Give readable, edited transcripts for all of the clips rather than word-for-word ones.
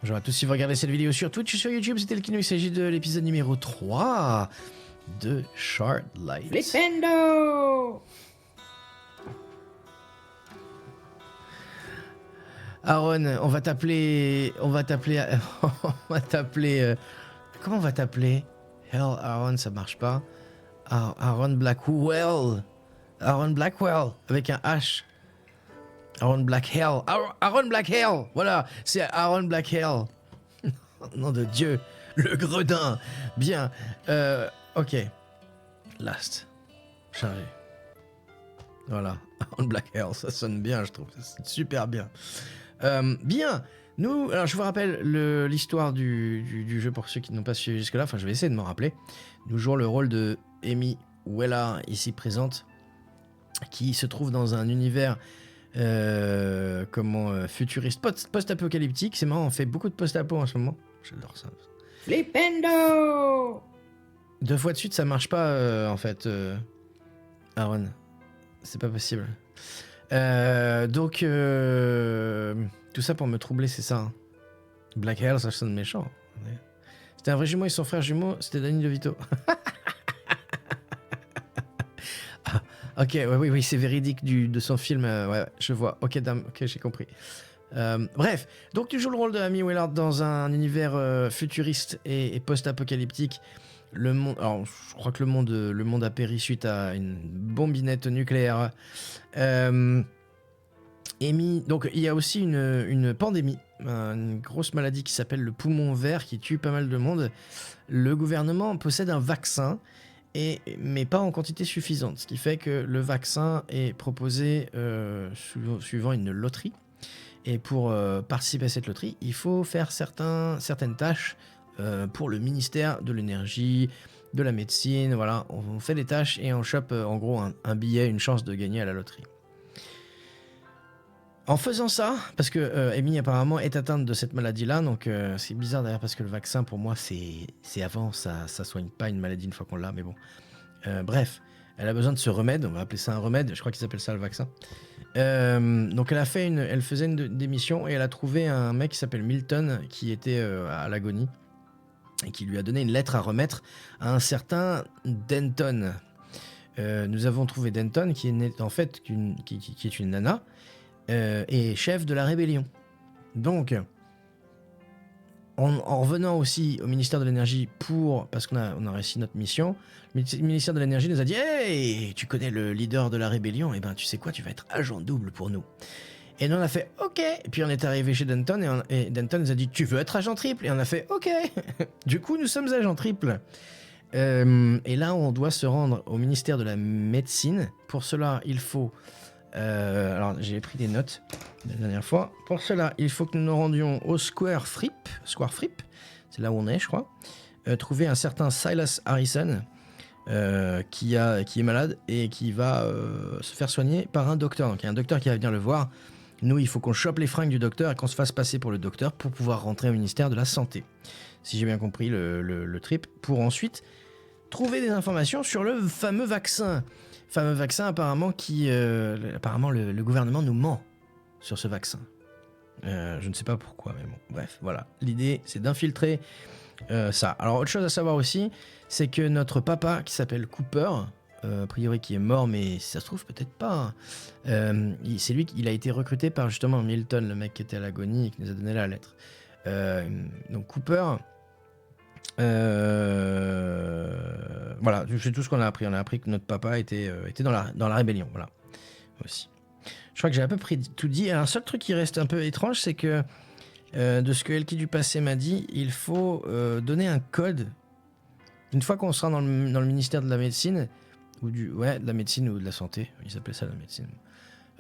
Bonjour à tous, si vous regardez cette vidéo sur Twitch ou sur YouTube, c'était le Kino, il s'agit de l'épisode numéro 3 de Shardlight. Nintendo. Aaron, on va t'appeler... On va t'appeler... comment on va t'appeler? Hell, Aaron, ça marche pas. Aaron Blackwell. Aaron Blackwell, avec un H. Aaron Blackhell. Aaron Blackhell. Voilà, c'est Aaron Blackhell. Nom de Dieu, le gredin. Bien. Ok. Last. Chargé. Voilà. Aaron Blackhell, ça sonne bien, je trouve. C'est super bien. Bien. Nous, alors je vous rappelle l'histoire du jeu pour ceux qui n'ont pas suivi jusque-là. Enfin, je vais essayer de m'en rappeler. Nous jouons le rôle de Amy Wella, ici présente, qui se trouve dans un univers futuriste, post-apocalyptique. C'est marrant, on fait beaucoup de post-apo en ce moment. J'adore ça. Nintendo. 2 fois de suite, ça marche pas, en fait, Aaron. C'est pas possible. Donc, tout ça pour me troubler, c'est ça. Hein. Black Hell, ça sonne méchant. C'était un vrai jumeau et son frère jumeau, c'était Danny DeVito. Ok, oui, c'est véridique de son film. Ouais, je vois. Ok, j'ai compris. Bref, donc tu joues le rôle de Amy Willard dans un univers futuriste et post-apocalyptique. Le monde, alors je crois que le monde a péri suite à une bombinette nucléaire. Donc il y a aussi une pandémie, une grosse maladie qui s'appelle le poumon vert qui tue pas mal de monde. Le gouvernement possède un vaccin, mais pas en quantité suffisante, ce qui fait que le vaccin est proposé suivant une loterie. Et pour participer à cette loterie, il faut faire certaines tâches pour le ministère de l'énergie, de la médecine. Voilà, on fait des tâches et on chope en gros un billet, une chance de gagner à la loterie. En faisant ça, parce que Amy apparemment est atteinte de cette maladie-là, donc c'est bizarre d'ailleurs parce que le vaccin pour moi c'est avant, ça soigne pas une maladie une fois qu'on l'a, mais bon. Bref, elle a besoin de ce remède, on va appeler ça un remède, je crois qu'ils appellent ça le vaccin. Donc elle faisait des missions et elle a trouvé un mec qui s'appelle Milton qui était à l'agonie et qui lui a donné une lettre à remettre à un certain Denton. Nous avons trouvé Denton qui est en fait qui est une nana. Et chef de la rébellion. Donc, en revenant aussi au ministère de l'énergie parce qu'on a réussi notre mission, le ministère de l'énergie nous a dit « Hey, tu connais le leader de la rébellion, et ben tu sais quoi, tu vas être agent double pour nous. » Et nous on a fait « Ok !» Et puis on est arrivé chez Denton, et Denton nous a dit « Tu veux être agent triple ?» Et on a fait « Ok !» Du coup, nous sommes agents triple. Et là, on doit se rendre au ministère de la médecine. Pour cela, il faut... alors j'ai pris des notes la dernière fois. Pour cela, il faut que nous nous rendions au Square Fripp, c'est là où on est, je crois. Trouver un certain Silas Harrison qui est malade et qui va se faire soigner par un docteur. Donc il y a un docteur qui va venir le voir. Nous, il faut qu'on chope les fringues du docteur et qu'on se fasse passer pour le docteur pour pouvoir rentrer au ministère de la Santé. Si j'ai bien compris le trip. Pour ensuite trouver des informations sur le fameux vaccin. Apparemment apparemment le gouvernement nous ment sur ce vaccin. Je ne sais pas pourquoi, mais bon, bref, voilà. L'idée, c'est d'infiltrer ça. Alors, autre chose à savoir aussi, c'est que notre papa, qui s'appelle Cooper, a priori qui est mort, mais si ça se trouve, peut-être pas. C'est lui, il a été recruté par justement Milton, le mec qui était à l'agonie et qui nous a donné la lettre. Donc, Cooper... voilà, c'est tout ce qu'on a appris. On a appris que notre papa était dans la rébellion, voilà, aussi. Je crois que j'ai à peu près tout dit. Alors, un seul truc qui reste un peu étrange, c'est que de ce que Elki du passé m'a dit, il faut donner un code. Une fois qu'on sera dans le ministère de la médecine, de la médecine ou de la santé, ils s'appelaient ça la médecine.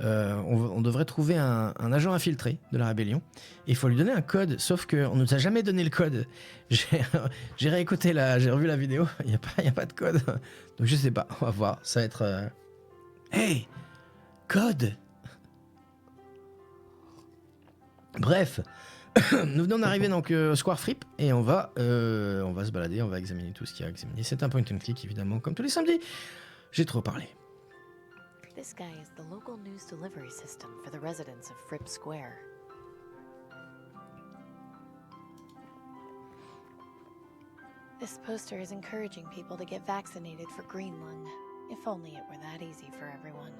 On devrait trouver un agent infiltré de la rébellion et il faut lui donner un code, sauf qu'on ne nous a jamais donné le code. J'ai réécouté j'ai revu la vidéo, il n'y a pas de code, donc je sais pas, on va voir, ça va être hey, code. Bref, nous venons d'arriver donc au Square Fripp et on va se balader, on va examiner tout ce qu'il y a à examiner. C'est un point and click évidemment, comme tous les samedis. J'ai trop parlé. This guy is the local news delivery system for the residents of Fripp Square. This poster is encouraging people to get vaccinated for green lung. If only it were that easy for everyone.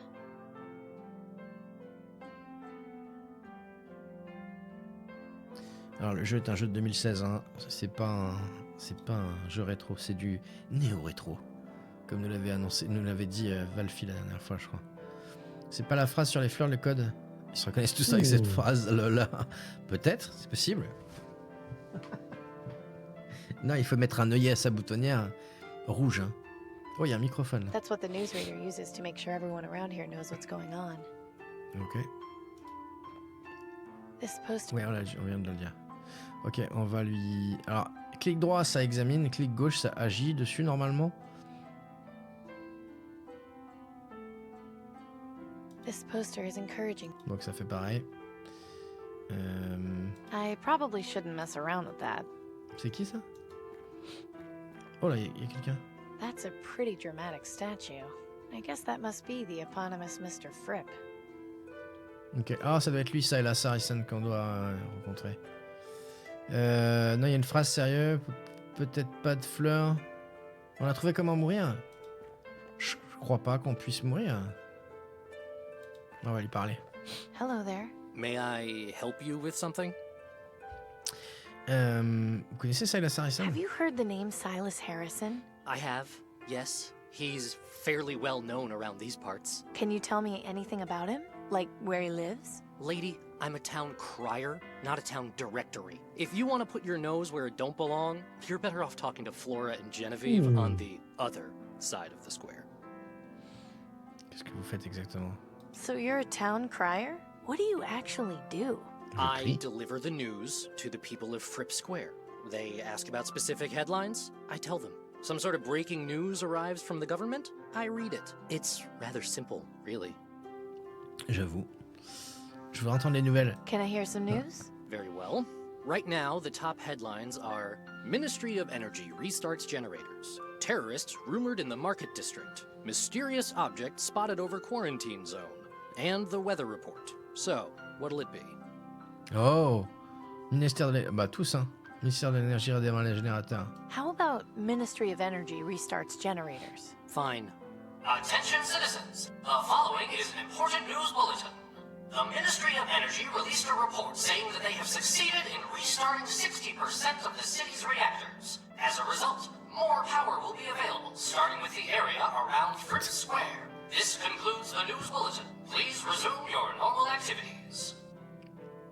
Alors le jeu est un jeu de 2016, hein. C'est pas un jeu rétro, c'est du néo-rétro. Comme nous l'avait dit Valfi la dernière fois, je crois. C'est pas la phrase sur les fleurs, le code. Ils se reconnaissent tous avec cette phrase là. Peut-être, c'est possible. Non, il faut mettre un œillet à sa boutonnière rouge. Hein. Oh, il y a un microphone. That's what the newsreader uses to make sure everyone around here knows what's going on. Ok. This poster. Oui, on vient de le dire. Ok, on va lui... Alors, clic droit, ça examine. Clic gauche, ça agit dessus, normalement. This poster is encouraging. Donc, ça fait pareil. I probably shouldn't mess around with that. C'est qui, ça? Oh, là, il y a quelqu'un. That's a pretty dramatic statue. I guess that must be the eponymous Mr. Fripp. Ok. Ah, ça doit être lui, ça, et la Saracen qu'on doit rencontrer. Non, il y a une phrase sérieuse. Peut-être pas de fleurs. On a trouvé comment mourir. Je crois pas qu'on puisse mourir. On va lui parler. Hello there. May I help you with something? Vous connaissez ça, la Saracen? Have you heard the name Silas Harrison? I have, yes. He's fairly well known around these parts. Can you tell me anything about him? Like where he lives? Lady, I'm a town crier, not a town directory. If you want to put your nose where it don't belong, you're better off talking to Flora and Genevieve on the other side of the square. Qu'est-ce que vous faites exactement? So you're a town crier? What do you actually do? I deliver the news to the people of Fripp Square. They ask about specific headlines, I tell them. Some sort of breaking news arrives from the government, I read it. It's rather simple, really. J'avoue. Je veux entendre les nouvelles. Can I hear some news? Very well. Right now, the top headlines are Ministry of Energy restarts generators. Terrorists rumored in the market district. Mysterious object spotted over quarantine zone. And the weather report. So, what'll it be? Oh, ministère de bah tous hein. Ministère de l'énergie redémarre les générateurs. How about Ministry of Energy restarts generators? Fine. Attention citizens, the following is an important news bulletin. The Ministry of Energy released a report saying that they have succeeded in restarting 60% of the city's reactors. As a result, more power will be available, starting with the area around Fripp Square. This concludes the news bulletin. Please resume your normal activities.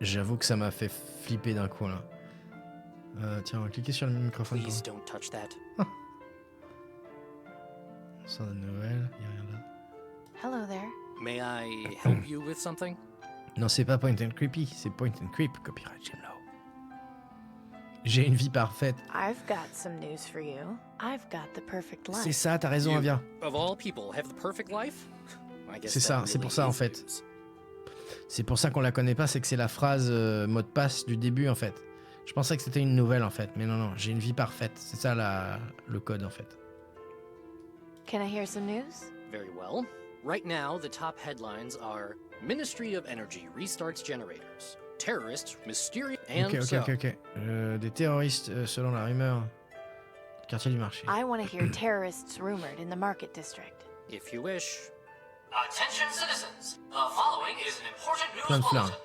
J'avoue que ça m'a fait flipper d'un coup là. Tiens, on va cliquer sur le microphone. Please don't touch that. Sans de nouvelles, y a rien là. Hello there. May I help you with something? Non, c'est pas Point and Creepy, c'est Point and Creep, copyright Jim Lowe. J'ai une vie parfaite. I've got some news for you. I've got the perfect life. C'est ça, t'as raison, Avia. Of all people, have the perfect life? I guess C'est ça, that c'est pour really ça en is fait. news. C'est pour ça qu'on la connaît pas, c'est que c'est la phrase mot de passe du début en fait. Je pensais que c'était une nouvelle en fait, mais non, j'ai une vie parfaite. C'est ça le code en fait. Can I hear some news? Very well. Right now, the top headlines are Ministry of Energy restarts generators. Terrorists, mysterious, and Ok. Des terroristes selon la rumeur. Quartier du marché. I want to hear terrorists rumored in the market district. If you wish. Attention citizens, the following is an important news Plein de flammes. bulletin.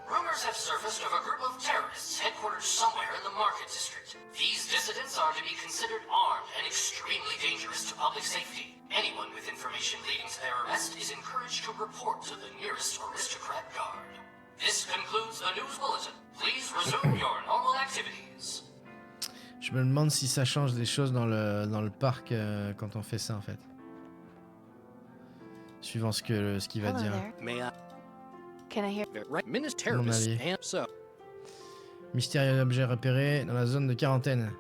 Rumors have surfaced of a group of terrorists headquartered somewhere in the market district. These dissidents are to be considered armed and extremely dangerous to public safety. Anyone with information leading to their arrest is encouraged to report to the nearest aristocrat guard. This concludes the news bulletin. Please resume your normal activities. Je me demande si ça change des choses dans le parc quand on fait ça en fait. Suivant ce qu'il va Hello dire. there. May I? Can I hear? Right, terrorists, avis. and so. Mystérieux objet repéré dans la zone de quarantaine.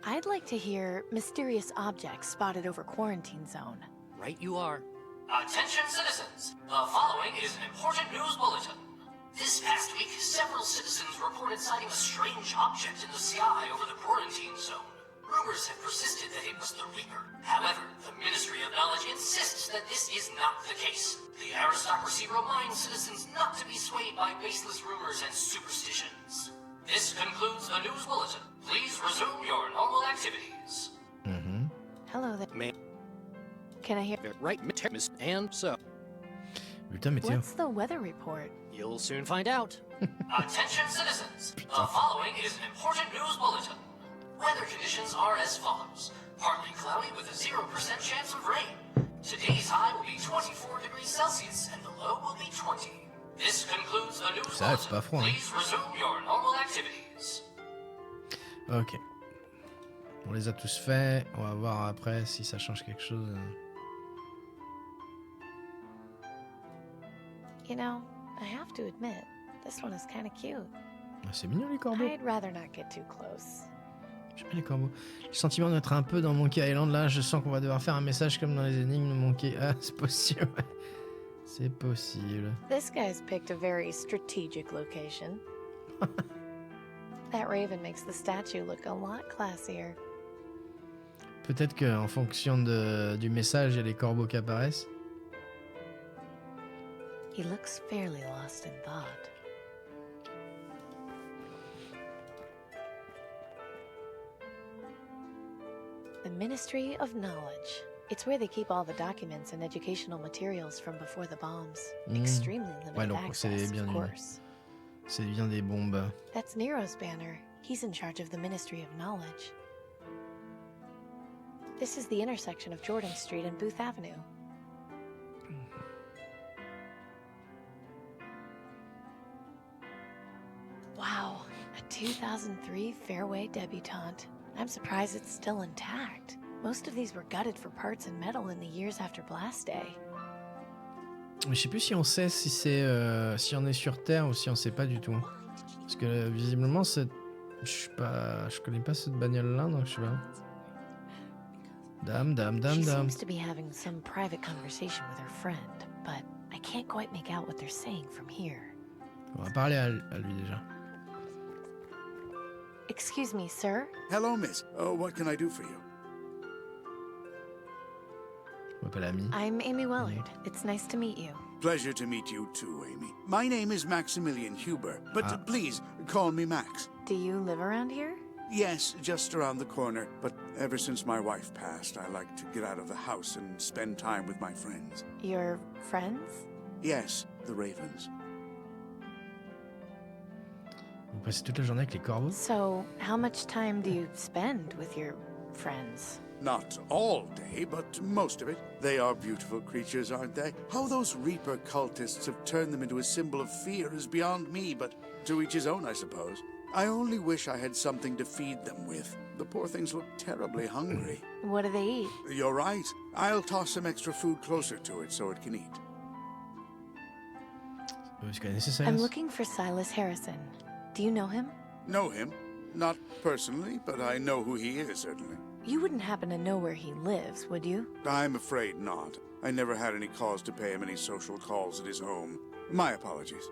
I'd like to hear mysterious objects spotted over quarantine zone. Right, you are. Attention citizens, the following is an important news bulletin. This past week, several citizens reported sighting a strange object in the sky over the quarantine zone. Rumors have persisted that it was the Reaper. However, the Ministry of Knowledge insists that this is not the case. The aristocracy reminds citizens not to be swayed by baseless rumors and superstitions. This concludes the news bulletin. Please resume your normal activities. Hello there. May Can I hear? right, and so Bulletin météo. What's the weather report? you'll soon find out. Attention citizens, the following is an important news bulletin. Weather conditions are as follows. Partly cloudy with a 0% chance of rain. Today's high will be 24 degrees Celsius and the low will be 20. This concludes the news Ça, c'est pas bulletin. froid, hein. Please resume your normal activities. Ok. On les a tous faits. On va voir après si ça change quelque chose. You know, I have to admit, this one is kind of cute. Ah, c'est mignon les corbeaux. I'd rather not get too close. J'aime bien les corbeaux. J'ai le sentiment d'être un peu dans Monkey Island là. Je sens qu'on va devoir faire un message comme dans les énigmes de Monkey. Ah, c'est possible. C'est possible. This guy's picked a very strategic location. That raven makes the statue look a lot classier. Peut-être qu'en fonction du message, il y a des corbeaux qui apparaissent. He looks fairly lost in thought. The Ministry of Knowledge. It's where they keep all the documents and educational materials from before the bombs. Extremely limited Ouais, donc c'est access, bien of une- course. C'est bien des bombes. That's Nero's banner. He's in charge of the Ministry of Knowledge. This is the intersection of Jordan Street and Booth Avenue. Wow, a 2003 Fairway debutante. I'm surprised it's still intact. Most of these were gutted for parts and metal in the years after Blast Day. Mais je sais plus si on sait si c'est si on est sur Terre ou si on sait pas du tout. Parce que visiblement je connais pas cette bagnole là donc je sais pas. Dame. She seems to be having some private conversation with her friend, but I can't quite make out what they're saying from here. On va parler à lui déjà. Excuse me, sir? Hello, miss. What can I do for you? On m'appelle Ami. I'm Amy Wellard. It's nice to meet you. Pleasure to meet you too, Amy. My name is Maximilian Huber, but please call me Max. Do you live around here? Yes, just around the corner, but ever since my wife passed, I like to get out of the house and spend time with my friends. Your friends? Yes, the Ravens. Vous passez toute la journée avec les corbeaux. So, how much time do you spend with your friends? Not all day, but most of it. They are beautiful creatures, aren't they? How those Reaper cultists have turned them into a symbol of fear is beyond me, but to each his own, I suppose. I only wish I had something to feed them with. The poor things look terribly hungry. What do they eat? You're right. I'll toss some extra food closer to it so it can eat. Vous connaissez ça? I'm looking for Silas Harrison. Do you know him? Know him? Not personally, but I know who he is, certainly. You wouldn't happen to know where he lives, would you? I'm afraid not. I never had any cause to pay him any social calls at his home. My apologies.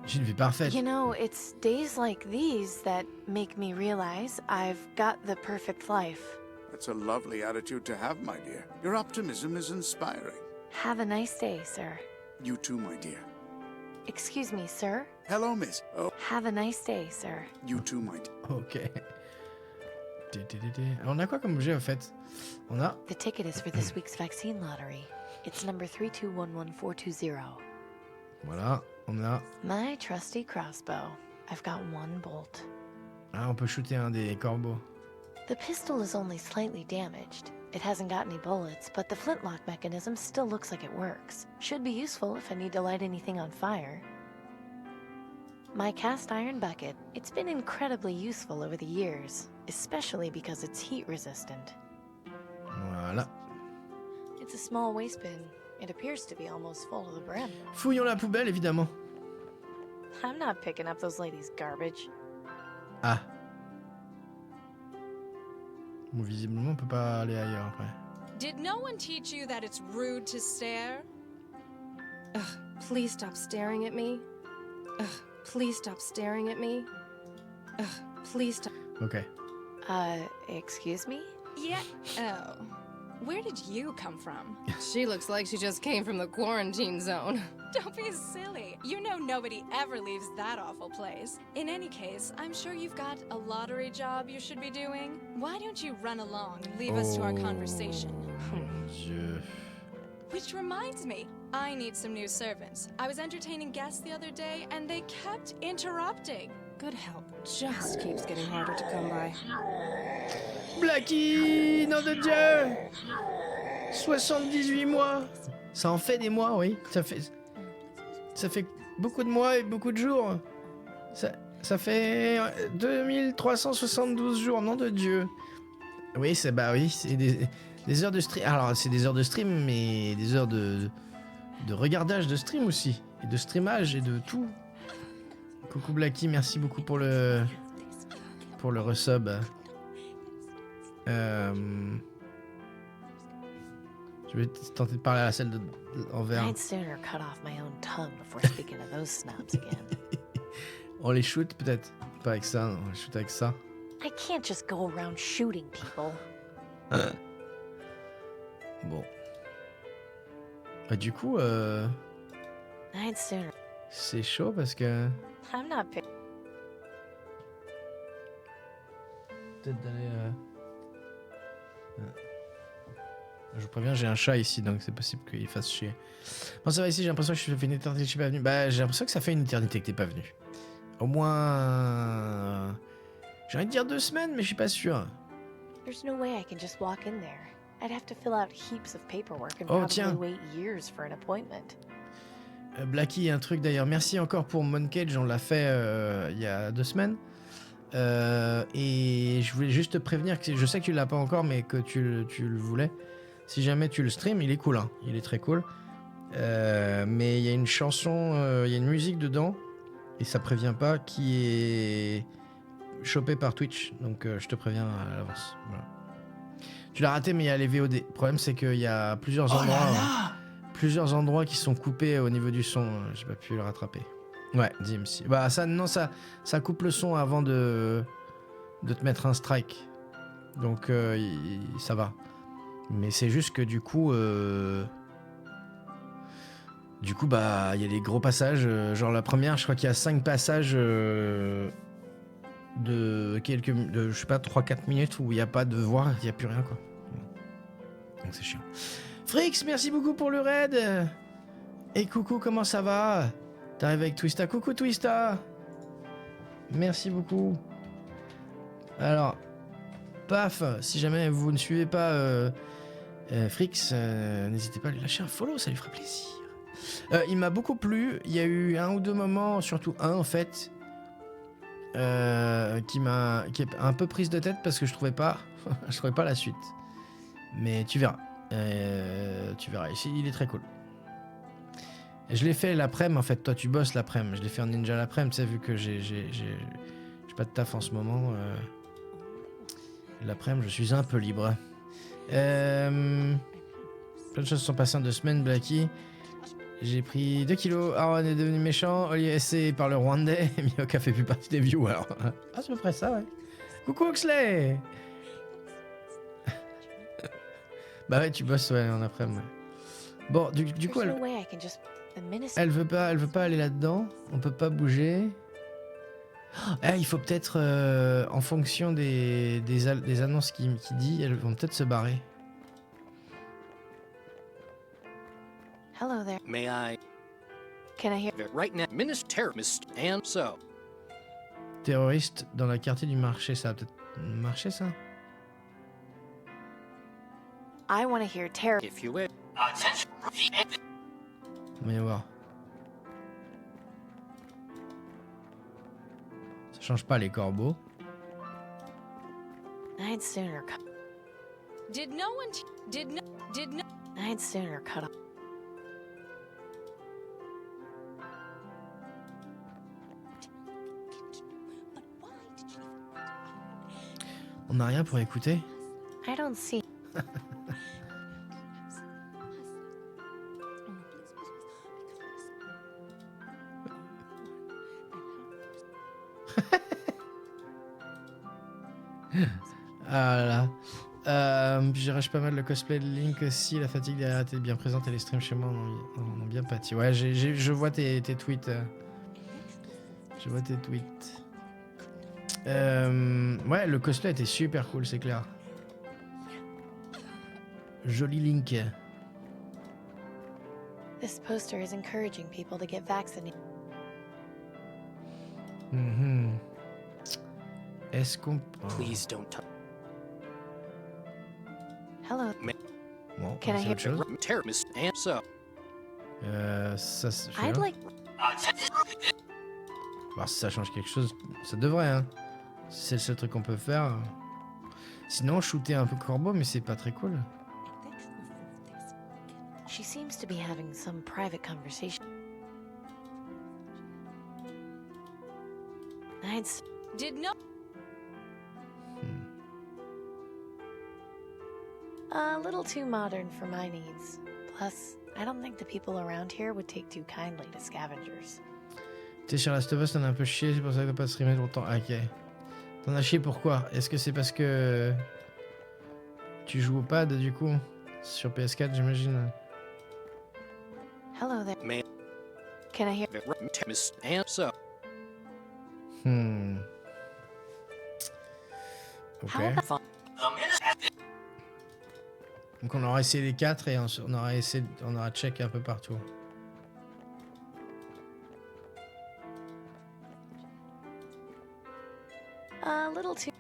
J'ai une vie parfaite. You know, it's days like these that make me realize I've got the perfect life. That's a lovely attitude to have, my dear. Your optimism is inspiring. Have a nice day, sir. You too, my dear. Excuse me, sir? Hello, miss. Oh, Have a nice day, sir. you too, my dear. Ok. Alors, on a quoi comme objet au fait? On a. The ticket is for this week's vaccine lottery. It's number 3211420. Voilà. On a. My trusty crossbow. I've got one bolt. Ah, on peut shooter un des corbeaux. The pistol is only slightly damaged. It hasn't got any bullets, but the flintlock mechanism still looks like it works. Should be useful if I need to light anything on fire. My cast iron bucket. It's been incredibly useful over the years, especially because it's heat resistant. Voilà. It's a small waste bin. It appears to be almost full to the brim. Fouillons la poubelle, évidemment. I'm not picking up those ladies' garbage. Ah. Bon, visiblement, on peut pas aller ailleurs après. Did no one teach you that it's rude to stare? Ugh, please stop staring at me. Ugh, please stop staring at me. Ugh, please stop. Ok. Excuse me? Yeah. Oh. Where did you come from? She looks like she just came from the quarantine zone. Don't be silly. You know nobody ever leaves that awful place. In any case, I'm sure you've got a lottery job you should be doing. Why don't you run along and leave us to our conversation? Mon Dieu. Which reminds me, I need some new servants. I was entertaining guests the other day and they kept interrupting. Good help just keeps getting harder to come by. Blackie, nom de Dieu! 78 mois. Ça en fait des mois, oui. Ça fait beaucoup de mois et beaucoup de jours. Ça fait 2372 jours, nom de Dieu. Oui, c'est des heures de stream. Alors, c'est des heures de stream, mais des heures de regardage de stream aussi. Et de streamage et de tout. Coucou Blackie, merci beaucoup pour le resub. Je vais tenter de parler à la salle en vert. I'd sooner cut off my own tongue before speaking to those snobs again. On les shoot peut-être. Pas avec ça, on les shoot avec ça. I can't just go around shooting people. Bon. Bah, du coup, I'd sooner. c'est chaud parce que... I'm not pick. Peut-être d'aller... Je vous préviens, j'ai un chat ici, donc c'est possible qu'il fasse chier. Bon, ça va ici, j'ai l'impression que ça fait une éternité que je suis pas venu. Bah, j'ai l'impression que ça fait une éternité que t'es pas venu. Au moins... J'ai envie de dire 2 semaines, mais je suis pas sûr. There's no way I can just walk in there. I'd have to fill out heaps of paperwork and Oh, probably tiens. wait years for an appointment. Blackie, un truc d'ailleurs. Merci encore pour Moncage, on l'a fait il y a 2 semaines. Et je voulais juste te prévenir que je sais que tu l'as pas encore, mais que tu le voulais. Si jamais tu le stream, il est cool, hein. Il est très cool. Mais il y a une chanson, il y a une musique dedans, et ça prévient pas, qui est chopée par Twitch. Donc je te préviens à l'avance. Voilà. Tu l'as raté, mais il y a les VOD. Le problème, c'est qu'il y a plusieurs endroits qui sont coupés au niveau du son. J'ai pas pu le rattraper. Ouais, DMC. Bah ça coupe le son avant de te mettre un strike. Donc ça va. Mais c'est juste que du coup bah il y a des gros passages. Genre la première, je crois qu'il y a 5 passages de je sais pas 3-4 minutes où il n'y a pas de voix, il n'y a plus rien quoi. Donc c'est chiant. Frix, merci beaucoup pour le raid. Et coucou, comment ça va? T'arrives avec Twista. Coucou Twista. Merci beaucoup. Alors, paf, si jamais vous ne suivez pas Frix, n'hésitez pas à lui lâcher un follow, ça lui ferait plaisir. Il m'a beaucoup plu. Il y a eu 1 ou 2 moments, surtout un en fait, qui est un peu prise de tête parce que je trouvais pas la suite. Mais tu verras. Ici, il est très cool. Je l'ai fait l'après-midi en fait. Toi, tu bosses l'après-midi. Je l'ai fait en ninja l'après-midi, tu sais, vu que j'ai pas de taf en ce moment. L'après-midi, je suis un peu libre. Plein de choses sont passées en 2 semaines, Blackie. J'ai pris 2 kilos. Ah, on est devenu méchant. Olivier S.C. par le Rwandais. Mioka fait plus partie des views alors. Ah, c'est à peu près ça, ouais. Coucou Oxley. Bah ouais, tu bosses ouais, en après-midi. Bon, du coup, elle veut pas aller là-dedans. On peut pas bouger. Ah, il faut peut-être, en fonction des annonces qui dit, elles vont peut-être se barrer. Hello there. May I? Can I hear? Right now, terrorist and so. Terroriste dans la quartier du marché, ça va peut-être marcher ça? I want to hear terror. If you wish. Attention. On va y voir. Ça change pas les corbeaux. I'd sooner cut. Did no one I'd sooner cut off. On n'a rien pour écouter. I don't see. Ah là là. J'arrache pas mal le cosplay de Link aussi. La fatigue derrière était bien présente et les streams chez moi en ont bien pâti. Ouais, je vois tes tweets. Je vois tes tweets. Ouais, le cosplay était super cool, c'est clair. Joli Link. This poster is encouraging people to get vaccinated. Mhm. Est-ce qu'on... Please don't touch. Hello. Bon, Can I c'est hear- autre chose. Terrorist and so. Ça, c'est I'd like. voir si ça change quelque chose. Ça devrait, hein. Si c'est le seul truc qu'on peut faire. Sinon, shooter un peu corbeau, mais c'est pas très cool. She seems to be having some private conversation. Did no. A little too modern for my needs. Plus, I don't think the people around here would take too kindly to scavengers. Tu sais, sur Last of Us, t'en as un peu chié, c'est pour ça que t'as pas streamé longtemps. Ah, ok. T'en as chié pourquoi? Est-ce que c'est parce que tu joues au pad du coup? Sur PS4, j'imagine. Hello there. Man. Can I hear? Terrorist and so. Ok. How about The minister. Donc on aura essayé les 4 et on aura check un peu partout. a little too?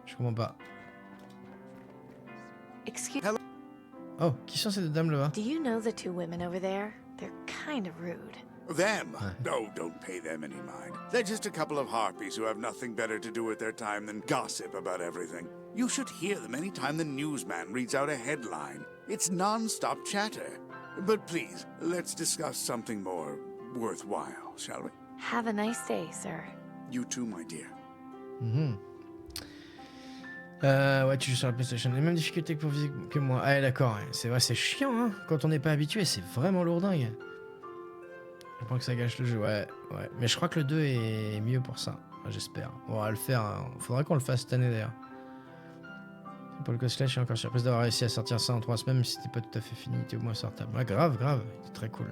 Je comprends pas. Excuse. Oh, qui sont ces deux dames là-bas? Do you know the two women over there? They're kind of rude. Them? No, don't pay them any mind. They're just a couple of harpies who have nothing better to do with their time than gossip about everything. You should hear them any time the newsman reads out a headline. It's non-stop chatter. But please, let's discuss something more worthwhile, shall we? Have a nice day, sir. You too, my dear. Ouais, tu joues sur la PlayStation. Les mêmes difficultés que moi. Ah, d'accord. Ouais. C'est vrai, c'est chiant, hein. Quand on n'est pas habitué, c'est vraiment lourdingue. Je pense que ça gâche le jeu. Ouais. Mais je crois que le 2 est mieux pour ça. Enfin, j'espère. On va le faire. Hein. Faudrait qu'on le fasse cette année d'ailleurs. Pour le cosplay, je suis encore surprise d'avoir réussi à sortir ça en 3 semaines, même si c'était pas tout à fait fini, t'es au moins sortable. Ouais, grave. C'est très cool.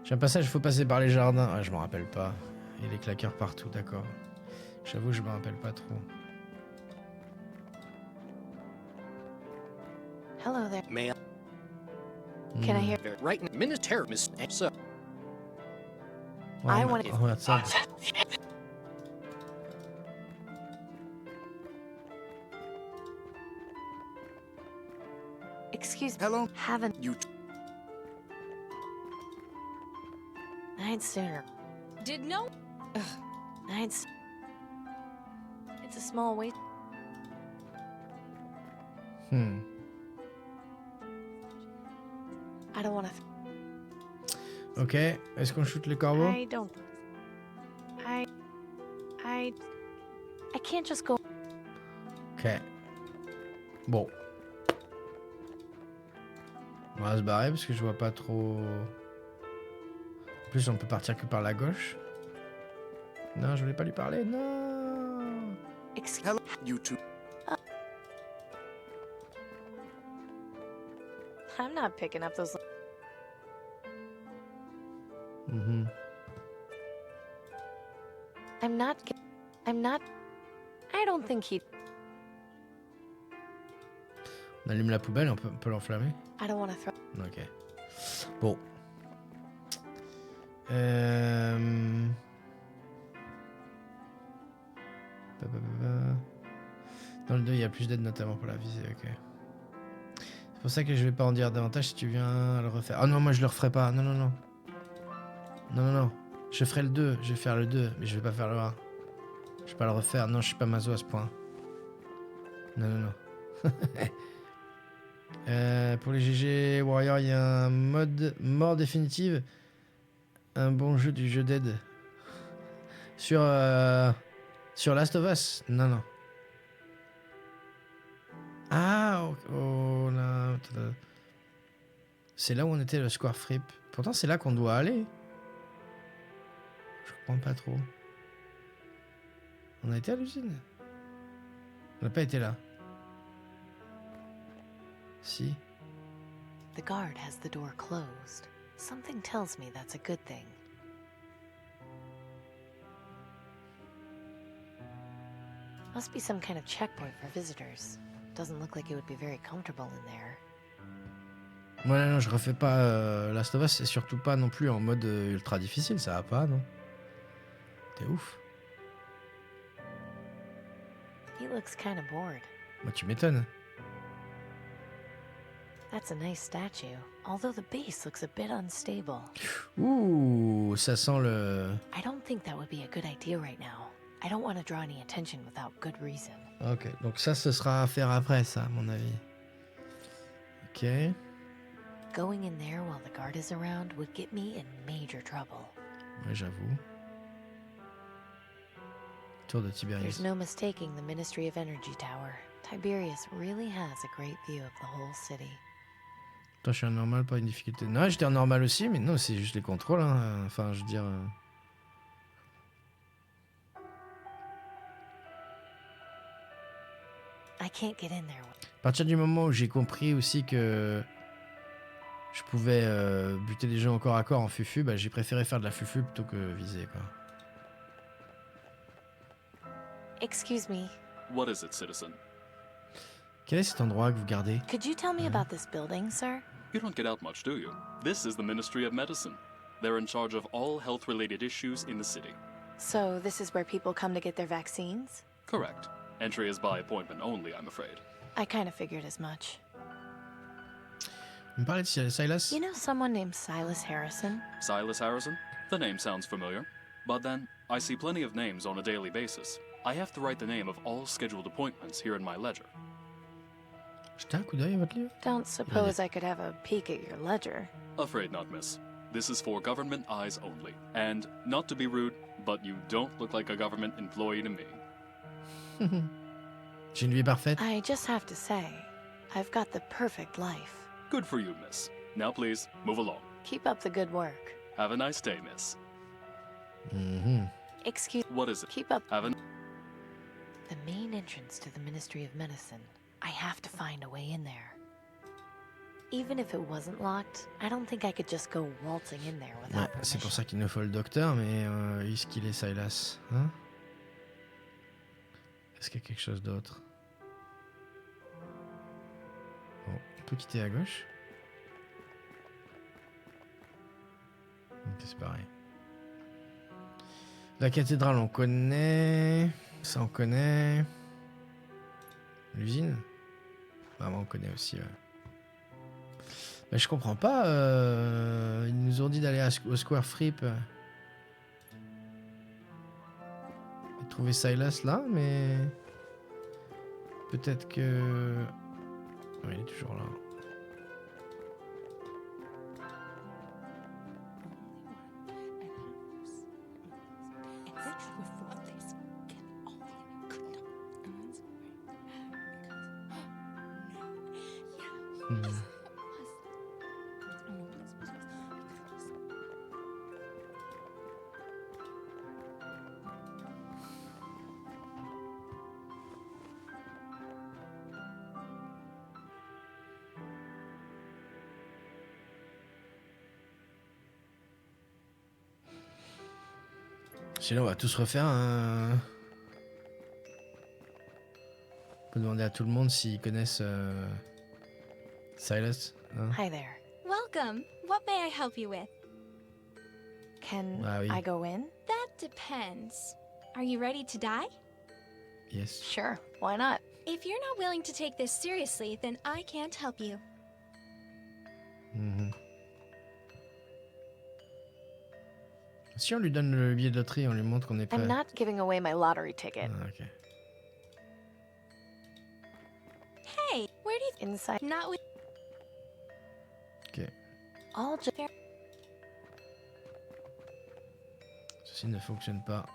J'ai un passage, il faut passer par les jardins. Ah, je m'en rappelle pas. Il y a des claqueurs partout, d'accord. J'avoue, je me rappelle pas trop. Hello there. Man. Can I hear? Right now, minute terrorist and so. Ouais, I mais- wanna- oh, regarde ça. Excuse me. Hello? Haven't You I'd sooner. Did no. It's a small waste. I don't want to. Ok, est-ce qu'on shoot le corbeau? I don't. I can't just go. Ok. Bon. On va se barrer parce que je vois pas trop... En plus, on peut partir que par la gauche. Non, je voulais pas lui parler, non. Excuse. hello? You too. I'm not picking up those. Mhm. I'm not. I don't think he. On allume la poubelle, on peut l'enflammer. I don't want to throw. Ok. Bon. Dans le 2, il y a plus d'aide notamment pour la visée, ok. C'est pour ça que je vais pas en dire davantage si tu viens le refaire. Ah non, moi je le referai pas, non. Non. Je ferai le 2, je vais faire le 2, mais je vais pas faire le 1. Je vais pas le refaire, non, je suis pas maso à ce point. Non. Pour les GG Warrior, il y a un mode mort définitive. Un bon jeu du jeu d'aide. Sur Last of Us. Non. Ah, oh là. C'est là où on était, le Square Flip. Pourtant, c'est là qu'on doit aller. Je comprends pas trop. On a été à l'usine. On n'a pas été là. Si. The guard has the door closed. Something tells me that's a good thing. Must be some kind of checkpoint for visitors. Doesn't look like it would be very comfortable in there. Ouais, non, je refais pas Last of Us, et surtout pas non plus en mode ultra difficile, ça va pas, non? T'es ouf. He looks kind of bored. Bah, tu m'étonnes. That's a nice statue, although the base looks a bit unstable. Ouh, ça sent le... I don't think that would be a good idea right now. I don't want to draw any attention without good reason. Ok, donc ça, ce sera à faire après, ça, à mon avis. Ok. Going in there while the guard is around would get me in major trouble. Ouais, j'avoue. Tour de Tiberius. There's no mistaking the Ministry of Energy Tower. Tiberius really has a great view of the whole city. Toi, je suis en normal, pas une difficulté. Non, j'étais en normal aussi, mais non, c'est juste les contrôles, hein. Enfin, je veux dire... I can't get in there. À partir du moment où j'ai compris aussi que je pouvais buter des gens au corps à corps en fufu, bah, j'ai préféré faire de la fufu plutôt que viser, quoi. Excuse me, What is it, citizen? Quel est cet endroit que vous gardez? could you tell me about this building, sir? You don't get out much, do you? This is the Ministry of Medicine. They're in charge of all health-related issues in the city. So this is where people come to get their vaccines? Correct. Entry is by appointment only, I'm afraid. I kind of figured as much. Vous me parlez de Silas? You know someone named Silas Harrison? Silas Harrison? The name sounds familiar. But then, I see plenty of names on a daily basis. I have to write the name of all scheduled appointments here in my ledger. Jetez un coup d'œil à votre livre? Don't suppose I could have a peek at your ledger. Afraid not, miss. This is for government eyes only. And, not to be rude, but you don't look like a government employee to me. J'ai une vie parfaite. I just have to say, I've got the perfect life. Good for you, miss. Now please, move along. Keep up the good work. Have a nice day, miss. Mhm. Excuse What is it? keep up Have a... the main entrance to the Ministry of Medicine. I have to find a way in there. Even if it wasn't locked, I don't think I could just go waltzing in there Ouais, without c'est pour permission. ça qu'il nous faut le docteur, mais est-ce qu'il est Silas, hein? Est-ce qu'il y a quelque chose d'autre? Bon, on peut quitter à gauche. Ok, c'est pareil. La cathédrale, on connaît. Ça, on connaît. L'usine? Bah, moi, on connaît aussi, ouais. Mais je comprends pas. Ils nous ont dit d'aller au Square Fripp. Et trouver Silas là, mais... Peut-être que... Oui, il est toujours là. Hmm. Sinon, on va tous refaire un... On peut demander à tout le monde s'ils connaissent Silas. Hein? Hi there. Welcome. What may I help you with? Can Ah oui. I go in? That depends. Are you ready to die? Yes. Sure, why not? If you're not willing to take this seriously, then I can't help you. Mhm. Si on lui donne le billet de loterie, on lui montre qu'on est prêt. I'm not giving away my lottery ticket. Ah, ok. Hey, where do you Inside, not with Ok. I'll just... Ceci ne fonctionne pas.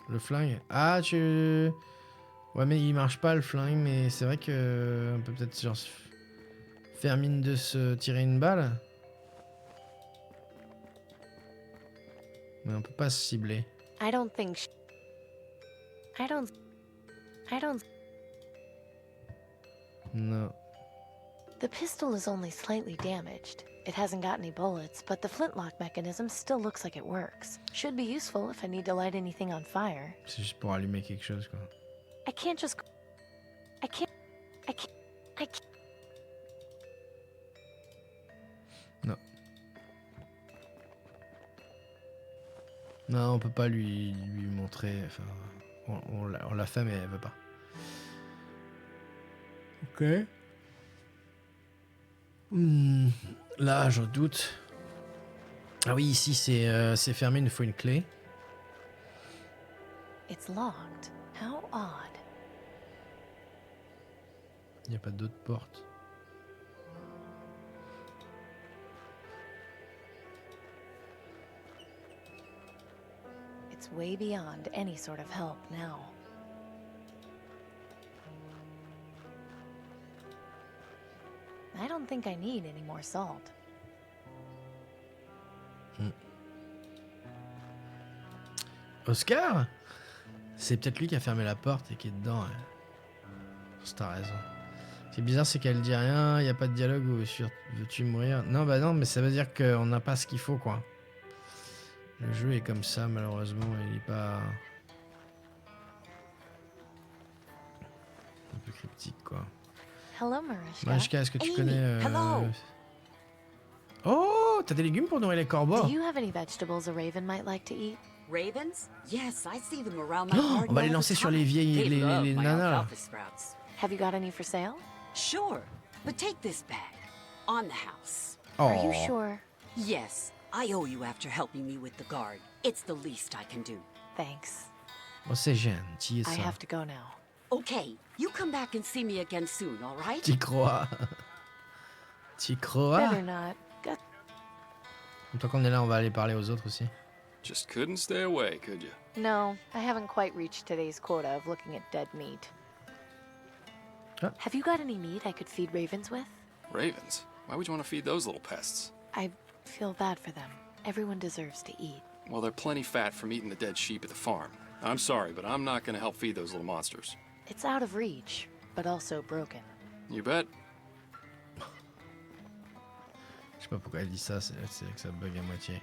Le flingue. Ah, tu... Ouais, mais il marche pas le flingue, mais c'est vrai que... On peut peut-être genre faire mine de se tirer une balle. Mais on peut pas se cibler. I don't think... I don't... Non. The pistol is only slightly damaged. It hasn't got any bullets, but the flintlock mechanism still looks like it works. Should be useful if I need to light anything on fire. C'est juste pour allumer quelque chose, quoi. I can't just... I can't... Non. Non, on peut pas lui montrer. Enfin, on l'a fait, mais elle veut pas. Ok. Là, j'en doute. Ah oui, ici, c'est fermé, il nous faut une clé. It's locked. How odd. Il n'y a pas d'autre porte. It's way beyond any sort of help now. I don't think I need any more salt. Oscar? C'est peut-être lui qui a fermé la porte et qui est dedans. Ouais. T'as raison. C'est bizarre, c'est qu'elle dit rien, il n'y a pas de dialogue ou veux-tu mourir? Non, bah non, mais ça veut dire qu'on n'a pas ce qu'il faut, quoi. Le jeu est comme ça, malheureusement, il est pas... un peu cryptique, quoi. Hello, Mariska. Mariska, est-ce que tu Amy, connais... hello. Oh, t'as des légumes pour nourrir les corbeaux? Do you have any vegetables a raven might like to eat? Ravens? Yes, I see them around my Oh, garden on va les all the lancer sur time. les vieilles... They love les my nanas, là. alfalfa sprouts. Have you got any for sale? Sure, but take this bag. On the house. Are you Oh. sure? Yes, I owe you after helping me with the guard. It's the least I can do. Thanks. Oh, c'est gentil, I ça. have to go now. Okay, you come back and see me again soon, all right? T'y crois? T'y crois? Better not. Got Tant qu'on est là, on va aller parler aux autres aussi. Just couldn't stay away, could you? No, I haven't quite reached today's quota of looking at dead meat. Ah. Have you got any meat I could feed ravens with? Ravens? Why would you want to feed those little pests? I feel bad for them. Everyone deserves to eat. Well, they're plenty fat from eating the dead sheep at the farm. I'm sorry, but I'm not going to help feed those little monsters. It's out of reach, but also broken. You bet. Je sais pas pourquoi elle dit ça, c'est que ça bug à moitié.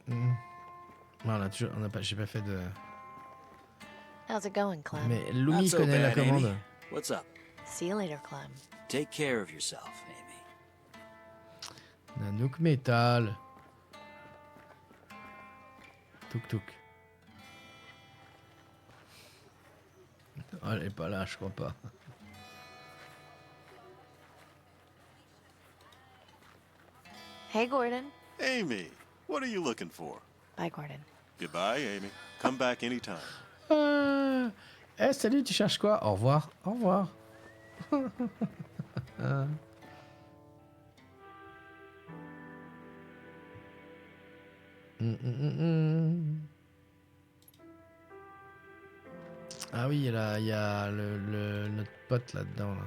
Non, on a pas, j'ai pas fait de... How's it going, Clem? Mais Lumi Not so connaît la bad, Amy. commande. What's up? See you later, Clem. Take care of yourself, Amy. Nanook Metal. Touk touk. Oh, elle est pas là, je crois pas. Hey, Gordon. Amy, what are you looking for? Bye, Gordon. Goodbye, Amy. Come back anytime. Salut, tu cherches quoi? Au revoir. Au revoir. Ah oui, il y a notre pote là-dedans. Là.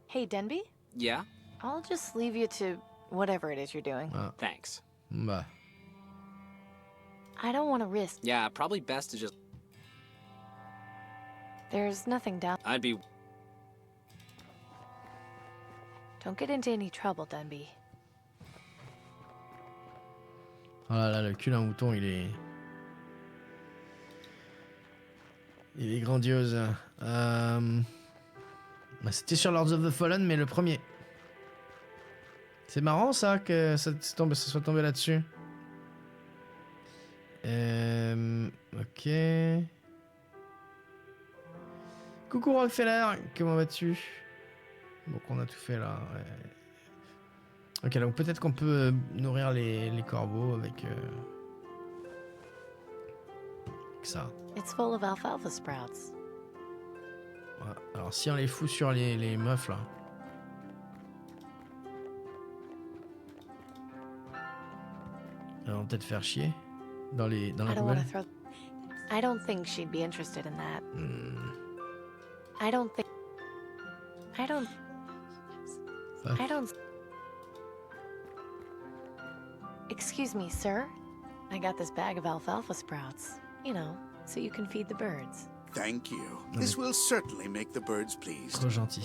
Hey, Denby? Yeah? I'll just leave you to whatever it is you're doing. Ah, Thanks. bah. I don't want to risk. Yeah, probably best to just... There's nothing down. I'd be... Don't get into any trouble, Denby. Oh là là, le cul d'un mouton, il est grandiose. C'était sur Lords of the Fallen, mais le premier. C'est marrant ça que ça soit tombé là-dessus. Ok. Coucou Rockefeller, comment vas-tu? Donc on a tout fait là. Ouais. Ok, donc peut-être qu'on peut nourrir les corbeaux avec ça. It's full of alfalfa sprouts. Ouais. Alors si on les fout sur les meufs là. Elles vont peut-être faire chier dans la I don't want poubelle. to throw. I don't think she'd be interested in that. Hmm. I don't think. I don't. Fuck. I don't. Excuse me, sir. I got this bag of alfalfa sprouts. You know, so you can feed the birds. Thank you. This will certainly make the birds pleased. Trop gentil.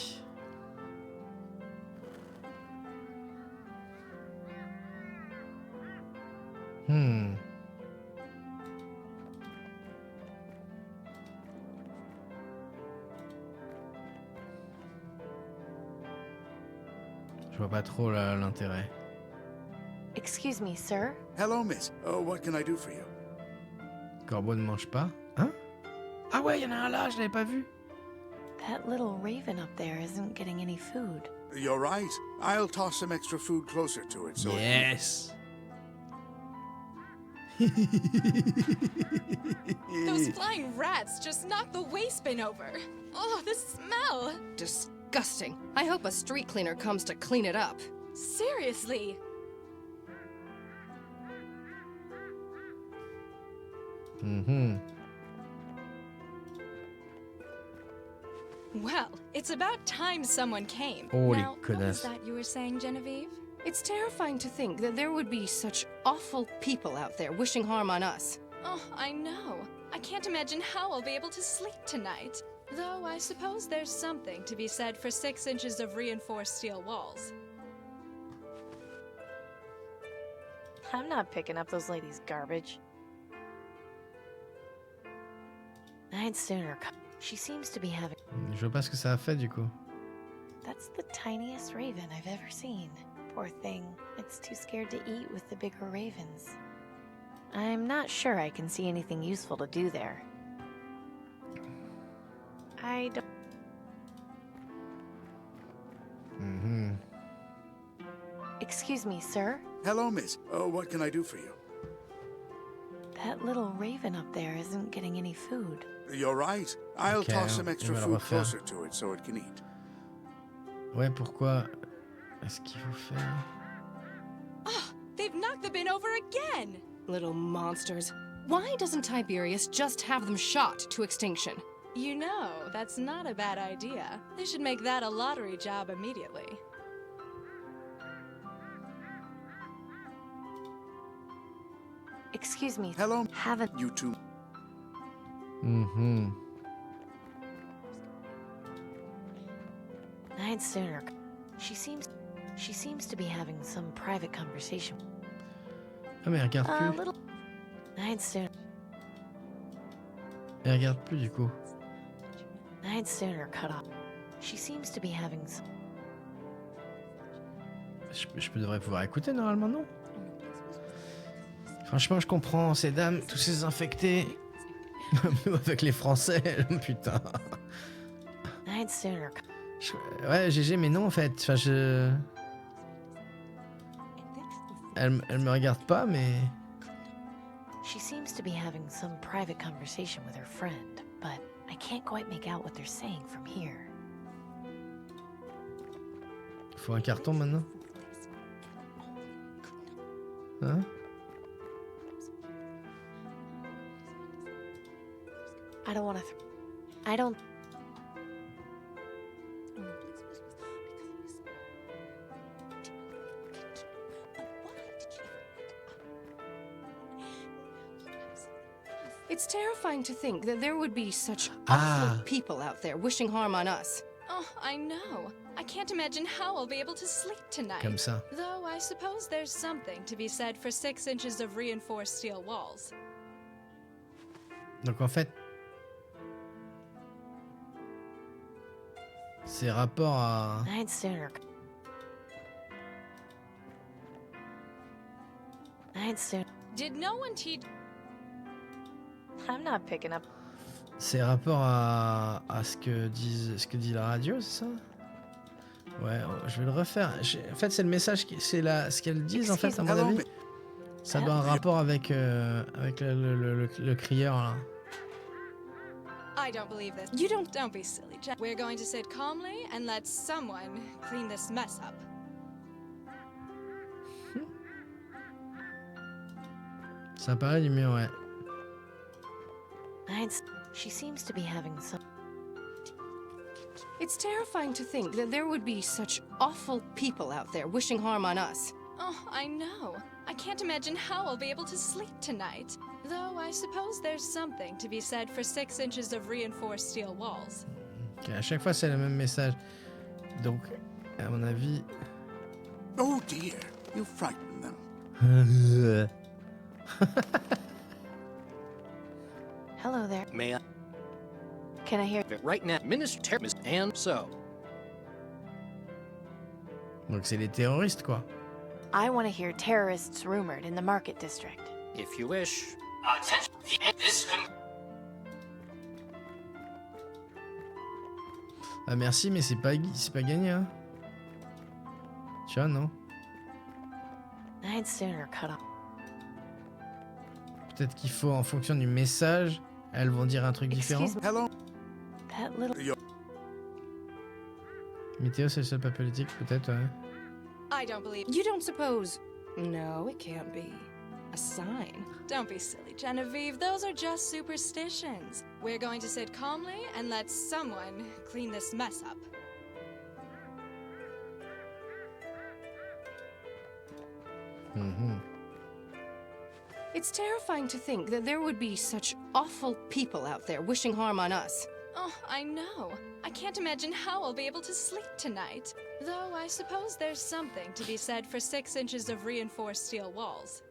Je vois pas trop l'intérêt. Excuse me, sir. Hello, miss. Oh, what can I do for you? Corbeau ne mange pas. Hein? Ah ouais, il y en a un là, je l'avais pas vu. That little raven up there isn't getting any food. You're right. I'll toss some extra food closer to it. So Yes. Those flying rats just knocked the waste bin over. Oh, the smell! Disgusting. I hope a street cleaner comes to clean it up. Seriously. Well, it's about time someone came. Holy Now, what was goodness. that you were saying, Genevieve? It's terrifying to think that there would be such awful people out there wishing harm on us. Oh, I know. I can't imagine how I'll be able to sleep tonight. Though I suppose there's something to be said for 6 inches of reinforced steel walls. I'm not picking up those ladies' garbage. I'd sooner. She seems to be having. Je vois pas ce que ça a fait du coup. That's the tiniest raven I've ever seen. Poor thing. It's too scared to eat with the bigger ravens. I'm not sure I can see anything useful to do there. I don't. Excuse me, sir. Hello, miss. Oh, what can I do for you? That little raven up there isn't getting any food. You're right. I'll Okay, toss some on extra va le food refaire. closer to it so it can eat. Ouais, pourquoi est-ce qu'il faut faire? Oh, they've knocked the bin over again! Little monsters. Why doesn't Tiberius just have them shot to extinction? You know, that's not a bad idea. They should make that a lottery job immediately. Excuse me. Hello. Haven't You two. I'd sooner. She seems to be having some private conversation. Ah mais elle regarde A plus. little. I'd sooner. Elle regarde plus du coup. I'd sooner cut off. She seems to be having some. Je devrais pouvoir écouter normalement, non? Franchement, je comprends ces dames, tous ces infectés. Nous avec les Français, putain. I'd sooner. Ouais, GG, mais non en fait. Enfin, elle me regarde pas, mais. She seems to be having some private conversation with her friend, but I can't quite make out what they're saying from here. Faut un carton maintenant. Hein? I don't want to. I don't. It's terrifying to think that there would be such Ah. awful people out there wishing harm on us. Oh, I know. I can't imagine how I'll be able to sleep tonight. Comme ça. Though I suppose there's something to be said for 6 inches of reinforced steel walls. Donc en fait, c'est rapport à. I'd sooner. I'd sooner. Did no one teach? I'm not picking up. C'est rapport à ce que dit la radio, c'est ça? Ouais, je vais le refaire. En fait, c'est le message, ce qu'elles disent en fait, à mon Hello, avis. Ça doit avoir un rapport avec le crieur là. I don't believe this. Don't be silly, Jack. We're going to sit calmly and let someone clean this mess up. Ça paraît du mieux, ouais. She seems to be having some. It's terrifying to think that there would be such awful people out there wishing harm on us. Oh, I know. I can't imagine how I'll be able to sleep tonight. Though I suppose there's something to be said for 6 inches of reinforced steel walls. Ok, à chaque fois c'est le même message. Donc, à mon avis. Oh dear, you frightened them. Hello there. May I? Can I hear? Right now, Minister and so. Donc c'est les terroristes quoi. I want to hear terrorists rumored in the market district. If you wish. Attention, this Ah merci, mais c'est pas gagné hein. Tu vois non? I'd sooner cut off. Peut-être qu'il faut en fonction du message, elles vont dire un truc différent. Excuse me. Hello. That little. Météo c'est le seul pas politique peut-être ouais. I don't believe. You don't suppose. No, it can't be. A sign. Don't be silly, Genevieve. Those are just superstitions. We're going to sit calmly and let someone clean this mess up. It's terrifying to think that there would be such awful people out there wishing harm on us. Oh, I know. I can't imagine how I'll be able to sleep tonight. Though I suppose there's something to be said for 6 inches of reinforced steel walls.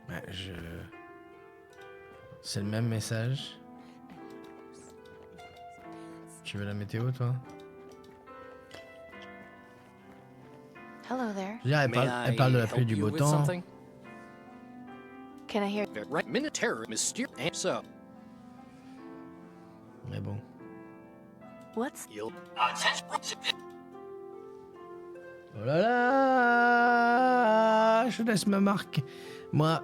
Ouais, c'est le même message. Tu veux la météo toi? Hello there. Je veux dire, elle parle de la pluie et du beau temps. Can I hear? Right, Minister, Mysterious and so. Mais bon. What's? Oh là là! Je laisse ma marque. Moi,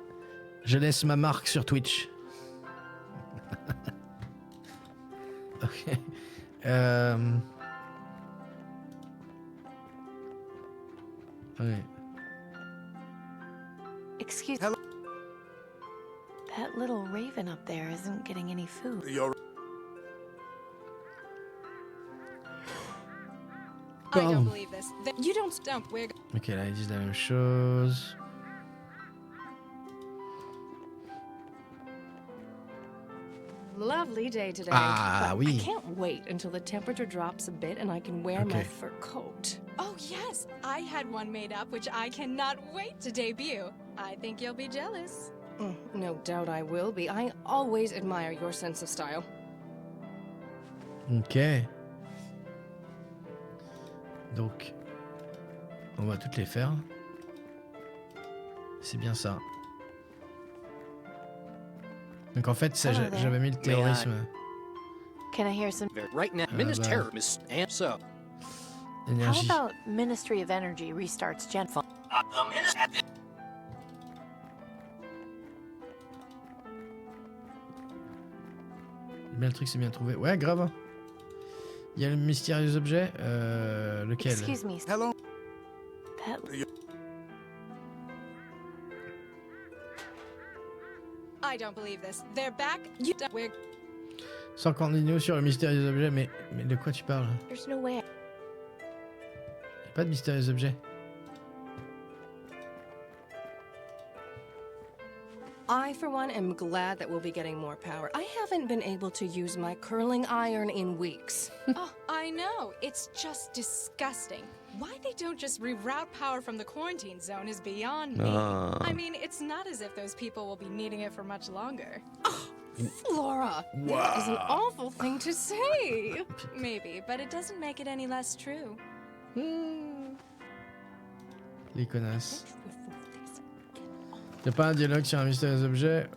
je laisse ma marque sur Twitch. Ok. Ouais. Excuse. Hello. That little raven up there isn't getting any food. I don't believe this. You don't stump. We're. Ok, là ils disent la même chose. Lovely day today. Ah, but oui. I can't wait until the temperature drops a bit and I can wear my fur coat. Oh, yes. I had one made up, which I cannot wait to debut. I think you'll be jealous. No doubt I will be. I always admire your sense of style. Ok. Donc, on va toutes les faire. C'est bien ça. Donc en fait, j'avais mis le terrorisme. Can I hear some? Right now, Minister and so. Énergie. How about Ministry of Energy restarts Gen? Bien le truc, c'est bien trouvé. Ouais, grave. Il y a le mystérieux objet. Lequel? Excuse me. Hello. That... I don't believe this. They're back. You don't. We're. 50 lignes sur le mystérieux objet, mais de quoi tu parles? There's no way. Y a pas de mystérieux objet. I, for one, am glad that we'll be getting more power. I haven't been able to use my curling iron in weeks. Oh, I know. It's just disgusting. Why they don't just reroute power from the quarantine zone is beyond me. I mean, it's not as if those people will be needing it for much longer. Oh, Flora, that is an awful thing to say. Maybe, but it doesn't make it any less true. Les connasses. Y'a pas un dialogue sur un mystérieux objet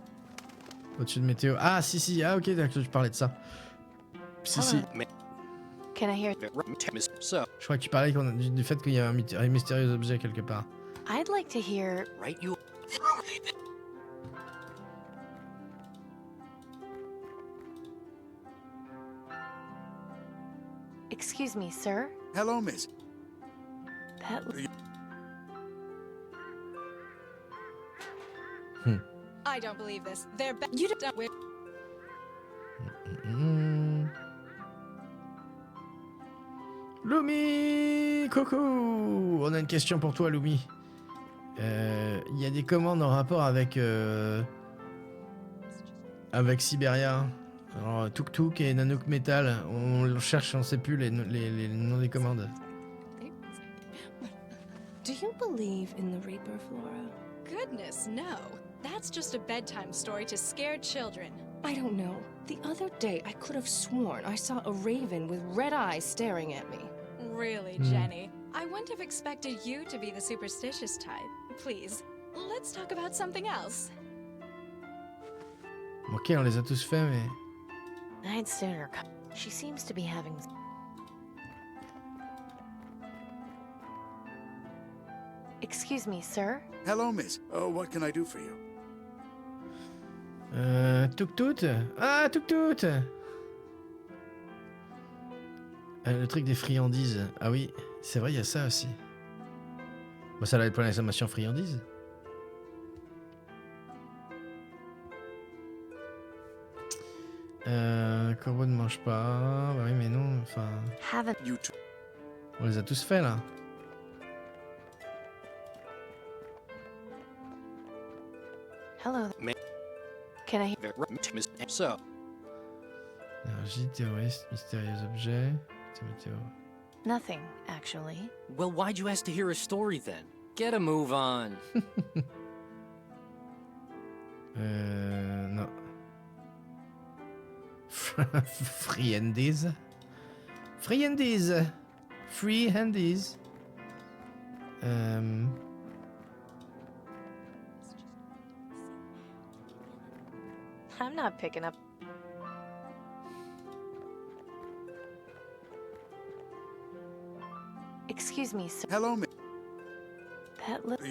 au-dessus de météo? Ah, si. Ah, ok, d'accord, je parlais de ça. Si. Can I hear? So. Je crois que tu parlais du fait qu'il y a un mystérieux objet quelque part. I'd like to hear. Right, you. Excuse me, sir. Hello, miss. That. I don't believe this. They're back. You don't. We're. Lumi, coucou. On a une question pour toi, Lumi. Il y a des commandes en rapport avec Siberia. Alors, Tuk Tuk et Nanook Metal. On cherche, on sait plus les noms des commandes. Do you believe in the Reaper, Flora? Goodness, no. That's just a bedtime story to scared children. I don't know. The other day, I could have sworn I saw a raven with red eyes staring at me. Really, Jenny? I wouldn't have expected you to be the superstitious type. Please, let's talk about something else. Ok, on les a tous faits, mais... I'd sooner come. She seems to be having... Excuse me, sir? Hello, miss. What can I do for you? Tuk Tuk. Ah, Tuk Tuk. Le truc des friandises. Ah oui, c'est vrai, il y a ça aussi. Bah, ça doit être pour l'exclamation friandises. Corbeau ne mange pas. Bah oui, mais non, enfin... On les a tous faits, là. Hello. Can I hear... So. Énergie, terroriste, mystérieux objet. Météo. Nothing, actually. Well, why'd you ask to hear a story then? Get a move on. Non. Friandies. Friandies. Free handies. I'm not picking up... Excuse me, sir. Hello, miss. That little...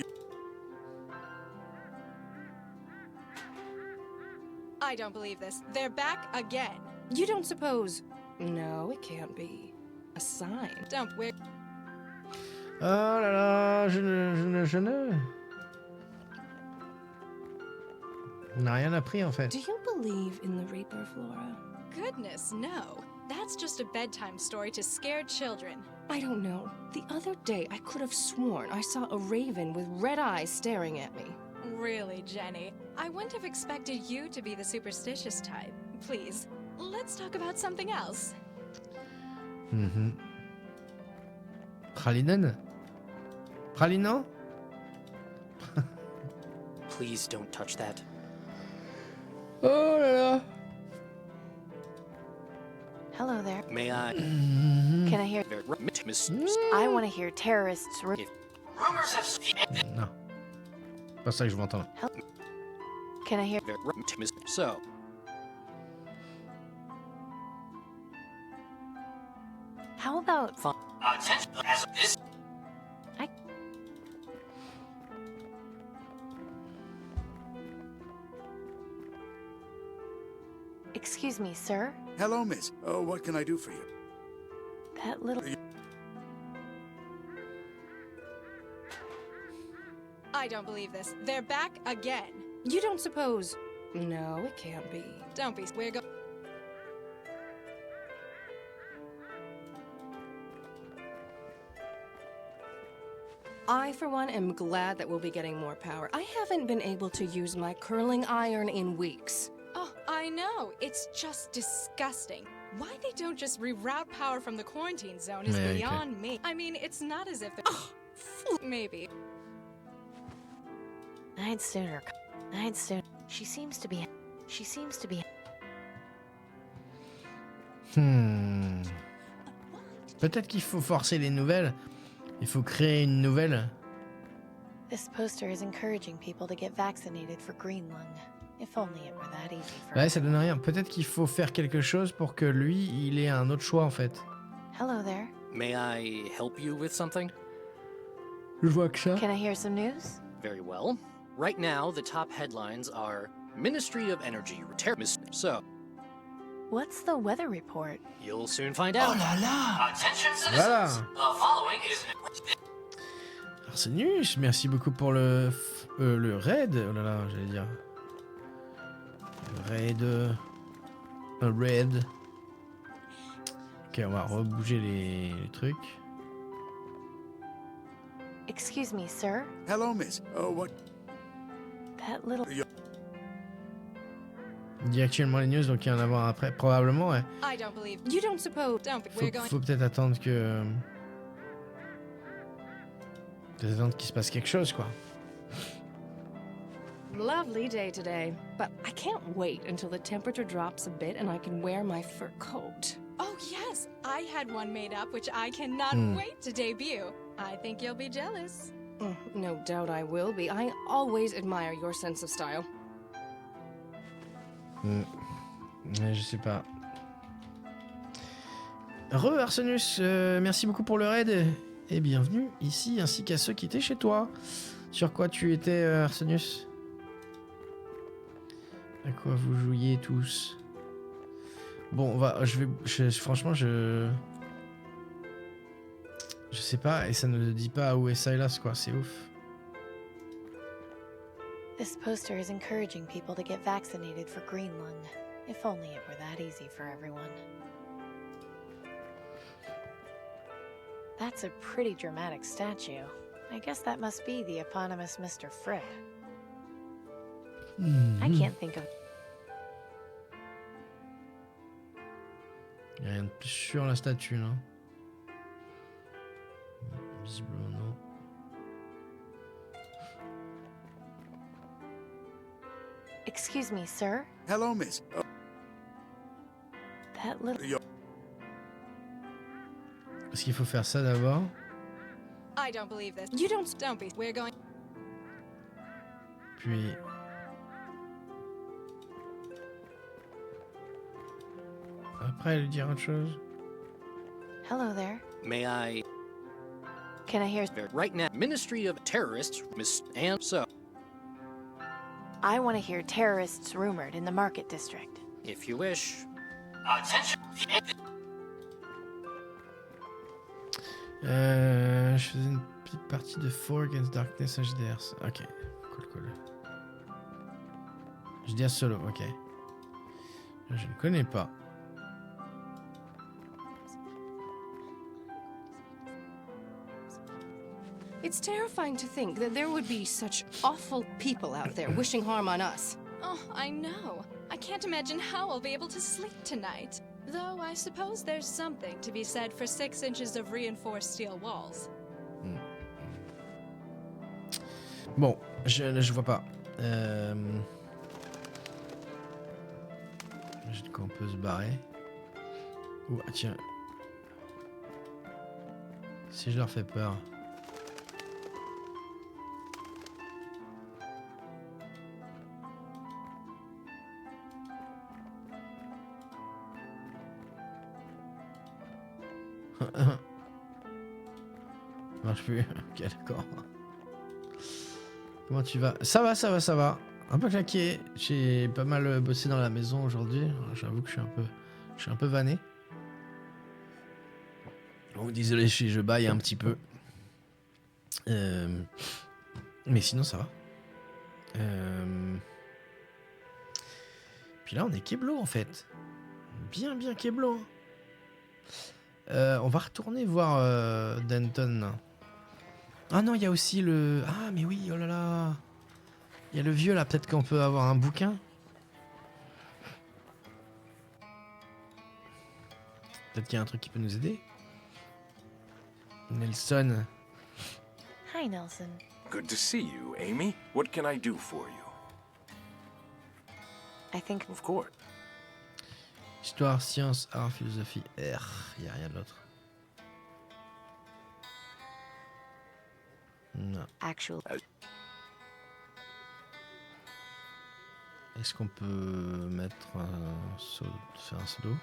I don't believe this. They're back again. You don't suppose... No, it can't be. A sign. Don't wear... Oh là là, je ne... On n'a rien appris, en fait. Do you believe in the Reaper, Flora? Goodness, no. That's just a bedtime story to scared children. I don't know. The other day, I could have sworn I saw a raven with red eyes staring at me. Really, Jenny? I wouldn't have expected you to be the superstitious type. Please, let's talk about something else. Pralinen? Pralino? Please don't touch that. Oh là là. Hello there. May I? Can I hear... I want to hear terrorists... Rumors have... Non. Pas ça que je veux entendre. Can I hear... So. How about... Attention as this... Excuse me, sir? Hello, miss. What can I do for you? That little... I don't believe this. They're back again. You don't suppose... No, it can't be. Don't be... We're go... I, for one, am glad that we'll be getting more power. I haven't been able to use my curling iron in weeks. Oh, I know. It's just disgusting. Why they don't just reroute power from the quarantine zone is beyond me. I mean, it's not as if they're... Maybe. I'd sooner... She seems to be... Peut-être qu'il faut forcer les nouvelles. Il faut créer une nouvelle. This poster is encouraging people to get vaccinated for green lung. If only it were that easy for... Ouais, ça donne rien. Peut-être qu'il faut faire quelque chose pour que lui, il ait un autre choix, en fait. Hello there. May I help you with something? Je vois que ça. Can I hear some news? Very well. Right now, the top headlines are Ministry of Energy. So. What's the weather report? You'll soon find out. Oh là là! Attention citizens. Voilà. The following is... Arsenius, merci beaucoup pour le raid. Oh là là, j'allais dire. Raid. Un raid. Ok, on va rebouger les trucs. Excuse me, sir? Hello, miss. Oh, what? That little... Il dit actuellement les news, donc il y en a avoir après, probablement, ouais. I don't believe. You don't suppose. Don't. We're going. Faut peut-être attendre que... Peut-être attendre qu'il se passe quelque chose, quoi. Lovely day today, but I can't wait until the temperature drops a bit and I can wear my fur coat. Oh yes, I had one made up, which I cannot wait to debut. I think you'll be jealous. No doubt I will be. I always admire your sense of style. Mais je sais pas. Arsenius, merci beaucoup pour le raid et bienvenue ici ainsi qu'à ceux qui étaient chez toi. Sur quoi tu étais, Arsenius? À quoi vous jouiez tous? Bon, on va. Franchement, je sais pas et ça ne dit pas où est Silas, quoi. C'est ouf. This poster is encouraging people to get vaccinated for Greenland. If only it were that easy for everyone. That's a pretty dramatic statue. I guess that must be the eponymous Mr. Fripp. I can't think of... Il n'y a rien de plus sur la statue, là. Visiblement, non. Excuse me, sir? Hello, miss. Oh. That little... Est-ce qu'il faut faire ça d'abord? I don't believe this. You don't. Don't be. We're going. Puis... Après, lui dire autre chose. Hello there. May I... Can I hear... Right now, Ministry of Terrorists, and so... I want to hear terrorists rumored in the market district. If you wish. Attention. Je faisais une petite partie de 4 Against Darkness HDR. Ok, cool. HDR solo, ok. Je ne connais pas. It's terrifying to think that there would be such awful people out there wishing harm on us. Oh, I know. I can't imagine how I'll be able to sleep tonight. Though I suppose there's something to be said for 6 inches of reinforced steel walls. Bon, je vois pas. On peut se barrer. Ouh, tiens. Si je leur fais peur. Marche plus. Ok, d'accord. Comment tu vas? Ça va. Un peu claqué. J'ai pas mal bossé dans la maison aujourd'hui. J'avoue que je suis un peu vanné. Oh, désolé, je baille un petit peu. Mais sinon, ça va. Puis là, on est Keblo, en fait. Bien Keblo. On va retourner voir Denton. Ah non, il y a aussi le... Ah, mais oui, oh là là. Il y a le vieux, là. Peut-être qu'on peut avoir un bouquin. Peut-être qu'il y a un truc qui peut nous aider. Nelson. Hi, Nelson. Good to see you, Amy. What can I do for you? I think... Of course. Histoire, science, art, philosophie, R. Il n'y a rien d'autre. Non. Actual... Est-ce qu'on peut mettre faire un seau d'eau?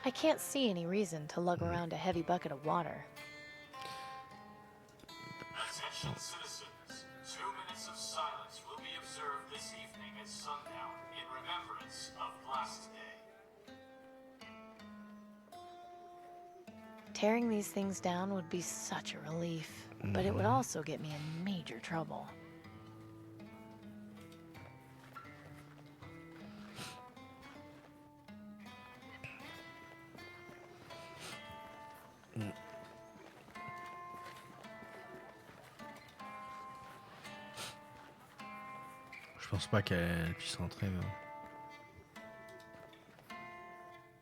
I can't see any reason to lug around a heavy bucket of water. Attention citizens. 2 minutes of silence will be observed this evening at sundown in remembrance of Blast Day. Tearing these things down would be such a relief, but it would also get me in major trouble. Je pense pas qu'elle puisse rentrer. Mais...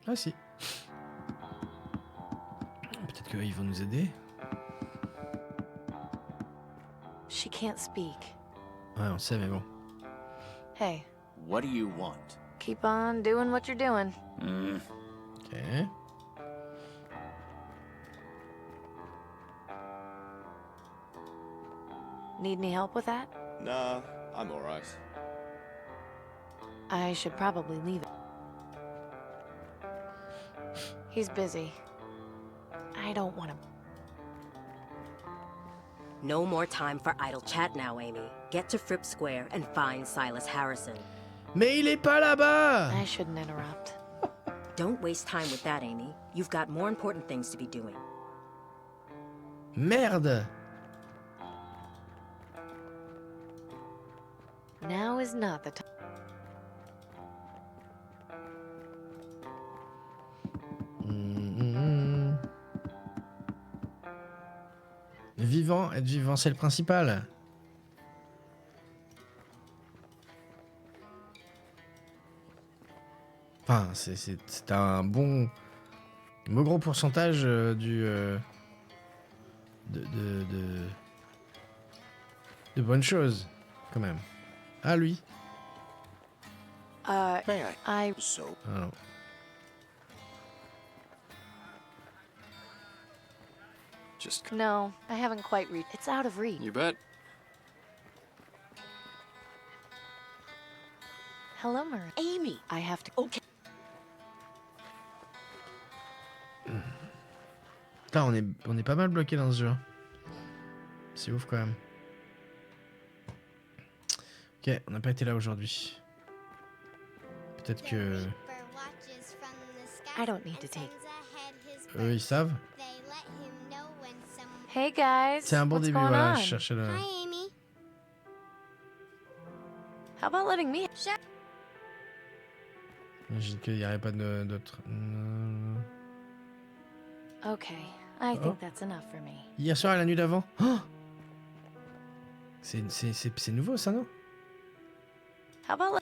Ah si. Peut-être qu'ils vont nous aider. She can't speak. Ouais, on sait, mais bon. Hey, What do you want? keep on doing what you're doing. Ok. Need any help with that? Nah, I'm alright. I should probably leave it. He's busy. I don't want to. No more time for idle chat now, Amy. Get to Fripp Square and find Silas Harrison. Mais il est pas là-bas! I shouldn't interrupt. Don't waste time with that, Amy. You've got more important things to be doing. Merde! Now is not the time. Vivant, être vivant, c'est le principal. Enfin, c'est un bon gros pourcentage de bonnes choses, quand même. Ah, lui. So, Ah, non. just No, I haven't quite reached. It's out of reach. You bet. Hello, Marie. Amy! I have to. Okay. Putain, on est pas mal bloqué dans ce jeu. C'est ouf quand même. Ok, on n'a pas été là aujourd'hui. Peut-être que I don't need to take. eux ils savent. Hey guys. C'est un bon what's début, going voilà. on? Je cherchais le. Hi, Amy. How about letting me? J'imagine qu'il n'y aurait pas d'autres. Okay, I think that's enough for me. Hier soir et la nuit d'avant. Oh, c'est nouveau ça, non? How about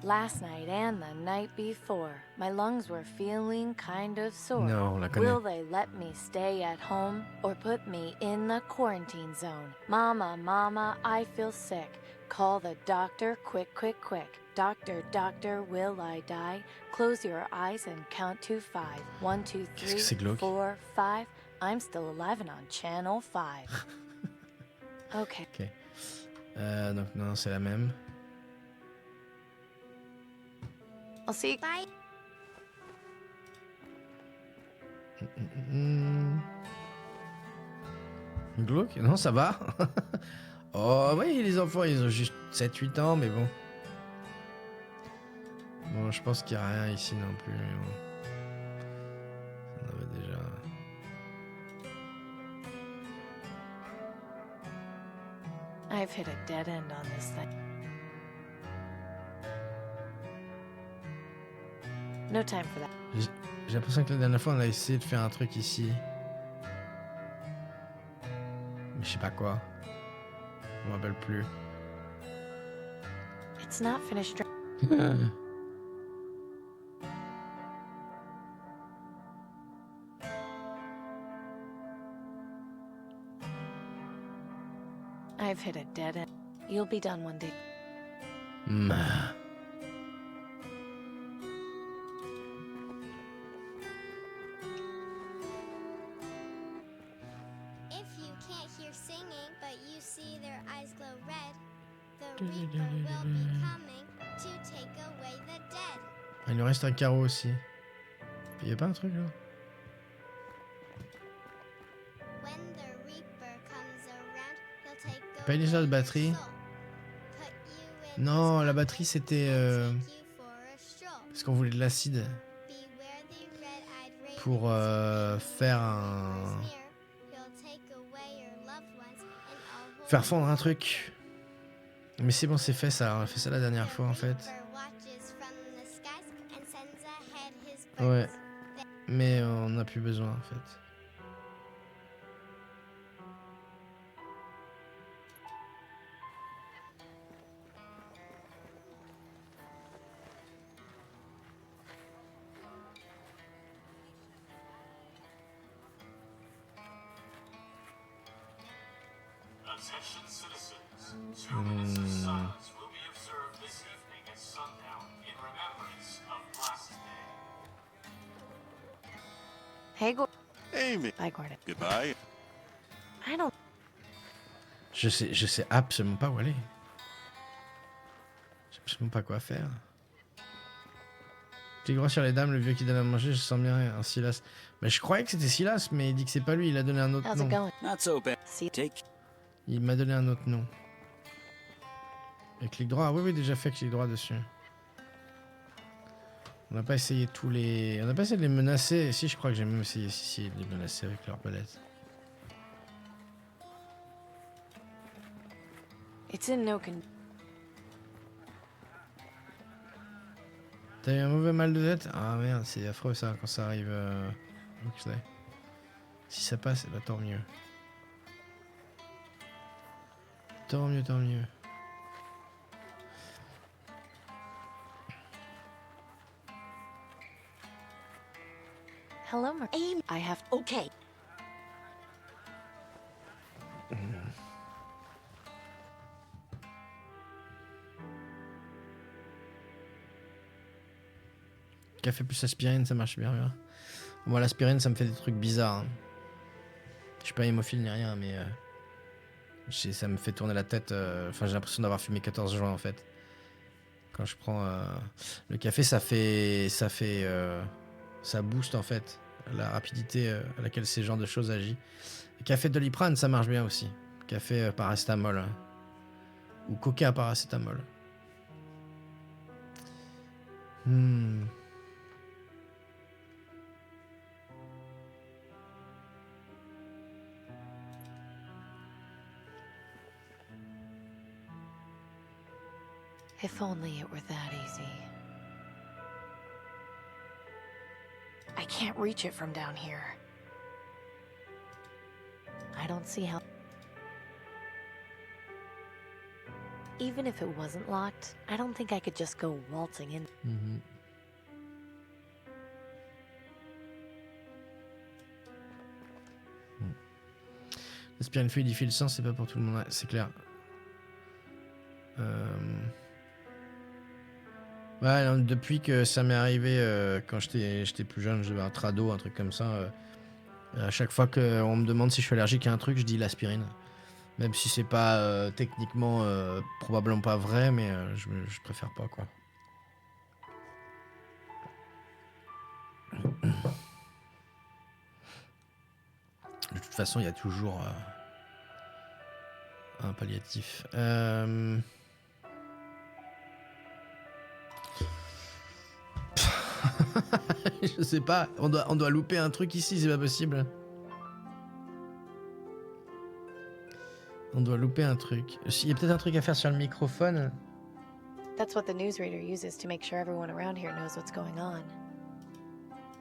last night and the night before, my lungs were feeling kind of sore. Non, on la connaît. Will they let me stay at home or put me in the quarantine zone? Mama, mama, I feel sick. Call the doctor, quick, quick, quick. Doctor, doctor, will I die? Close your eyes and count to 5. 1, 2, Qu'est-ce que c'est 3, glauque? 4, 5. I'm still alive and on channel 5. Okay. Ok. Donc non, c'est la même. I'll see you. Bye. Glauque? Non, ça va. Oh oui, les enfants, ils ont juste 7-8 ans, mais bon. Bon, je pense qu'il n'y a rien ici non plus. Mais bon. On avait déjà... I've hit a dead end on this thing. No time for that. J'ai l'impression que la dernière fois, on a essayé de faire un truc ici. Mais je sais pas quoi. Je me rappelle plus. It's not finished. I've hit a dead end. You'll be done one day. If you can't hear singing, but you see their eyes glow red, the Reaper will be coming to take away the dead. Il nous reste un carreau aussi. Il y a pas un truc là? When the Reaper comes around, he'll take Pas une histoire de batterie? Non, la batterie c'était parce qu'on voulait de l'acide pour faire fondre un truc. Mais c'est bon, c'est fait ça. On a fait ça la dernière fois en fait. Ouais. Mais on n'a plus besoin en fait. Attention citizens. 2 minutes of silence will be observed this evening at sundown in remembrance of Blast Day. Hey, Amy. Bye, Gordon. Goodbye. I don't. Je sais absolument pas où aller. Je sais absolument pas quoi faire. T'es gros sur les dames, le vieux qui donne à manger, je sens bien un Silas. Mais je croyais que c'était Silas, mais il dit que c'est pas lui, il a donné un autre How's it nom. going? Not so bad. Take. Il m'a donné un autre nom. Et clic droit, oui, oui, déjà fait clic droit dessus. On n'a pas essayé tous les... On n'a pas essayé de les menacer. Si, je crois que j'ai même essayé de les menacer avec leur palette. It's in no con. T'as eu un mauvais mal de tête? Ah merde, c'est affreux ça, quand ça arrive... Si ça passe, bah tant mieux. Tant mieux, tant mieux. Hello, Amy. I have. Okay. Café plus aspirine, ça marche bien. Moi, l'aspirine, ça me fait des trucs bizarres. Hein. Je suis pas hémophile ni rien, mais ça me fait tourner la tête. Enfin, j'ai l'impression d'avoir fumé 14 joints en fait. Quand je prends le café, ça booste en fait la rapidité à laquelle ces genres de choses agissent. Le café Doliprane, ça marche bien aussi. Café paracétamol hein. Ou coca paracétamol. If only it were that easy. I can't reach it from down here. I don't see how... Even if it wasn't locked, I don't think I could just go waltzing in. L'aspirine fluidifie le sang, c'est pas pour tout le monde, ouais, c'est clair. Ouais, non, depuis que ça m'est arrivé quand j'étais plus jeune, j'avais un trado, un truc comme ça. À chaque fois qu'on me demande si je suis allergique à un truc, je dis l'aspirine. Même si c'est pas techniquement probablement pas vrai, mais je préfère pas quoi. De toute façon, il y a toujours un palliatif. Je sais pas, on doit louper un truc ici, c'est pas possible. On doit louper un truc. Il y a peut-être un truc à faire sur le microphone. That's what the newsreader uses to make sure everyone around here knows what's going on.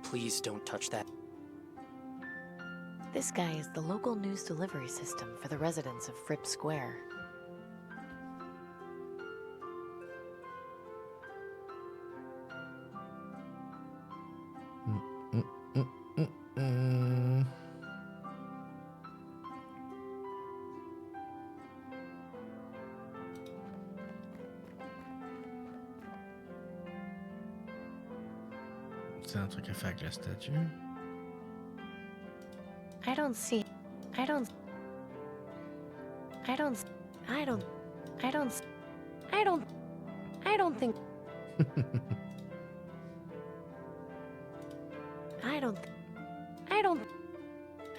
Please don't touch that. This guy is the local news delivery system for the residents of Fripp Square. C'est un truc à faire avec la statue. I don't think.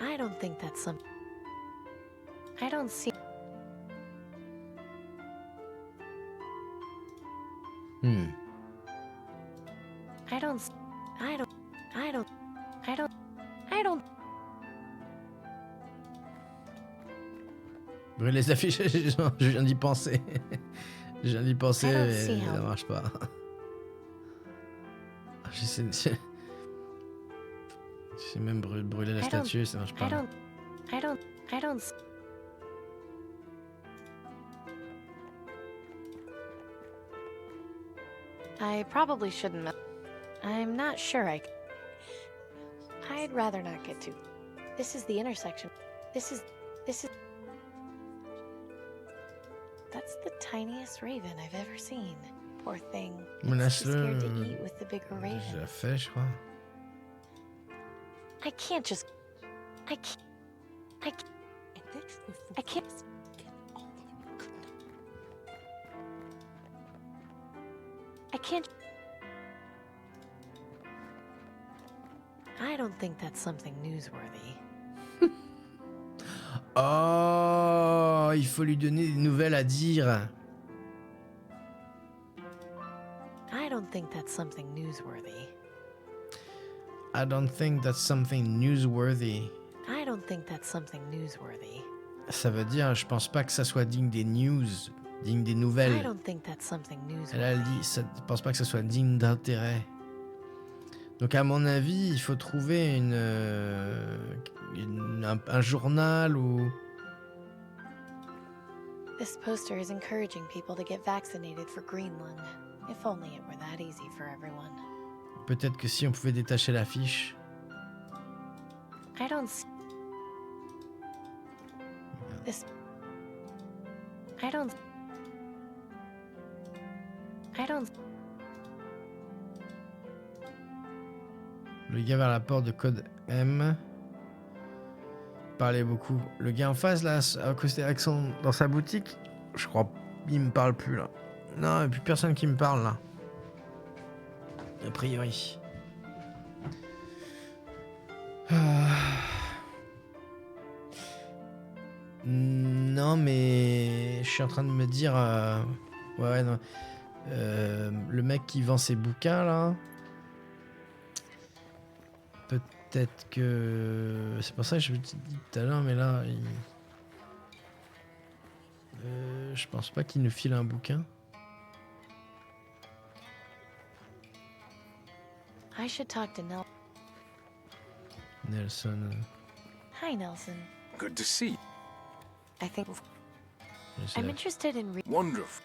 I don't think that's some. I don't see. Brûler les affiches, je viens d'y penser. Je viens d'y penser, mais ça marche pas. J'essaie même brûler la statue, ça marche pas. I don't. I probably shouldn't. I'm not sure I'd rather not get to. This is the intersection. This is. That's the tiniest raven I've ever seen. Poor thing. It's too Menace-le. scared to eat with the bigger J'ai raven. déjà fait, je crois. I can't just. I can't. I can't. I can't. I can't. I don't think that's something newsworthy. Oh, il faut lui donner des nouvelles à dire. I don't think that's something newsworthy. I don't think that's something newsworthy. I don't think that's something newsworthy. Ça veut dire, je pense pas que ça soit digne des news, digne des I nouvelles. don't think that's something newsworthy. Elle dit, je pense pas que ça soit digne d'intérêt. Donc à mon avis, il faut trouver un journal ou... This poster is encouraging people to get vaccinated for Greenland. If only it were that easy for everyone. Peut-être que si on pouvait détacher l'affiche. I don't this I don't Le gars vers la porte de code M. Parlait beaucoup. Le gars en face là, accosté avec dans sa boutique, je crois il me parle plus là. Non, il n'y a plus personne qui me parle là. A priori. Non, mais je suis en train de me dire. Ouais, non. Le mec qui vend ses bouquins là. Peut-être que. C'est pour ça que je te dis tout à l'heure, mais là. Je pense pas qu'il nous file un bouquin. I should talk to Nelson. Hi, Nelson. Good to see you. I think Je sais. I'm interested in Wonderful.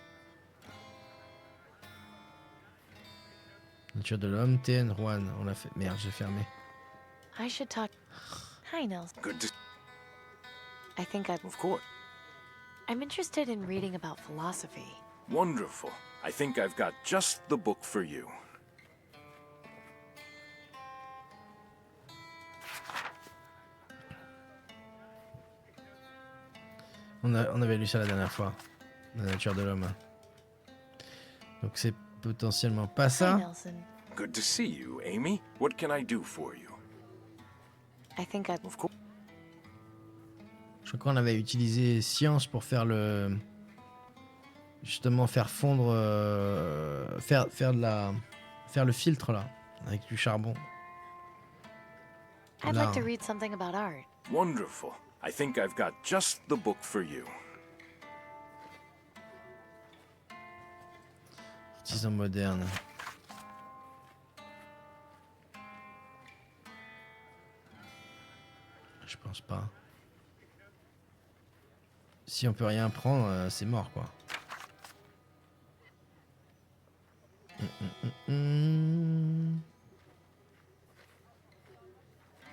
Nature de l'homme, TN Juan. On l'a fait. Merde, j'ai fermé. I should talk. Hi, Nelson. Good to. I think Of course. I'm interested in reading about philosophy. Wonderful. I think I've got just the book for you. On avait lu ça la dernière fois. La nature de l'homme. Donc c'est potentiellement pas Hi, ça. Nelson. Good to see you, Amy. What can I do for you? I think Of course. Je crois qu'on avait utilisé science pour faire justement faire fondre, faire le filtre là, avec du charbon. I'd Là. like to read something about art. Wonderful. I think I've got just the book for you. Artisan moderne. Je pense pas. Si on peut rien prendre, c'est mort quoi.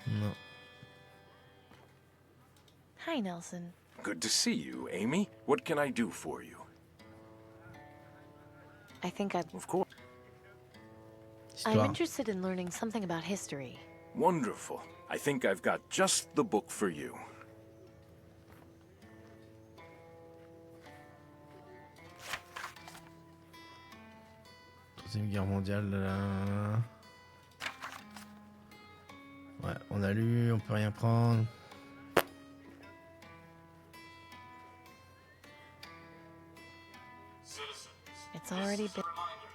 Non. Hi, Nelson. Good to see you, Amy. What can I do for you? I think Of course. I'm Histoire. interested in learning something about history. Wonderful. I think I've got just the book for you. Troisième guerre mondiale. Là. Ouais, on a lu, on peut rien prendre. It's already been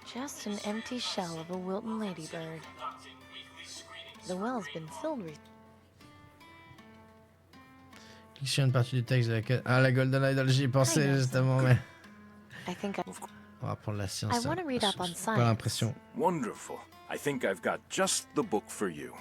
just an empty shell of a Wilton ladybird. The well's been filled with. Clique sur une partie du texte de laquelle... Ah, la Golden Idol, j'y ai pensé justement, mais... I think On va prendre la science. I want to read up on J'ai science. pas l'impression. Wonderful. I think I've got just the book for you.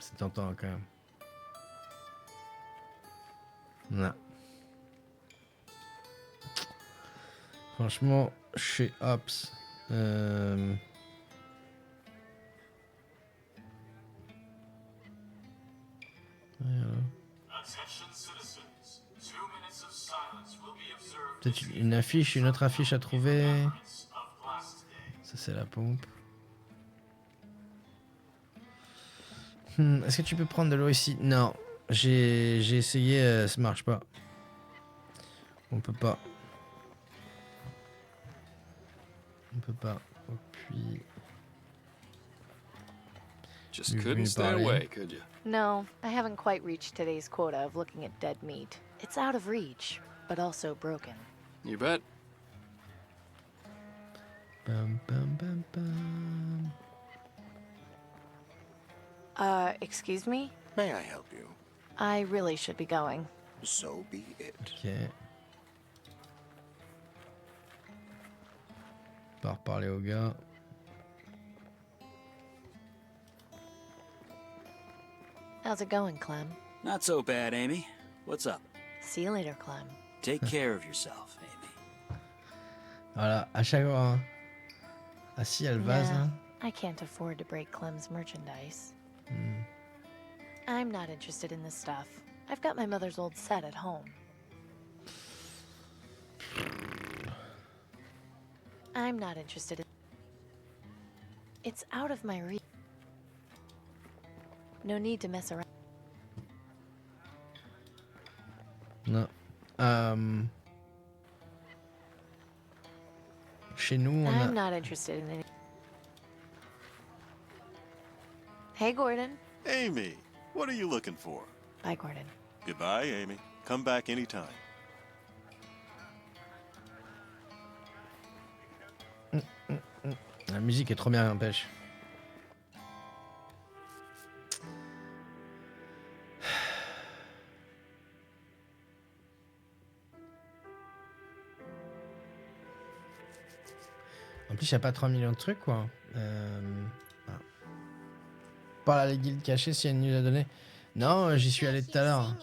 C'est tentant quand même. Non. Franchement, chez Ops. Peut-être une affiche, une autre affiche à trouver. Ça c'est la pompe. Est-ce que tu peux prendre de l'eau ici? Non. J'ai essayé, ça marche pas. On peut pas. On peut pas. Oh, puis... Just couldn't stay away, could you? No, I haven't quite reached today's quota of looking at dead meat. It's out of reach, but also broken. You bet. Bum, bum, bum, bum. Excuse me? May I help you? I really should be going. So be it. Ok. Pas reparler au gars. How's it going, Clem? Not so bad, Amy. What's up? See you later, Clem. Take care of yourself, Amy. Voilà, à chaque fois. Hein. Ah si, elle vase. Nah, Hein. I can't afford to break Clem's merchandise. I'm not interested in this stuff. I've got my mother's old set at home. I'm not interested in... It's out of my reach. No need to mess around. Non. Chez nous, on a... I'm not interested in any... Hey, Gordon. Amy, what are you looking for? Bye, Gordon. Goodbye, Amy. Come back anytime. La musique est trop bien, n'empêche. En plus, il n'y a pas 3 millions de trucs, quoi. Ah. Par là, les guildes cachées, s'il y a une news à donner. Non, j'y suis allé tout à l'heure.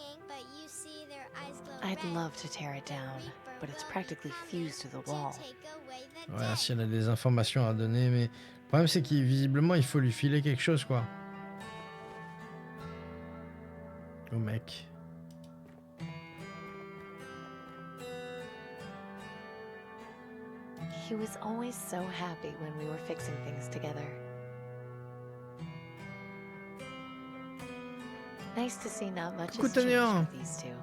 I'd love to tear it down, but it's practically fused to the wall. Ouais, si elle a des informations à donner, mais... Le problème, c'est qu'il visiblement, il faut lui filer quelque chose, quoi. Oh, mec. He was always so happy when we were fixing things together. Nice to see not much has changed with these two.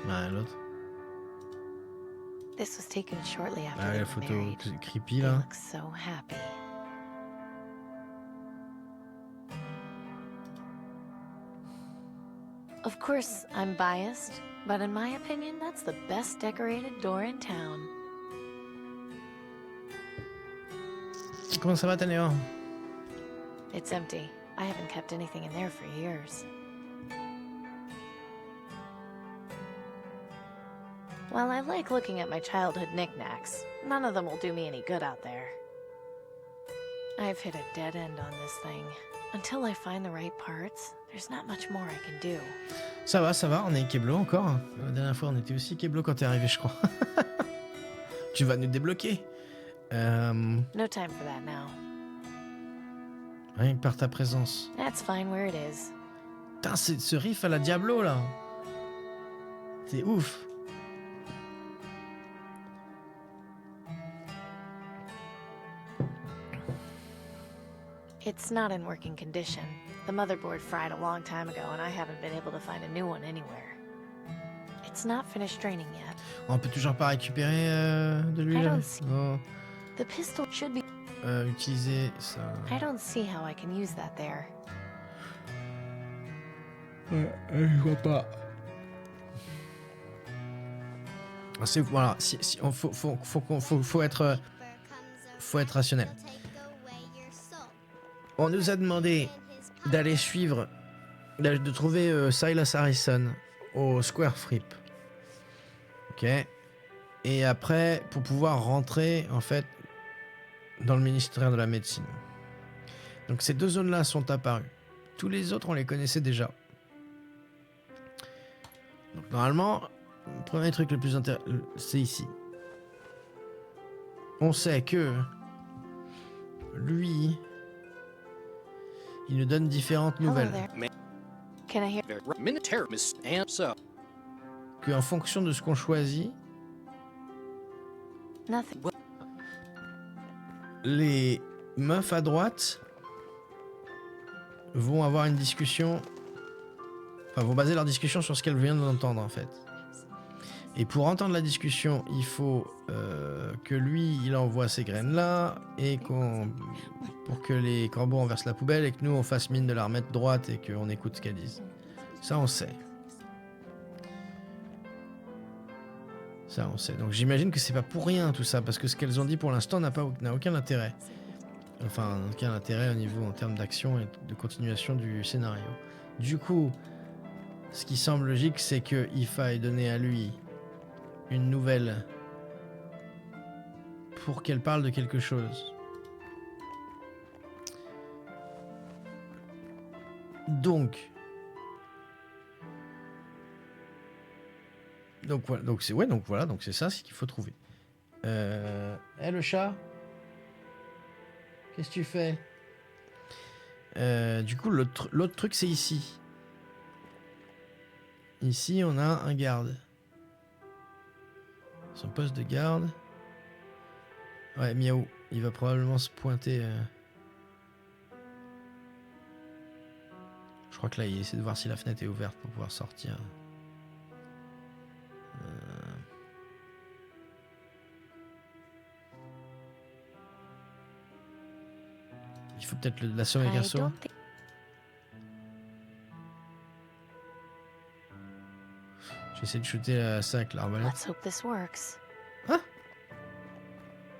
Ouais, l'autre. This was taken shortly after Ah, they la were photo married. creepy, They là. look so happy. Of course, I'm biased, but in my opinion, that's the best decorated door in town. Comment ça va, Tanéa? It's empty. I haven't kept anything in there for years. While I like looking at my childhood knickknacks, none of them will do me any good out there. I've hit a dead end on this thing. Until I find the right parts, there's not much more I can do. Ça va, on est Keblo encore. Hein. La dernière fois, on était aussi Keblo quand t'es arrivé, je crois. Tu vas nous débloquer. No time for that now. Rien que par ta présence. That's fine where it is. Putain, ce riff à la Diablo, là. C'est ouf. It's not in working condition. The motherboard fried a long time ago, and I haven't been able to find a new one anywhere. It's not finished draining yet. On peut toujours pas récupérer de l'huile. I don't see- Oh. The pistol should be... Utiliser ça. I don't see how I can use that there. Ouais, je vois pas. Voilà, faut être rationnel. On nous a demandé d'aller suivre, de trouver Silas Harrison au Square Flip. Ok. Et après, pour pouvoir rentrer, en fait, dans le ministère de la Médecine. Donc ces deux zones-là sont apparues. Tous les autres, on les connaissait déjà. Donc normalement, le premier truc le plus intéressant, c'est ici. On sait que lui, il nous donne différentes nouvelles. Can I hear? Qu'en fonction de ce qu'on choisit, Nothing. les meufs à droite vont avoir une discussion, enfin vont baser leur discussion sur ce qu'elles viennent d'entendre en fait. Et pour entendre la discussion, il faut que lui, il envoie ces graines-là et pour que les corbeaux renversent la poubelle et que nous, on fasse mine de la remettre droite et qu'on écoute ce qu'elles disent. Ça, on sait. Ça, on sait. Donc j'imagine que c'est pas pour rien tout ça, parce que ce qu'elles ont dit pour l'instant n'a aucun intérêt. Enfin, aucun intérêt au niveau en termes d'action et de continuation du scénario. Du coup, ce qui semble logique, c'est qu'il faille donner à lui une nouvelle pour qu'elle parle de quelque chose. Donc voilà, donc c'est ça ce qu'il faut trouver. Le chat, qu'est-ce que tu fais? Du coup, l'autre truc, c'est ici. Ici, on a un garde. Son poste de garde. Ouais, Miaou, il va probablement se pointer. Je crois que là, il essaie de voir si la fenêtre est ouverte pour pouvoir sortir. Il faut peut-être l'assommer avec un saut. J'essaie de shooter ça avec l'arbalète. Let's hope this works. Ah,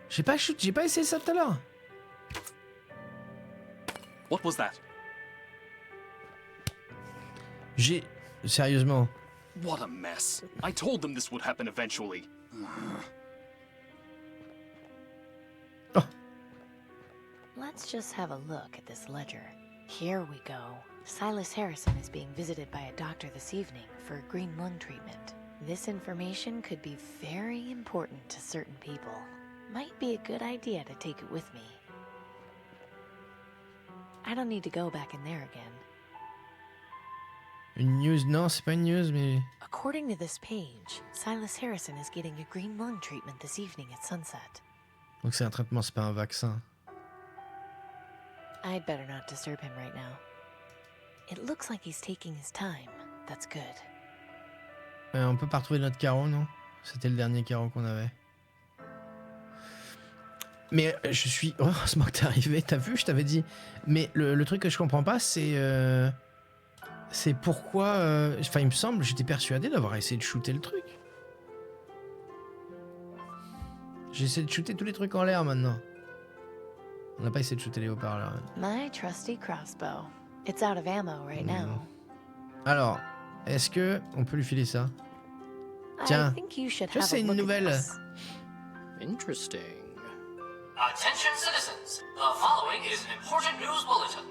j'ai pas essayé ça tout à l'heure. What was that? Sérieusement. What a mess. I told them this would happen eventually. Let's just have a look at this ledger. Here we go. Silas Harrison is being visited by a doctor this evening for a green lung treatment. This information could be very important to certain people. Might be a good idea to take it with me. I don't need to go back in there again. Une news? Non, c'est pas une news, mais... According to this page, Silas Harrison is getting a green lung treatment this evening at sunset. Donc c'est un traitement, c'est pas un vaccin. I'd better not disturb him right now. It looks like he's taking his time. That's good. On peut pas retrouver notre carreau, non? C'était le dernier carreau qu'on avait. Mais je suis... Heureusement que t'es arrivé, t'as vu, je t'avais dit. Mais le truc que je comprends pas, c'est pourquoi... Enfin, il me semble, j'étais persuadé d'avoir essayé de shooter le truc. J'ai essayé de shooter tous les trucs en l'air maintenant. On n'a pas essayé de shooter les haut-parleurs. My trusty crossbow. It's out of ammo right now. Alors, est-ce que on peut lui filer ça? Tiens, je sais une nouvelle. Interesting. Attention citizens, the following is an important news bulletin.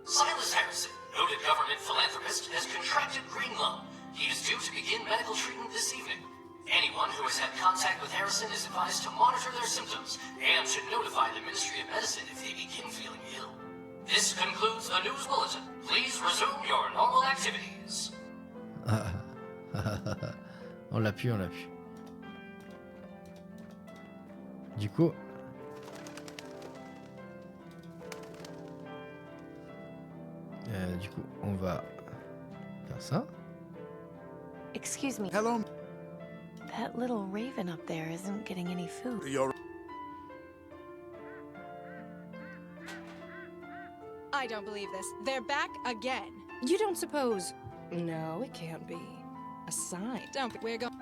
Silas Harrison, noted government philanthropist, has contracted green lung. He is due to begin medical treatment this evening. Anyone who has had contact with Harrison is advised to monitor their symptoms and to notify the Ministry of Medicine if they begin feeling ill. This concludes the news bulletin. Please resume your normal activities. On l'a pu. Du coup... on va faire ça. Excuse me. Hello. That little raven up there isn't getting any food. I don't believe this. They're back again. You don't suppose... No, it can't be. A sign. Don't be... We're going...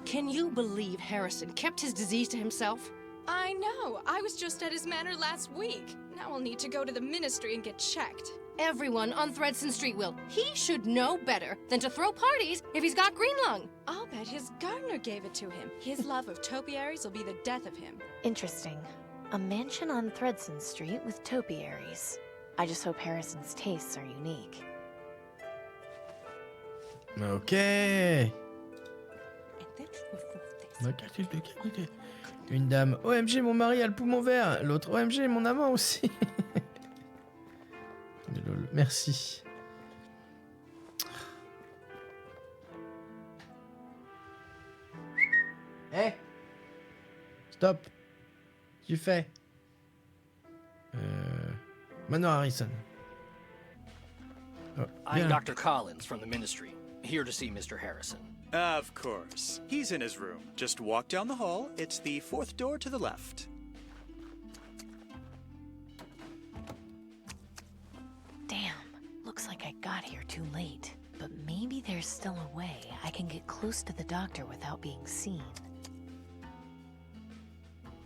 Can you believe Harrison kept his disease to himself? I know. I was just at his manor last week. Now I'll need to go to the ministry and get checked. Everyone on Thredson Street will. He should know better than to throw parties if he's got green lung. I'll bet his gardener gave it to him. His love of topiaries will be the death of him. Interesting. A mansion on Thredson Street with topiaries. I just hope Harrison's tastes are unique. Ok. Une dame. OMG, mon mari a le poumon vert. L'autre, OMG, mon amant aussi. Lol. Merci. Eh, stop. Tu fais. Manoir Harrison. Oh, I'm Dr. Collins from the ministry, here to see Mr. Harrison. Of course. He's in his room. Just walk down the hall. It's the 4th door to the left. Damn. Looks like I got here too late. But maybe there's still a way I can get close to the doctor without being seen.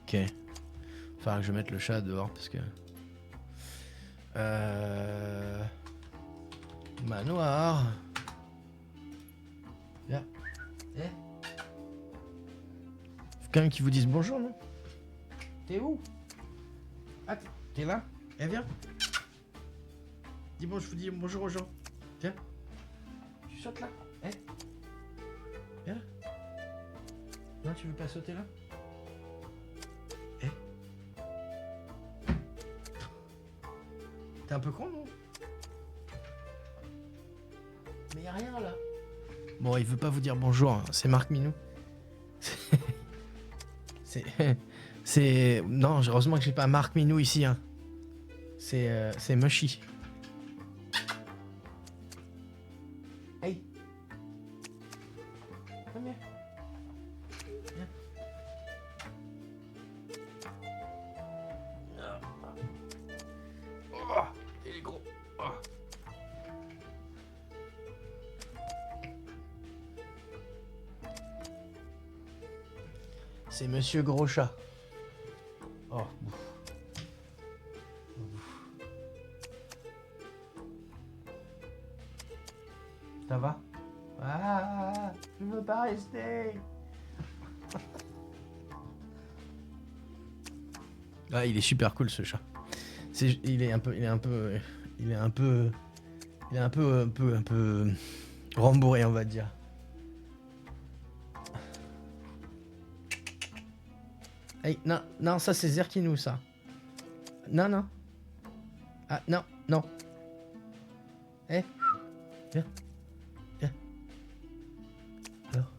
Ok. Faudra que je mette le chat dehors parce que... Manoir. Viens. Eh. Faut quand même qu'ils vous disent bonjour, non? T'es où? Ah, t'es là? Eh, viens. Dis bon, je vous dis bonjour aux gens. Viens. Tu sautes là? Eh. Viens là. Non, tu veux pas sauter là? Eh. T'es un peu con, non? Mais y'a rien là. Bon, il veut pas vous dire bonjour, hein. C'est Marc Minou. C'est... Non, heureusement que j'ai pas Marc Minou ici, hein. C'est Mushy. Hey. Viens. Viens. Oh, il est gros. Oh. C'est Monsieur Gros Chat. Oh. Ça va? Ah, je veux pas rester. Ah, il est super cool ce chat. Il est un peu rembourré, on va dire. Hey, non, ça c'est Zerkinou, ça. Non. Ah, non. Eh, viens. Alors,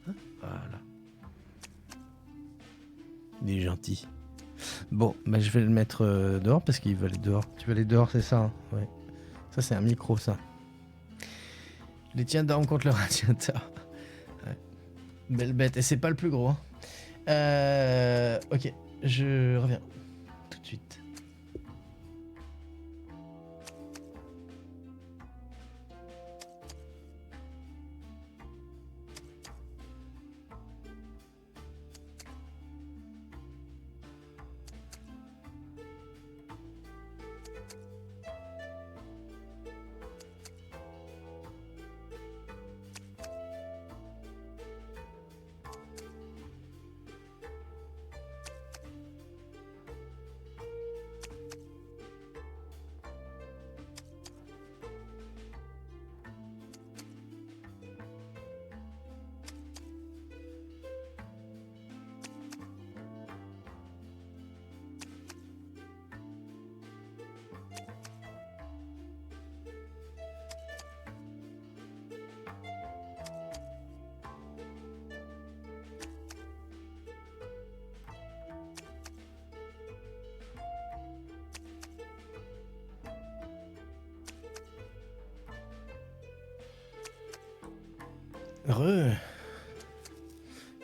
hein? Voilà. Il est gentil. Bon, bah je vais le mettre dehors parce qu'il veut aller dehors. Tu veux aller dehors, c'est ça, hein? Ouais. Ça c'est un micro, ça. Les tiens dorment contre le radiateur. Ouais. Belle bête, et c'est pas le plus gros, hein. Ok, je reviens tout de suite.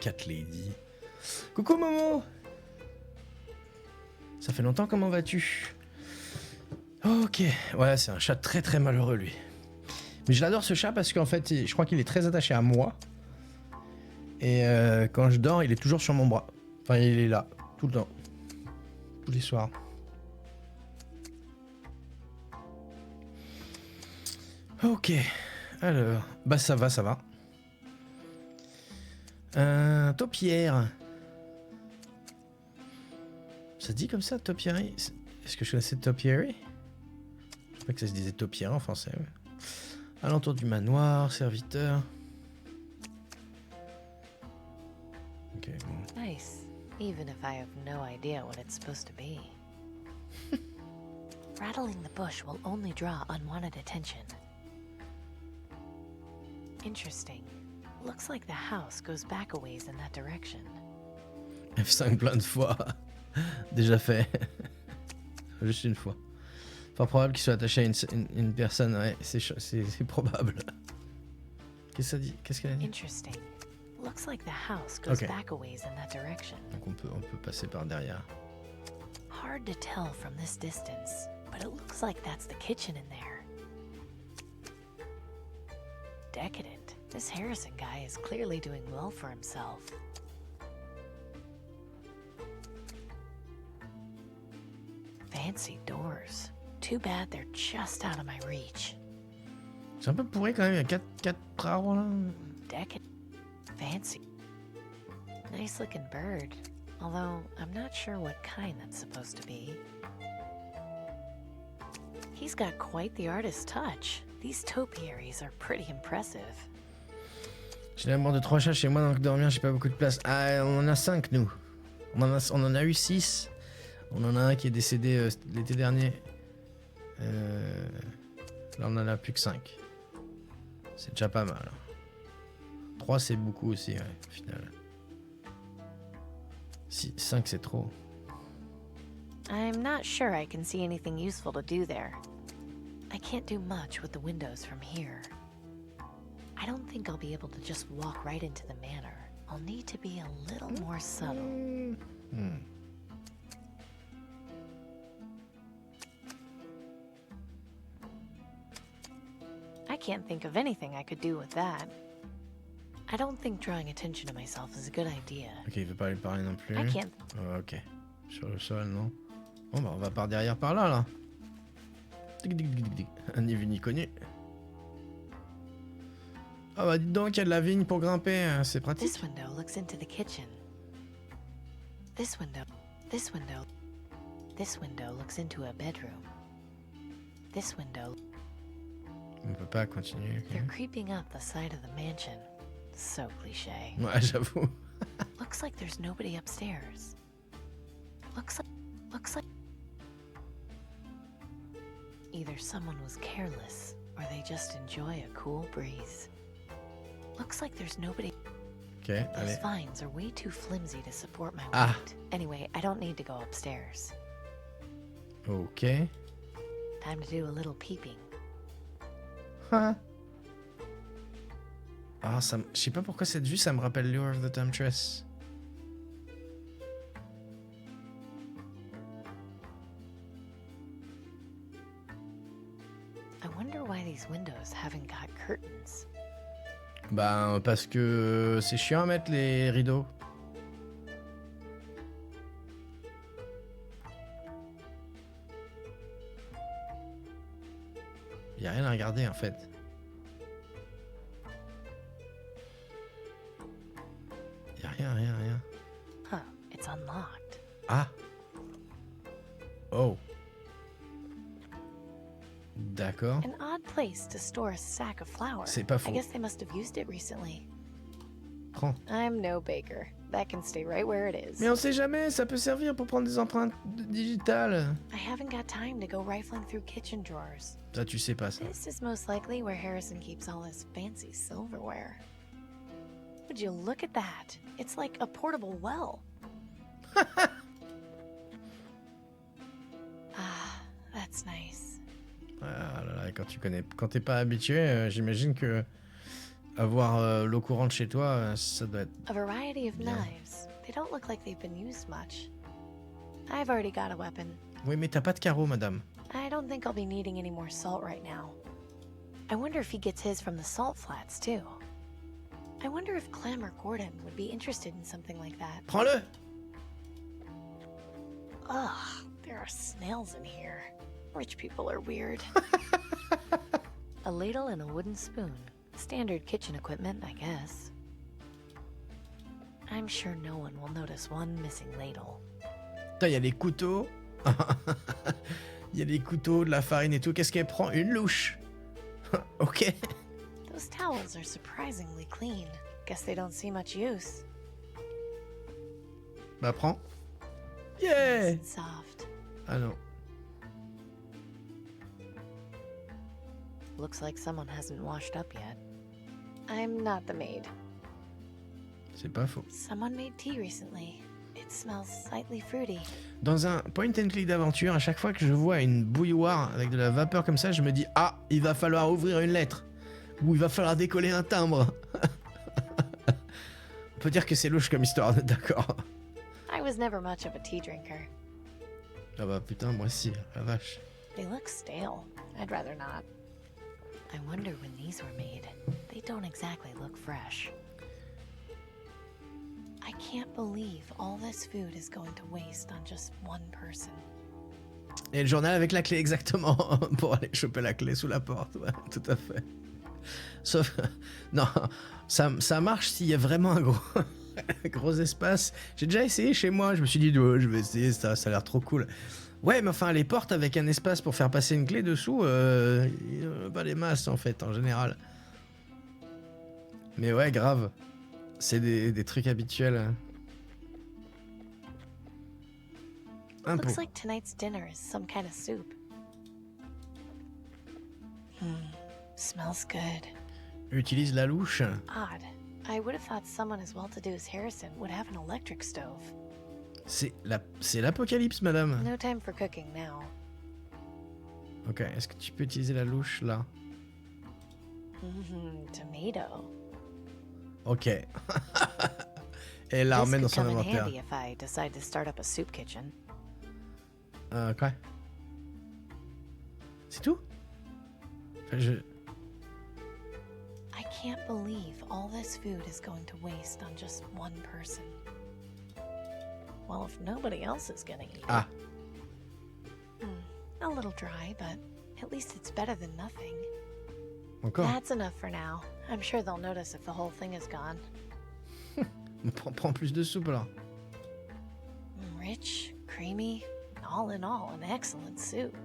Cat Lady. Coucou Momo. Ça fait longtemps, comment vas-tu? Ok, ouais, c'est un chat très très malheureux lui. Mais je l'adore ce chat parce qu'en fait, je crois qu'il est très attaché à moi. Et quand je dors, il est toujours sur mon bras. Enfin, il est là, tout le temps. Tous les soirs. Ok. Alors, bah ça va, ça va. Taupière. Ça se dit comme ça, topiary? Est-ce que je connaissais topiary? Je sais pas que ça se disait taupière en français. Ouais. Alentour du manoir, serviteur. Ok, bon. Nice, even if I have no idea what it's supposed to be. Rattling the bush will only draw unwanted attention. Interesting. Looks like the house goes back a ways in that direction. F5 plein de fois. Déjà fait. Juste une fois. Pas probable qu'il soit attaché à une personne, ouais, c'est probable. Qu'est-ce que ça dit? Qu'est-ce qu'elle a dit? Interesting. Looks like the house goes back a ways in that direction. Donc on peut passer par derrière. Hard to tell from this distance, but it looks like that's the kitchen in there. Decadent. This Harrison guy is clearly doing well for himself. Fancy doors. Too bad they're just out of my reach. C'est un peu pourri quand même, il y a 4 arbres là. Decadent. Fancy. Nice looking bird. Although, I'm not sure what kind that's supposed to be. He's got quite the artist's touch. These topiaries are pretty impressive. J'ai la mort de 3 chats chez moi, donc dormir, j'ai pas beaucoup de place. Ah, on en a 5 nous. On en a eu 6. On en a un qui est décédé l'été dernier. Là, on en a plus que 5. C'est déjà pas mal. 3, c'est beaucoup aussi, ouais, au final. 5, c'est trop. I'm not sure I can see anything useful to do there. I can't do much with the windows from here. I don't think I'll be able to just walk right into the manor. I'll need to be a little more subtle. I can't think of anything I could do with that. I don't think drawing attention to myself is a good idea. Ok, il veut pas lui parler non plus. I can't. Oh, ok. Sur le sol, non. Bon, bah, on va par derrière, par là, là. Ni vu ni connu. Ah bah, dis donc, il y a de la vigne pour grimper, hein, c'est pratique. This window looks into the kitchen. This window. This window. This window looks into a bedroom. This window. On peut pas continuer. Okay. They're creeping up the side of the mansion. So cliché. Ouais, j'avoue. Looks like there's nobody upstairs. Looks like either someone was careless or they just enjoy a cool breeze. Looks like there's nobody. Okay, Those allez. vines are way too flimsy to support my weight. Ah. Anyway, I don't need to go upstairs. Ok. Time to do a little peeping. Ah, ça, je sais pas pourquoi cette vue, ça me rappelle Lure of the Temptress. I wonder why these windows haven't got curtains. Bah, parce que c'est chiant à mettre les rideaux. Y a rien à regarder en fait. Y a rien. Huh, it's unlocked. Ah. Oh. D'accord. An odd place to store a sack of flour. C'est pas faux. I guess they must have used it recently. Prends. I'm no baker. That can stay right where it is. Mais on sait jamais, ça peut servir pour prendre des empreintes digitales. I haven't got time to go rifling through kitchen drawers. Ça, tu sais pas ça. This is most likely where Harrison keeps all his fancy silverware. Would you look at that? It's like a portable well. Ah, that's nice. Ah là là, quand t'es pas habitué, j'imagine que avoir l'eau courante chez toi, ça doit être. A variety of bien. knives. They don't look like they've been used much. I've already got a weapon. Oui, mais t'as pas de carreau, madame. I don't think I'll be needing any more salt right now. I wonder if he gets his from the salt flats, too. I wonder if Clem or Gordon would be interested in something like that. Prends-le. Ugh, there are snails in here. Rich people are weird. A ladle and a wooden spoon. Standard kitchen equipment, I guess. I'm sure no one will notice one missing ladle. Putain, il y a des couteaux. Il y a des couteaux, de la farine et tout. Qu'est-ce qu'elle prend? Une louche. Ok. Those towels are surprisingly clean. Guess they don't see much use. Bah prends. Yeah. Nice and soft. Ah non. Looks like someone hasn't washed up yet. I'm not the maid. C'est pas faux. Someone made tea recently. It smells slightly fruity. Dans un point and click d'aventure, à chaque fois que je vois une bouilloire avec de la vapeur comme ça, je me dis ah, il va falloir ouvrir une lettre ou il va falloir décoller un timbre. On peut dire que c'est louche comme histoire, d'accord. I was never much of a tea drinker. Ah bah putain, moi si, la vache. They look stale. I'd rather not. I wonder when these were made. They don't exactly look fresh. I can't believe all this food is going to waste on just one person. Et le journal avec la clé, exactement, pour aller choper la clé sous la porte, ouais, tout à fait. Sauf, non, ça marche s'il y a vraiment un gros espace. J'ai déjà essayé chez moi, je me suis dit, oh, je vais essayer, ça a l'air trop cool. Ouais, mais enfin, les portes avec un espace pour faire passer une clé dessous, pas les masses en fait, en général. Mais ouais, grave. C'est des trucs habituels. Un pot. Looks like tonight's dinner is some kind of soup. Smells good. Utilise la louche. Odd. I would have thought someone as well-to-do as Harrison would have an electric stove. C'est l'apocalypse, madame. No time for cooking now. Ok, est-ce que tu peux utiliser la louche là? Tomato. Ok. Et la remet dans This son could come in inventaire. handy if I decide to start up a soup kitchen. Ok. C'est tout? Enfin, I can't believe all this food is going to waste on just one person. Well, if nobody else is gonna eat Ah. it. A little dry, but at least it's better than nothing. Encore? That's enough for now. I'm sure they'll notice if the whole thing is gone. Prends plus de soupe alors. Rich, creamy, all in all, an excellent soup.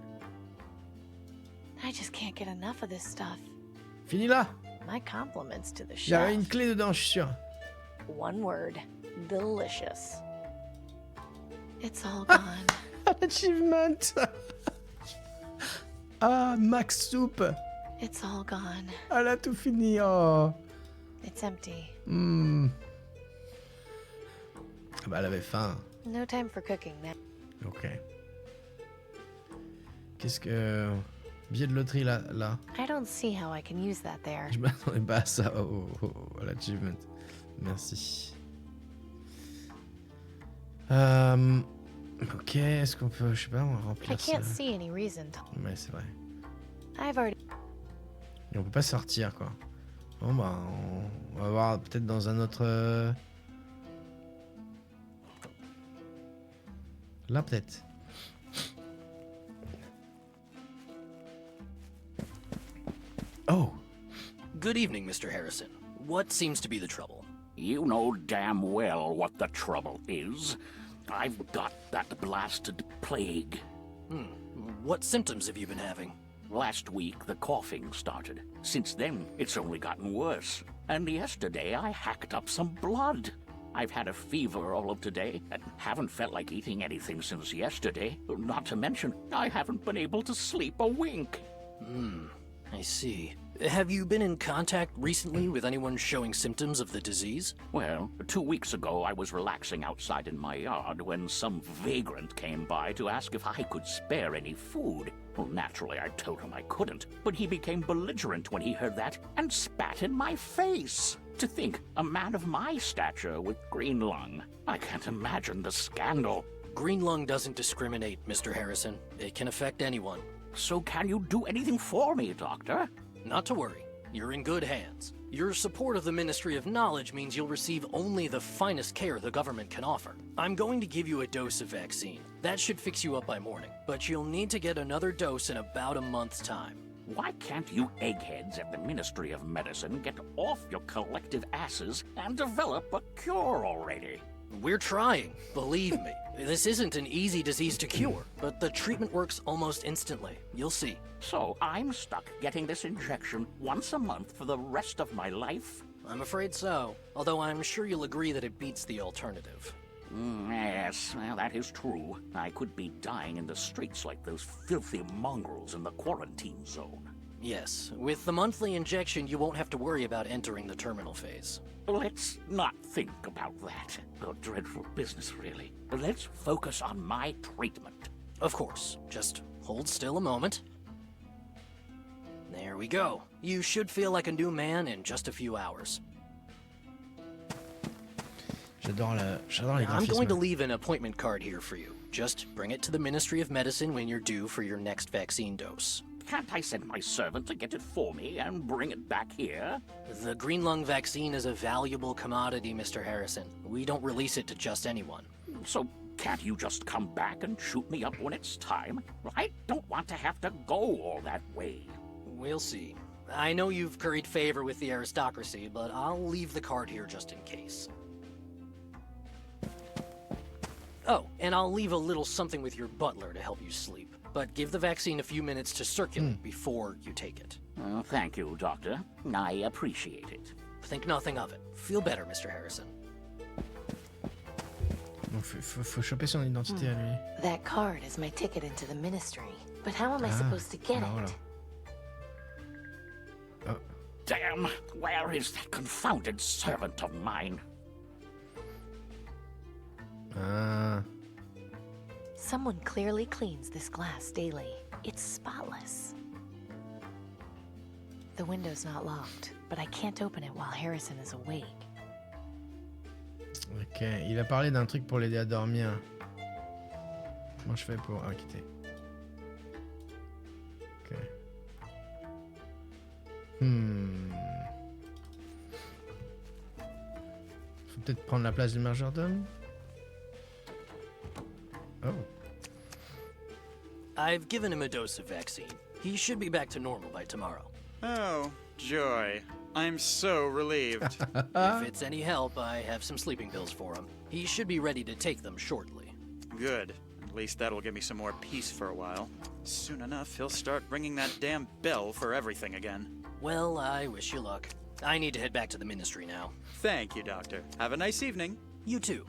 I just can't get enough of this stuff. Finis là. My compliments to the Il y a chef. une clé dedans, je suis sûr. One word. Delicious. It's all gone. Achievement. Ah, Max Soup. It's all gone. Elle a tout fini. Oh. It's empty. Ah bah, elle avait faim. No time for cooking now. Ok. Qu'est-ce que... Billet de loterie là. I don't see how I can use that there. Je m'attendais pas à ça à l'achievement. Merci. Ok, est-ce qu'on peut, je sais pas, on va I remplir ça. can't see any reason to. Ouais, c'est vrai. I've already. Et on peut pas sortir, quoi. Bon, bah, on va voir peut-être dans un autre... Là, peut-être. Oh! Good evening, Mr. Harrison. What seems to be the trouble? You know damn well what the trouble is. I've got that blasted plague. What symptoms have you been having? Last week, the coughing started. Since then, it's only gotten worse. And yesterday, I hacked up some blood. I've had a fever all of today and haven't felt like eating anything since yesterday. Not to mention, I haven't been able to sleep a wink. I see. Have you been in contact recently with anyone showing symptoms of the disease? Well, 2 weeks ago I was relaxing outside in my yard when some vagrant came by to ask if I could spare any food. Well, naturally I told him I couldn't, but he became belligerent when he heard that and spat in my face. To think, a man of my stature with green lung. I can't imagine the scandal. Green lung doesn't discriminate, Mr. Harrison. It can affect anyone. So can you do anything for me, Doctor? Not to worry. You're in good hands. Your support of the Ministry of Knowledge means you'll receive only the finest care the government can offer. I'm going to give you a dose of vaccine. That should fix you up by morning, but you'll need to get another dose in about a month's time. Why can't you eggheads at the Ministry of Medicine get off your collective asses and develop a cure already? We're trying, believe me. This isn't an easy disease to cure, but the treatment works almost instantly. You'll see. So I'm stuck getting this injection once a month for the rest of my life? I'm afraid so, although I'm sure you'll agree that it beats the alternative. Yes, well, that is true. I could be dying in the streets like those filthy mongrels in the quarantine zone. Yes, with the monthly injection, you won't have to worry about entering the terminal phase. Let's not think about that. A dreadful business, really. Let's focus on my treatment. Of course. Just hold still a moment. There we go. You should feel like a new man in just a few hours. J'adore les I'm going to graphismes. leave an appointment card here for you. Just bring it to the Ministry of Medicine when you're due for your next vaccine dose. Can't I send my servant to get it for me and bring it back here? The green lung vaccine is a valuable commodity, Mr. Harrison. We don't release it to just anyone. So can't you just come back and shoot me up when it's time? I don't want to have to go all that way. We'll see. I know you've curried favor with the aristocracy, but I'll leave the card here just in case. Oh, and I'll leave a little something with your butler to help you sleep. But give the vaccine a few minutes to circulate before you take it. Thank you, Doctor. I appreciate it. Think nothing of it. Feel better, Mr. Harrison. Bon, faut choper son identité à lui. That card is my ticket into the ministry. But how am I supposed to get voilà. it? Oh. Damn! Where is that confounded servant of mine? Ah. Someone clearly cleans this glass daily. It's spotless. The window's not locked, but I can't open it while Harrison is awake. Ok, il a parlé d'un truc pour l'aider à dormir. Comment je fais pour... Ah, quitter. Ok. Faut peut-être prendre la place du majordome. Oh. I've given him a dose of vaccine. He should be back to normal by tomorrow. Oh, joy. I'm so relieved. If it's any help, I have some sleeping pills for him. He should be ready to take them shortly. Good. At least that'll give me some more peace for a while. Soon enough, he'll start ringing that damn bell for everything again. Well, I wish you luck. I need to head back to the ministry now. Thank you, Doctor. Have a nice evening. You too.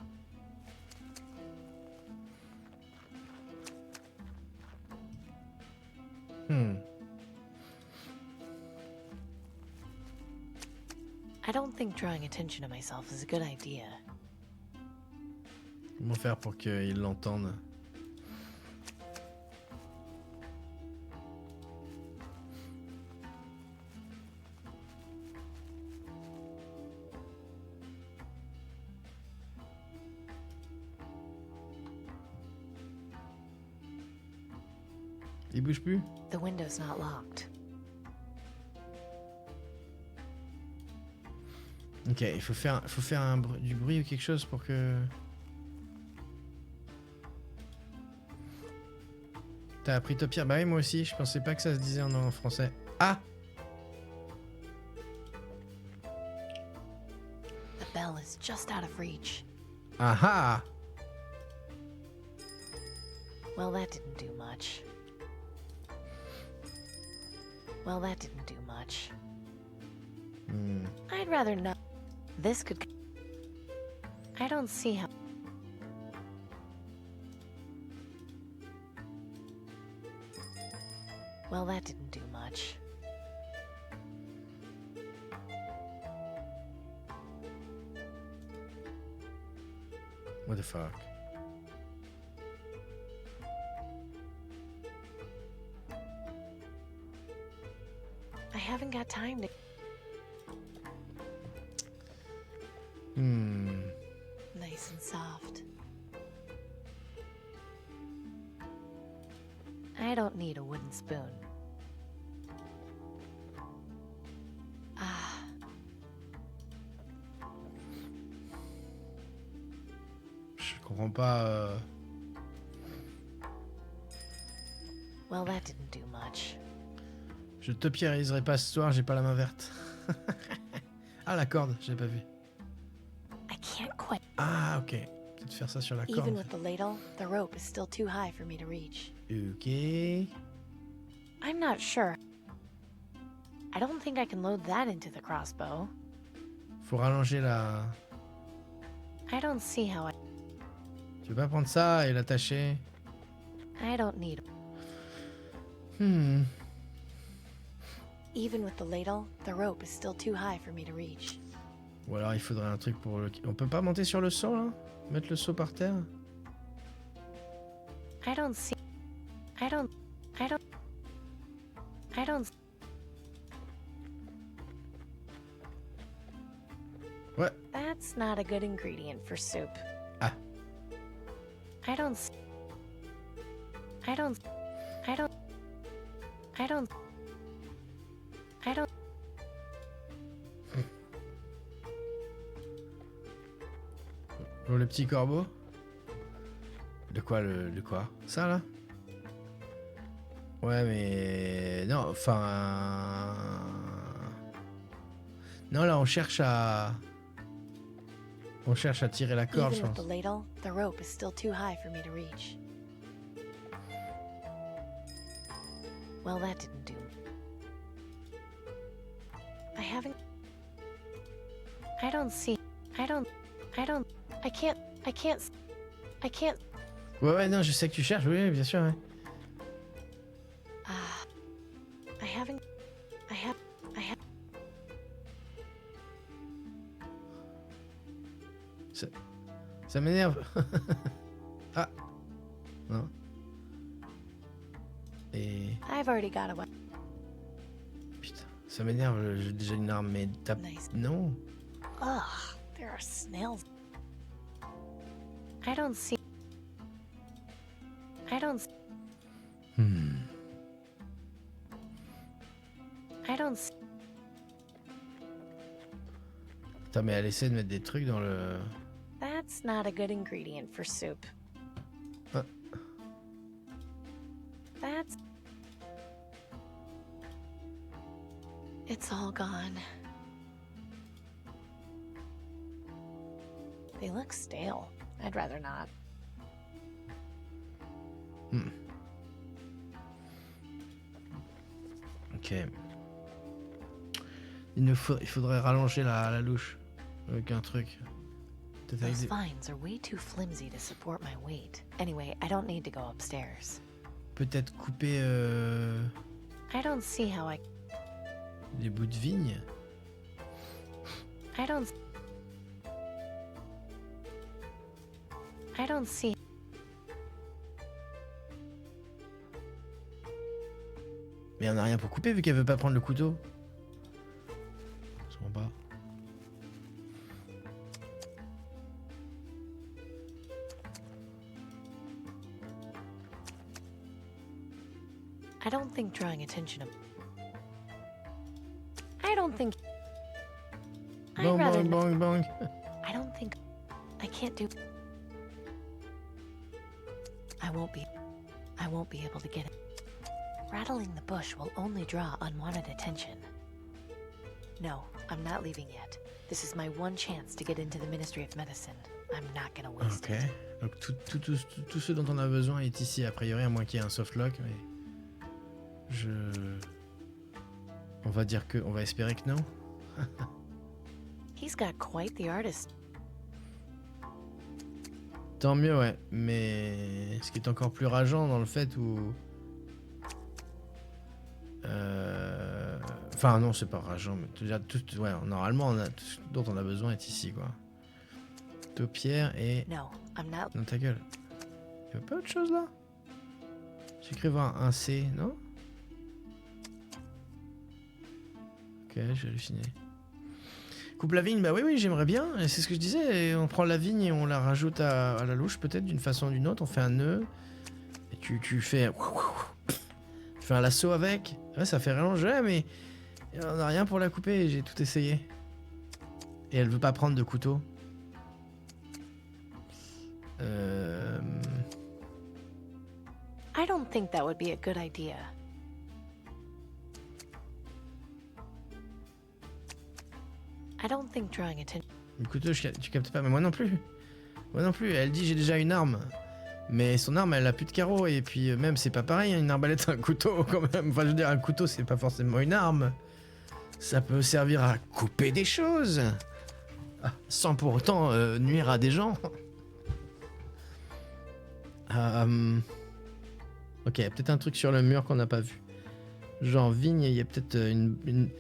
I don't think drawing attention to myself is a good idea. Comment faire pour qu'il l'entende? Il bouge plus? The window's not locked. Ok, il faut faire du bruit ou quelque chose pour que... T'as appris Topir? Bah oui, moi aussi, je pensais pas que ça se disait en français. Ah! The bell is just out of reach. Aha! Well, that didn't do much. Well, that didn't do much. I'd rather not. This could... I don't see how... Well, that didn't do much. What the fuck? I haven't got time to... Nice and soft. I don't need a wooden spoon. Ah, Je comprends pas... Well, that didn't do much. Je te pierriserai pas ce soir, j'ai pas la main verte. Ah, la corde, j'ai pas vu. I can't quite. Ah, ok. Peut-être faire ça sur la corde. Even with the ladle, the rope is still too high for me to reach. Ok. I'm not sure. I don't think I can load that into the crossbow. Faut rallonger la... I don't see how I... Tu veux pas prendre ça et l'attacher? I don't need... Even with the ladle, the rope is still too high for me to reach. Ou alors il faudrait un truc pour le... On peut pas monter sur le seau, là? Mettre le seau par terre? I don't see... I don't... Ouais. That's not a good ingredient for soup. Ah. I don't... Bon, le petit corbeau? De quoi, de quoi? Ça, là? Ouais, mais... Non, enfin... Non, là, on cherche à... On cherche à tirer la corde, je Even with pense. the ladle, the rope is still too high for me to reach. Well, that didn't do. I haven't... I don't see... I can't... Ouais, non, je sais que tu cherches, oui, bien sûr, ouais. I have... Ça m'énerve. Ah. Non. Et... I've already got a... Putain, ça m'énerve, j'ai déjà une arme, mais tape... Nice. Non. Ugh, there are snails. I don't see... I don't... Putain, mais elle essaie de mettre des trucs dans le... That's not a good ingredient for soup. Ah. That's... It's all gone. They look stale. I'd rather not. Ok. Il faudrait rallonger la louche avec un truc. Peut-être avec Those des... vines are way too flimsy to support my weight. Anyway, I don't need to go upstairs. Peut-être couper I don't see how I... des bouts de vigne. I don't see... Mais on n'a rien pour couper vu qu'elle veut pas prendre le couteau. Je comprends pas. I don't think drawing attention of... I don't think... I'd Bang, rather bang, bang, bang. I don't think... I can't do... I won't be able to get it. Rattling the bush will only draw unwanted attention. No, I'm not leaving yet. This is my one chance to get into the Ministry of Medicine. I'm not gonna waste Ok. it. Donc tout ce dont on a besoin est ici, a priori, à moins qu'il y ait un softlock, mais... On va dire que... On va espérer que non. He's got quite the artist. Tant mieux, ouais. Mais... Ce qui est encore plus rageant dans le fait où... Enfin, non, c'est pas rageant, mais déjà, ouais, normalement, tout ce dont on a besoin est ici, quoi. Taupière et... No, I'm not... Dans ta gueule. Y'a pas autre chose, là? J'ai cru voir un C, non? Ok, j'ai halluciné. Coupe la vigne, bah oui, j'aimerais bien. C'est ce que je disais. Et on prend la vigne et on la rajoute à la louche, peut-être, d'une façon ou d'une autre. On fait un nœud. Et tu fais... Tu fais un lasso avec. Ouais, ça fait rallonger, mais... On n'a rien pour la couper, j'ai tout essayé. Et elle veut pas prendre de couteau. I don't think that would be a good idea. I don't think drawing attention. Le couteau, tu captes pas, mais moi non plus. Moi non plus. Elle dit j'ai déjà une arme. Mais son arme, elle a plus de carreaux. Et puis même, c'est pas pareil, hein, une arbalète, un couteau quand même. Enfin, je veux dire, un couteau, c'est pas forcément une arme. Ça peut servir à couper des choses. Sans pour autant nuire à des gens. Ok, il y a peut-être un truc sur le mur qu'on n'a pas vu. Genre vigne, il y a peut-être il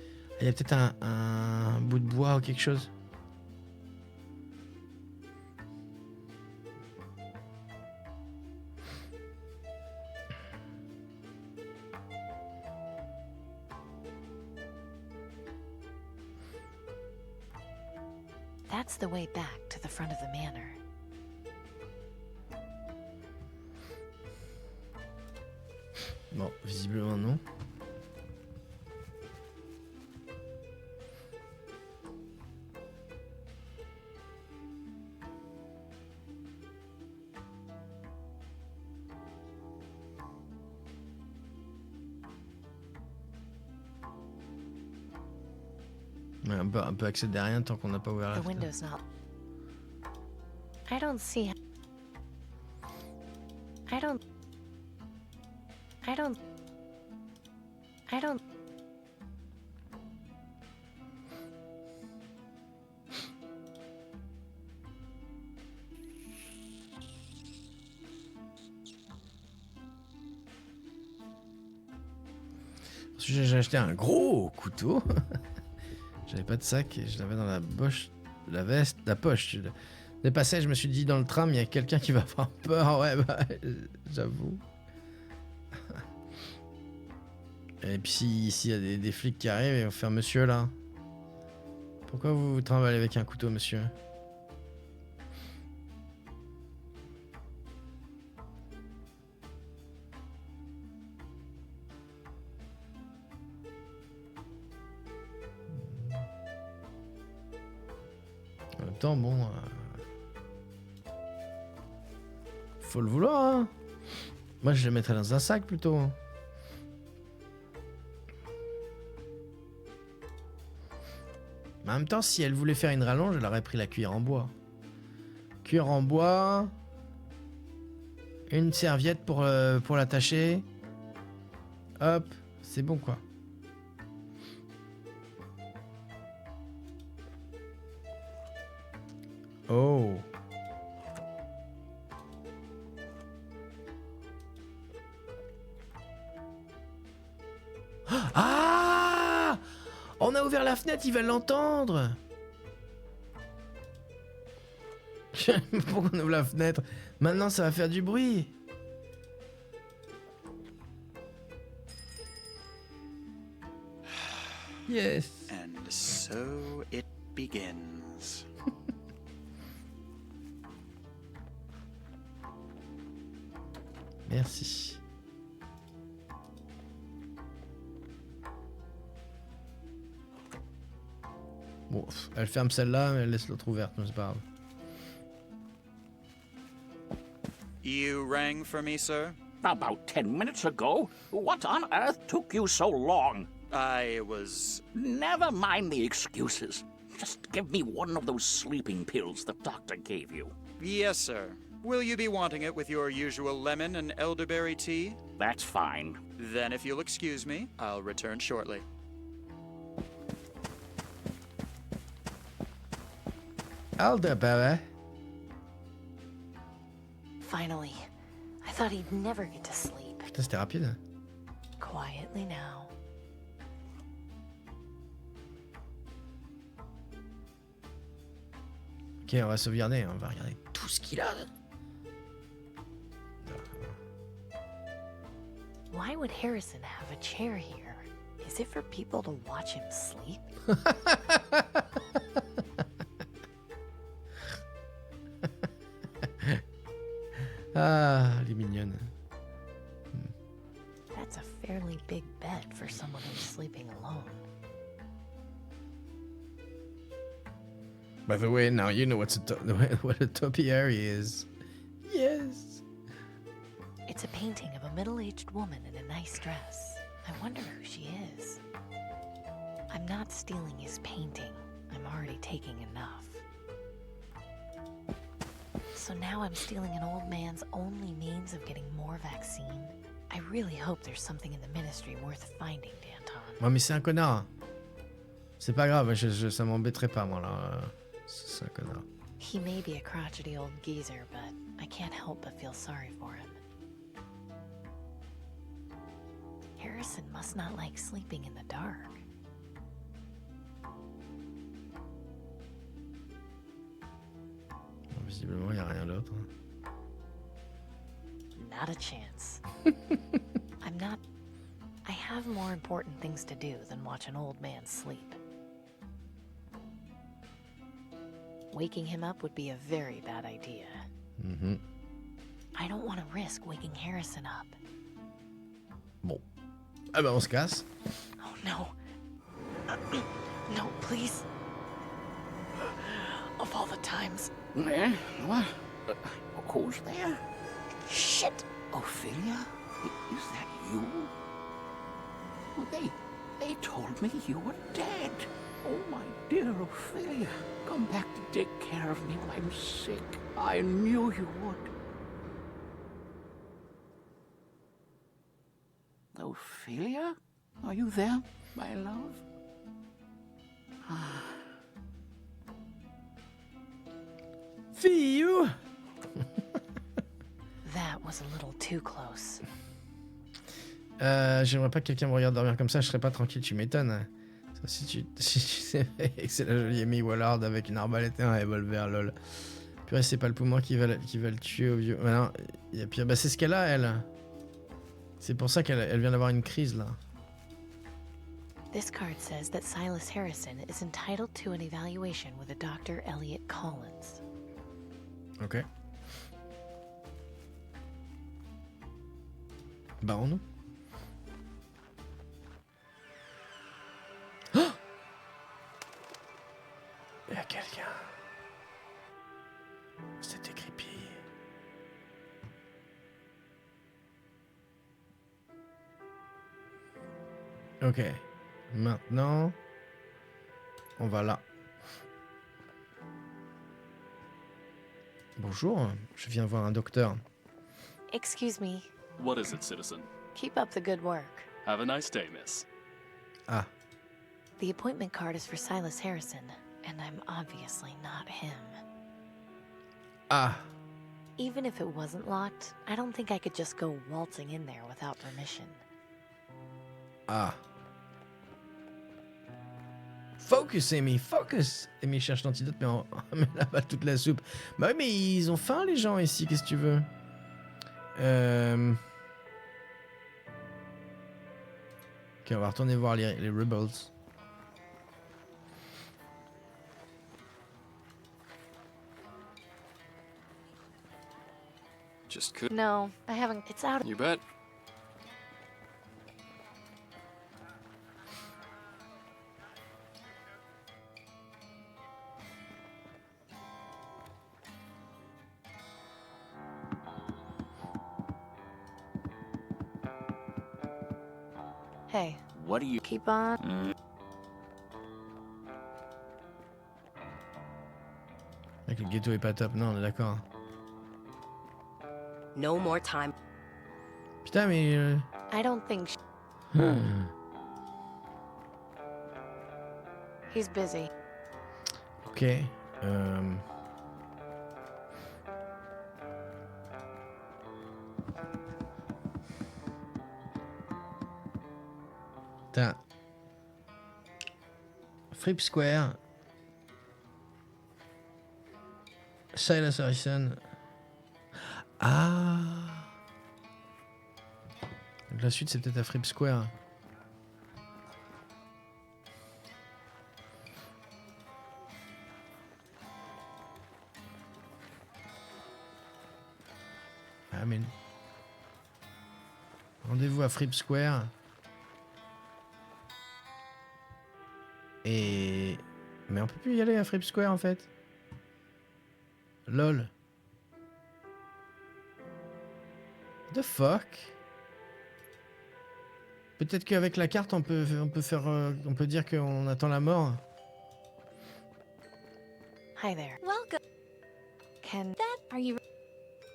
y a peut-être un bout de bois ou quelque chose. That's the way back to the front of the manor. Bon, visiblement non. Ouais, on peut accéder à rien tant qu'on n'a pas ouvert la The fenêtre. window's not. I don't see. I don't. J'ai acheté un gros couteau. J'avais pas de sac et je l'avais dans la poche, la veste, la poche. Des passages, je me suis dit dans le tram, il y a quelqu'un qui va avoir peur. Ouais, bah, j'avoue. Et puis s'il y a des flics qui arrivent, ils vont faire monsieur là. Pourquoi vous vous trimballez avec un couteau, monsieur? En même temps, bon... faut le vouloir, hein. Moi, je le mettrais dans un sac, plutôt. Mais en même temps, si elle voulait faire une rallonge, elle aurait pris la cuillère en bois. Cuillère en bois... Une serviette pour l'attacher. Hop, c'est bon, quoi. Oh. Ah! On a ouvert la fenêtre, il va l'entendre. Pourquoi on ouvre la fenêtre? Maintenant, ça va faire du bruit. Yes. And so it begins. Merci. Bon, elle ferme celle-là, mais elle laisse l'autre ouverte, mais c'est pas grave. You rang for me, sir? About 10 minutes ago. What on earth took you so long? I was... Never mind the excuses. Just give me one of those sleeping pills the doctor gave you. Yes, sir. Will you be wanting it with your usual lemon and elderberry tea? That's fine. Then if you'll excuse me, I'll return shortly. Elderberry. Finally. I thought he'd never get to sleep. Putain, c'était rapide. Quietly now. Ok, on va sauvegarder, on va regarder tout ce qu'il a. Why would Harrison have a chair here? Is it for people to watch him sleep? Ah, elle est mignonne. That's a fairly big bed for someone who's sleeping alone. By the way, now you know what a topiary is. Yes. It's a painting of a middle-aged woman in a nice dress. I wonder who she is. I'm not stealing his painting. I'm already taking enough. So now I'm stealing an old man's only means of getting more vaccine. I really hope there's something in the ministry worth finding, Danton. Ouais, mais c'est un connard. C'est pas grave, ça m'embêterait pas, moi, là. C'est un connard. He may be a crotchety old geezer, but I can't help but feel sorry for him. Harrison must not like sleeping in the dark. Visiblement, il n'y a rien d'autre. Not a chance. I have more important things to do than watch an old man sleep. Waking him up would be a very bad idea. Mm-hmm. I don't want to risk waking Harrison up. Bon. Ah bah on se casse. Oh no. No, please. Of all the times. What? Who's there? Shit! Ophelia? Is that you? Well, they told me you were dead. Oh, my dear Ophelia, come back to take care of me when I'm sick. I knew you would. Ophelia? Are you there, my love? Fille. That was a little too close. J'aimerais pas que quelqu'un me regarde dormir comme ça, je serais pas tranquille, tu m'étonnes. Si tu savais que c'est la jolie Amy Wallard avec une arbalète et un revolver, lol. Purée, c'est pas le poumon qui va le tuer au vieux. Non, il y a pire. Bah, c'est ce qu'elle a, elle. C'est pour ça qu'elle vient d'avoir une crise, là. This card says that Silas Harrison is entitled to an evaluation with a Dr. Elliot Collins. Ok. Barrons-nous. Oh! Il y a quelqu'un. C'était creepy. Ok. Maintenant, on va là. Bonjour, je viens voir un docteur. Excuse me. What is it, citizen? Keep up the good work. Have a nice day, miss. Ah. The appointment card is for Silas Harrison, and I'm obviously not him. Ah. Even if it wasn't locked, I don't think I could just go waltzing in there without permission. Ah. Focus, Amy, focus. Amy cherche l'antidote, mais là bas toute la soupe. Bah oui, mais ils ont faim, les gens, ici, qu'est-ce que tu veux? Ok, on va retourner voir les Rebels. Just could. No, I haven't. It's out. You bet. Hey. What do you keep on? Mec, le ghetto est pas top, non, on est d'accord. No more time. Putain, mais. I don't think. He's busy. Ok. Putain. Fripp Square. Silas Harrison. Ah. Donc la suite c'est peut-être à Fripp Square. Amen. Rendez-vous à Fripp Square. Et... Mais on peut plus y aller à Fripp Square en fait. LOL. The fuck? Peut-être qu'avec la carte, on peut dire qu'on attend la mort. Hi there. Welcome. Can That are you?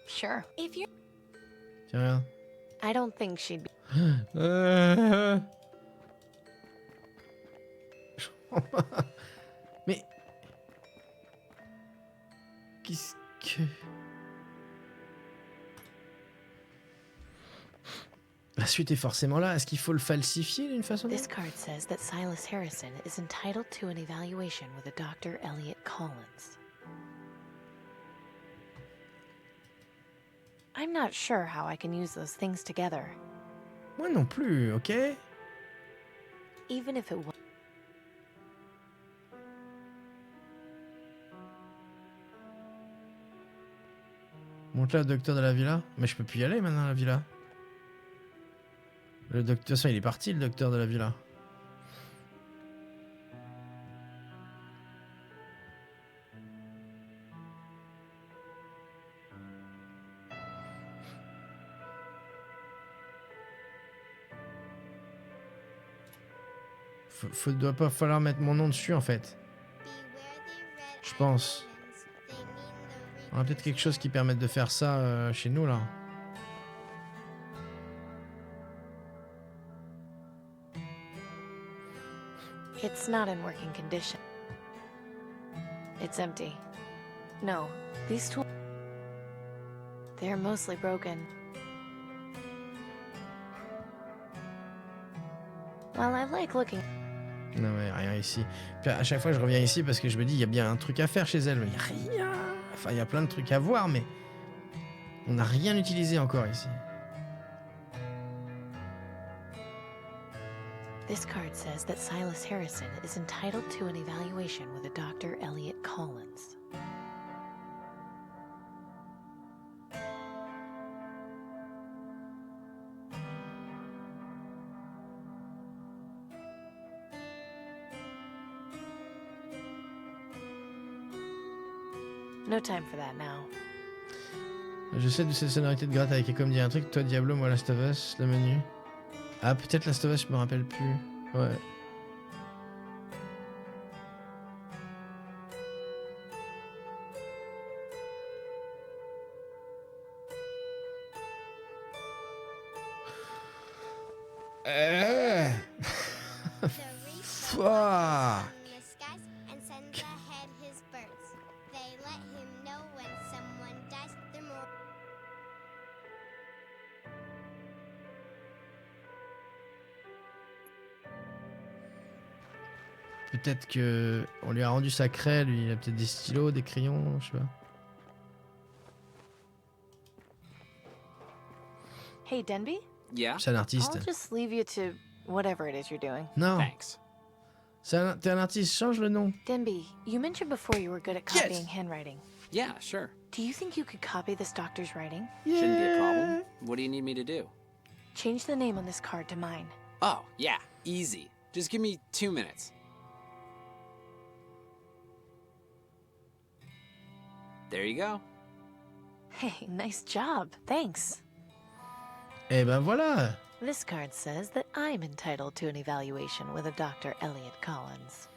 Sure. If you're Tiens, regarde. I don't think she'd be. Mais... Qu'est-ce que... La suite est forcément là. Est-ce qu'il faut le falsifier d'une façon ou d'une This autre? card says that Silas Harrison is entitled to an evaluation with a Dr. Elliot Collins. I'm not sure how I can use those things together. Moi non plus, ok? Even if it was. Montre là le docteur de la villa. Mais je peux plus y aller maintenant à la villa. Le docteur, de toute façon, il est parti, le docteur de la villa. Doit pas falloir mettre mon nom dessus en fait. Je pense. On a peut-être quelque chose qui permette de faire ça chez nous là. It's not in working condition. It's empty. No, these tools. They're mostly broken. While I like looking. Non mais rien ici. Puis à chaque fois je reviens ici parce que je me dis il y a bien un truc à faire chez elle. Mais il y a rien. Enfin il y a plein de trucs à voir mais on n'a rien utilisé encore ici. This card says that Silas Harrison is entitled to an evaluation with a Dr. Elliot Collins. No time for that now. Je sais d'où cette sonorité de gratte avec comme dit un truc. Toi Diablo, moi Last of Us, le menu. Ah peut-être Last of Us, je me rappelle plus. Ouais. Fuck. And sends ahead his birds. They let him know when someone dies. They're more. Peut-être que on lui a rendu sa craie, lui il a peut-être des stylos, des crayons, je sais pas. Hey, Denby? Yeah? C'est un artiste. I'll just leave you to whatever it is you're doing. Non. Thanks. T'es un artiste, change le nom. Denby, you mentioned before you were good at copying handwriting. Yeah, sure. Do you think you could copy this doctor's writing? Shouldn't be a problem. What do you need me to do? Change the name on this card to mine. Oh, yeah, easy. Just give me 2 minutes. There you go. Hey, nice job. Thanks. Eh ben voilà. This card says that I'm entitled to an evaluation with a Dr. Elliot Collins.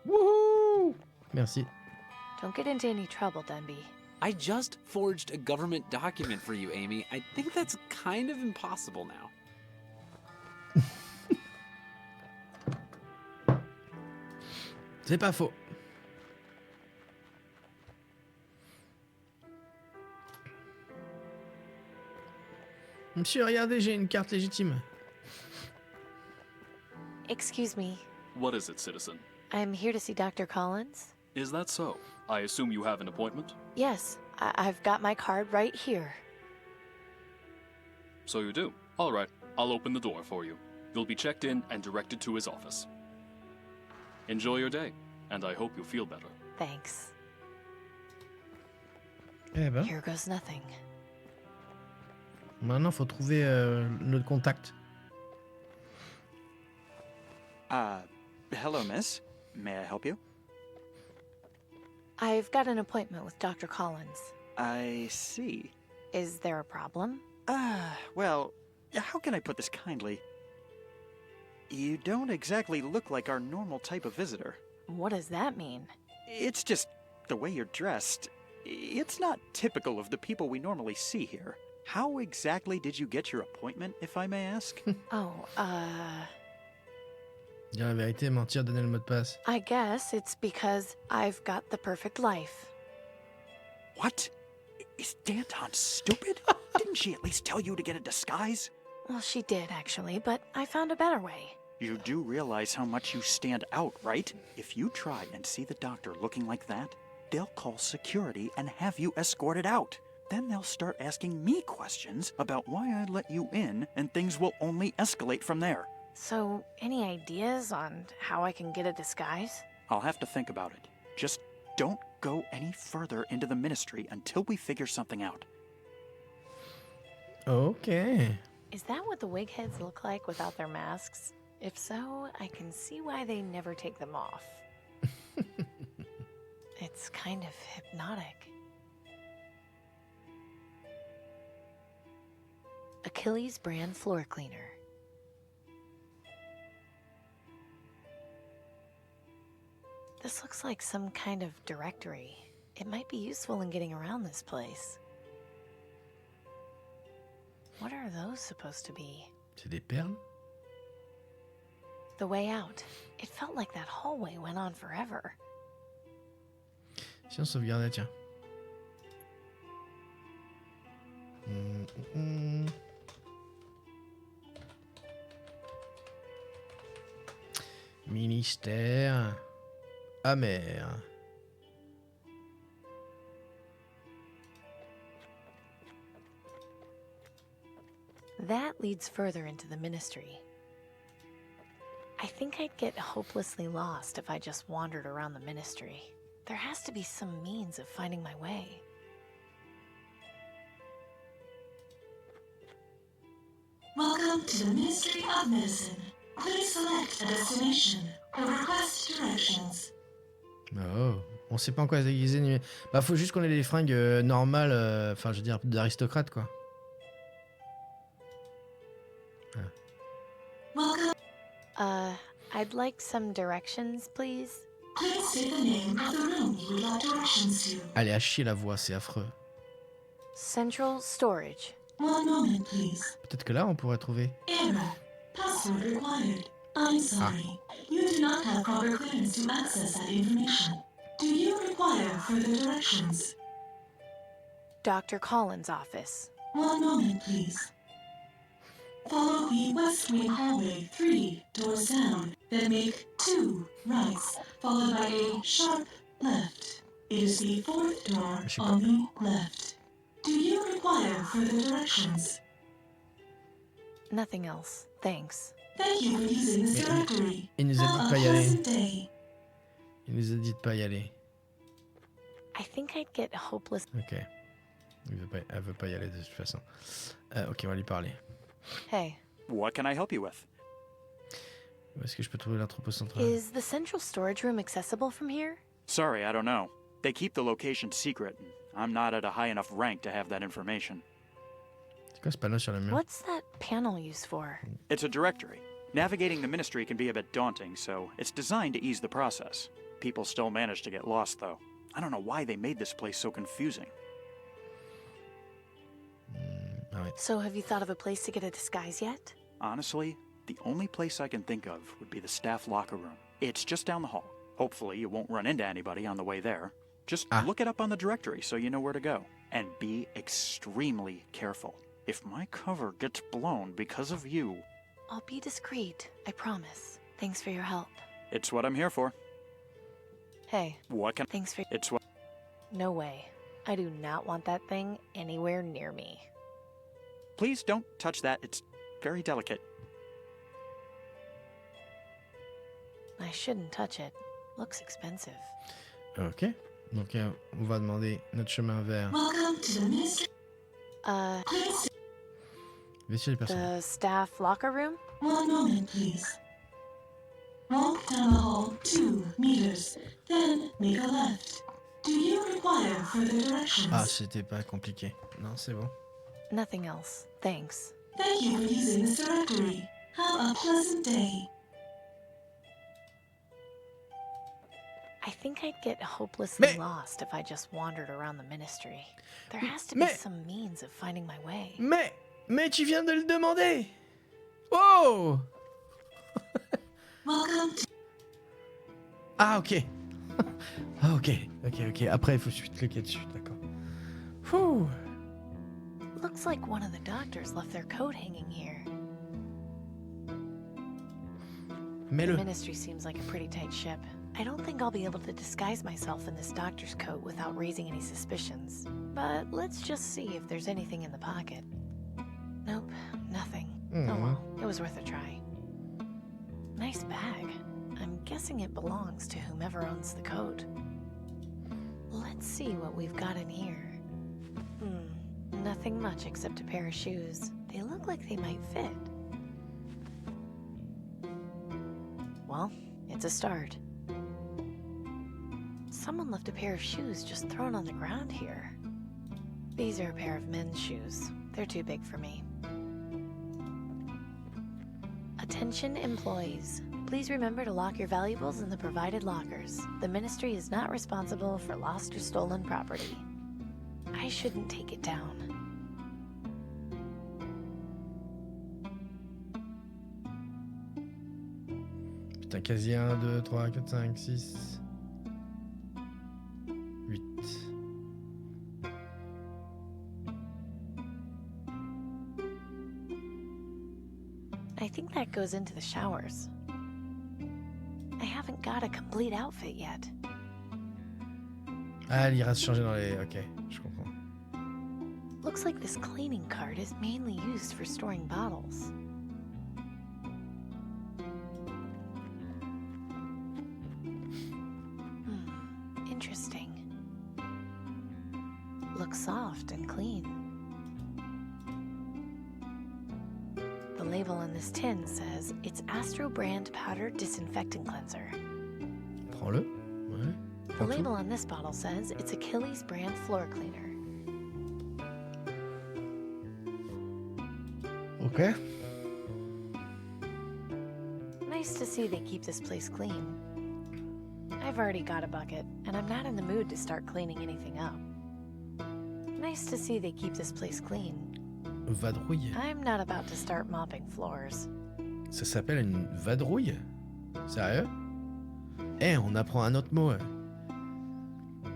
Woohoo! Merci. Don't get into any trouble, Denby. I just forged a government document for you, Amy. I think that's kind of impossible now. C'est pas faux. Monsieur, regardez, j'ai une carte légitime. Excuse me. What is it, citizen? I'm here to see Dr. Collins. Is that so? I assume you have an appointment? Yes, I've got my card right here. So you do. All right, I'll open the door for you. You'll be checked in and directed to his office. Enjoy your day, and I hope you feel better. Thanks. Eh ben. Here goes nothing. Maintenant, faut trouver notre contact. Hello, miss. May I help you? I've got an appointment with Dr. Collins. I see. Is there a problem? Well, how can I put this kindly? You don't exactly look like our normal type of visitor. What does that mean? It's just the way you're dressed. It's not typical of the people we normally see here. How exactly did you get your appointment, if I may ask? Dire la vérité, mentir, donner le mot de passe. I guess it's because I've got the perfect life. What? Is Danton stupid? Didn't she at least tell you to get a disguise? Well, she did, actually, but I found a better way. You do realize how much you stand out, right? If you try and see the doctor looking like that, they'll call security and have you escorted out. Then they'll start asking me questions about why I let you in, and things will only escalate from there. So, any ideas on how I can get a disguise? I'll have to think about it. Just don't go any further into the ministry until we figure something out. Okay. Is that what the wig heads look like without their masks? If so, I can see why they never take them off. It's kind of hypnotic. Achilles brand floor cleaner. This looks like some kind of directory. It might be useful in getting around this place. What are those supposed to be? C'est des perles? The way out. It felt like that hallway went on forever. Si on sauvegardait, tiens. Ministère amer. That leads further into the ministry. I think I'd get hopelessly lost if I just wandered around the ministry. There has to be some means of finding my way. Welcome to the Ministry of Medicine. Please select a destination or request directions. Oh, on sait pas en quoi se déguiser. Bah, faut juste qu'on ait des fringues normales, enfin, je veux dire, d'aristocrate, quoi. Welcome. I'd like some directions, please. Please say the name of the room you would like directions to. Allez, à chier la voix, c'est affreux. Central storage. One moment, please. Peut-être que là, on pourrait trouver. Error. Password required. I'm sorry. You do not have proper clearance to access that information. Do you require further directions? Dr. Collins' office. One moment, please. Follow the west wing hallway 3 doors down, then make 2 rights, followed by a sharp left. It is the 4th door on the left. Do you require further directions? Nothing else. Thanks. Thank you for using this directory. Il nous a dit de Have pas a y aller. pleasant day. Il nous a dit de pas y aller. I think I'd get hopeless. Ok. Elle veut pas y aller de toute façon. Ok, on va lui parler. Hey. What can I help you with? Où est-ce que je peux trouver l'entrepôt central? Is the central storage room accessible from here? Sorry, I don't know. They keep the location secret, and I'm not at a high enough rank to have that information. C'est quoi ce panneau sur le mur? What's that panel used for? It's a directory. Navigating the ministry can be a bit daunting, so it's designed to ease the process. People still manage to get lost, though. I don't know why they made this place so confusing. So have you thought of a place to get a disguise yet? Honestly, the only place I can think of would be the staff locker room. It's just down the hall. Hopefully you won't run into anybody on the way there. Just look it up on the directory so you know where to go. And be extremely careful. If my cover gets blown because of you... I'll be discreet, I promise. Thanks for your help. It's what I'm here for. Hey. What can... Thanks for... It's what... No way. I do not want that thing anywhere near me. Please don't touch that. It's very delicate. I shouldn't touch it. Looks expensive. Ok. Donc, on va demander notre chemin vers... Welcome to the ministry. Vestiaire du personnel. The staff locker room? One moment, please. Walk down the hall 2 meters, then make a left. Do you require further directions? Ah, c'était pas compliqué. Non, c'est bon. Nothing else. Thanks. Thank you for using this directory. Have a pleasant day. I think I'd get hopelessly lost if I just wandered around the ministry. There has to be some means of finding my way. Mais tu viens de le demander. Oh. Welcome to... Ah, ok. Ah, ok. Après, il faut suite cliquer dessus, d'accord. Whew. Looks like one of the doctors left their coat hanging here. The ministry seems like a pretty tight ship. I don't think I'll be able to disguise myself in this doctor's coat without raising any suspicions. But let's just see if there's anything in the pocket. Nope, nothing. Oh well, it was worth a try. Nice bag. I'm guessing it belongs to whomever owns the coat. Let's see what we've got in here. Nothing much except a pair of shoes. They look like they might fit. Well, it's a start. Someone left a pair of shoes just thrown on the ground here. These are a pair of men's shoes. They're too big for me. Attention employees. Please remember to lock your valuables in the provided lockers. The ministry is not responsible for lost or stolen property. I shouldn't take it down. Putain, quasi 1, 2, 3, 4, 5, 6, 8. I think that goes into the showers. I haven't got a complete outfit yet. Ah, elle ira se changer dans les... Ok, je comprends. Looks like this cleaning cart is mainly used for storing bottles. Interesting. Looks soft and clean. The label on this tin says it's Astro brand powder disinfectant cleanser. Prends-le. Ouais. The label on this bottle says it's Achilles brand floor cleaner. Okay. Nice to see they keep this place clean. I've already got a bucket, and I'm not in the mood to start cleaning anything up. Nice to see they keep this place clean. Vadrouille. I'm not about to start mopping floors. Ça s'appelle une vadrouille? Sérieux? Eh, on apprend un autre mot.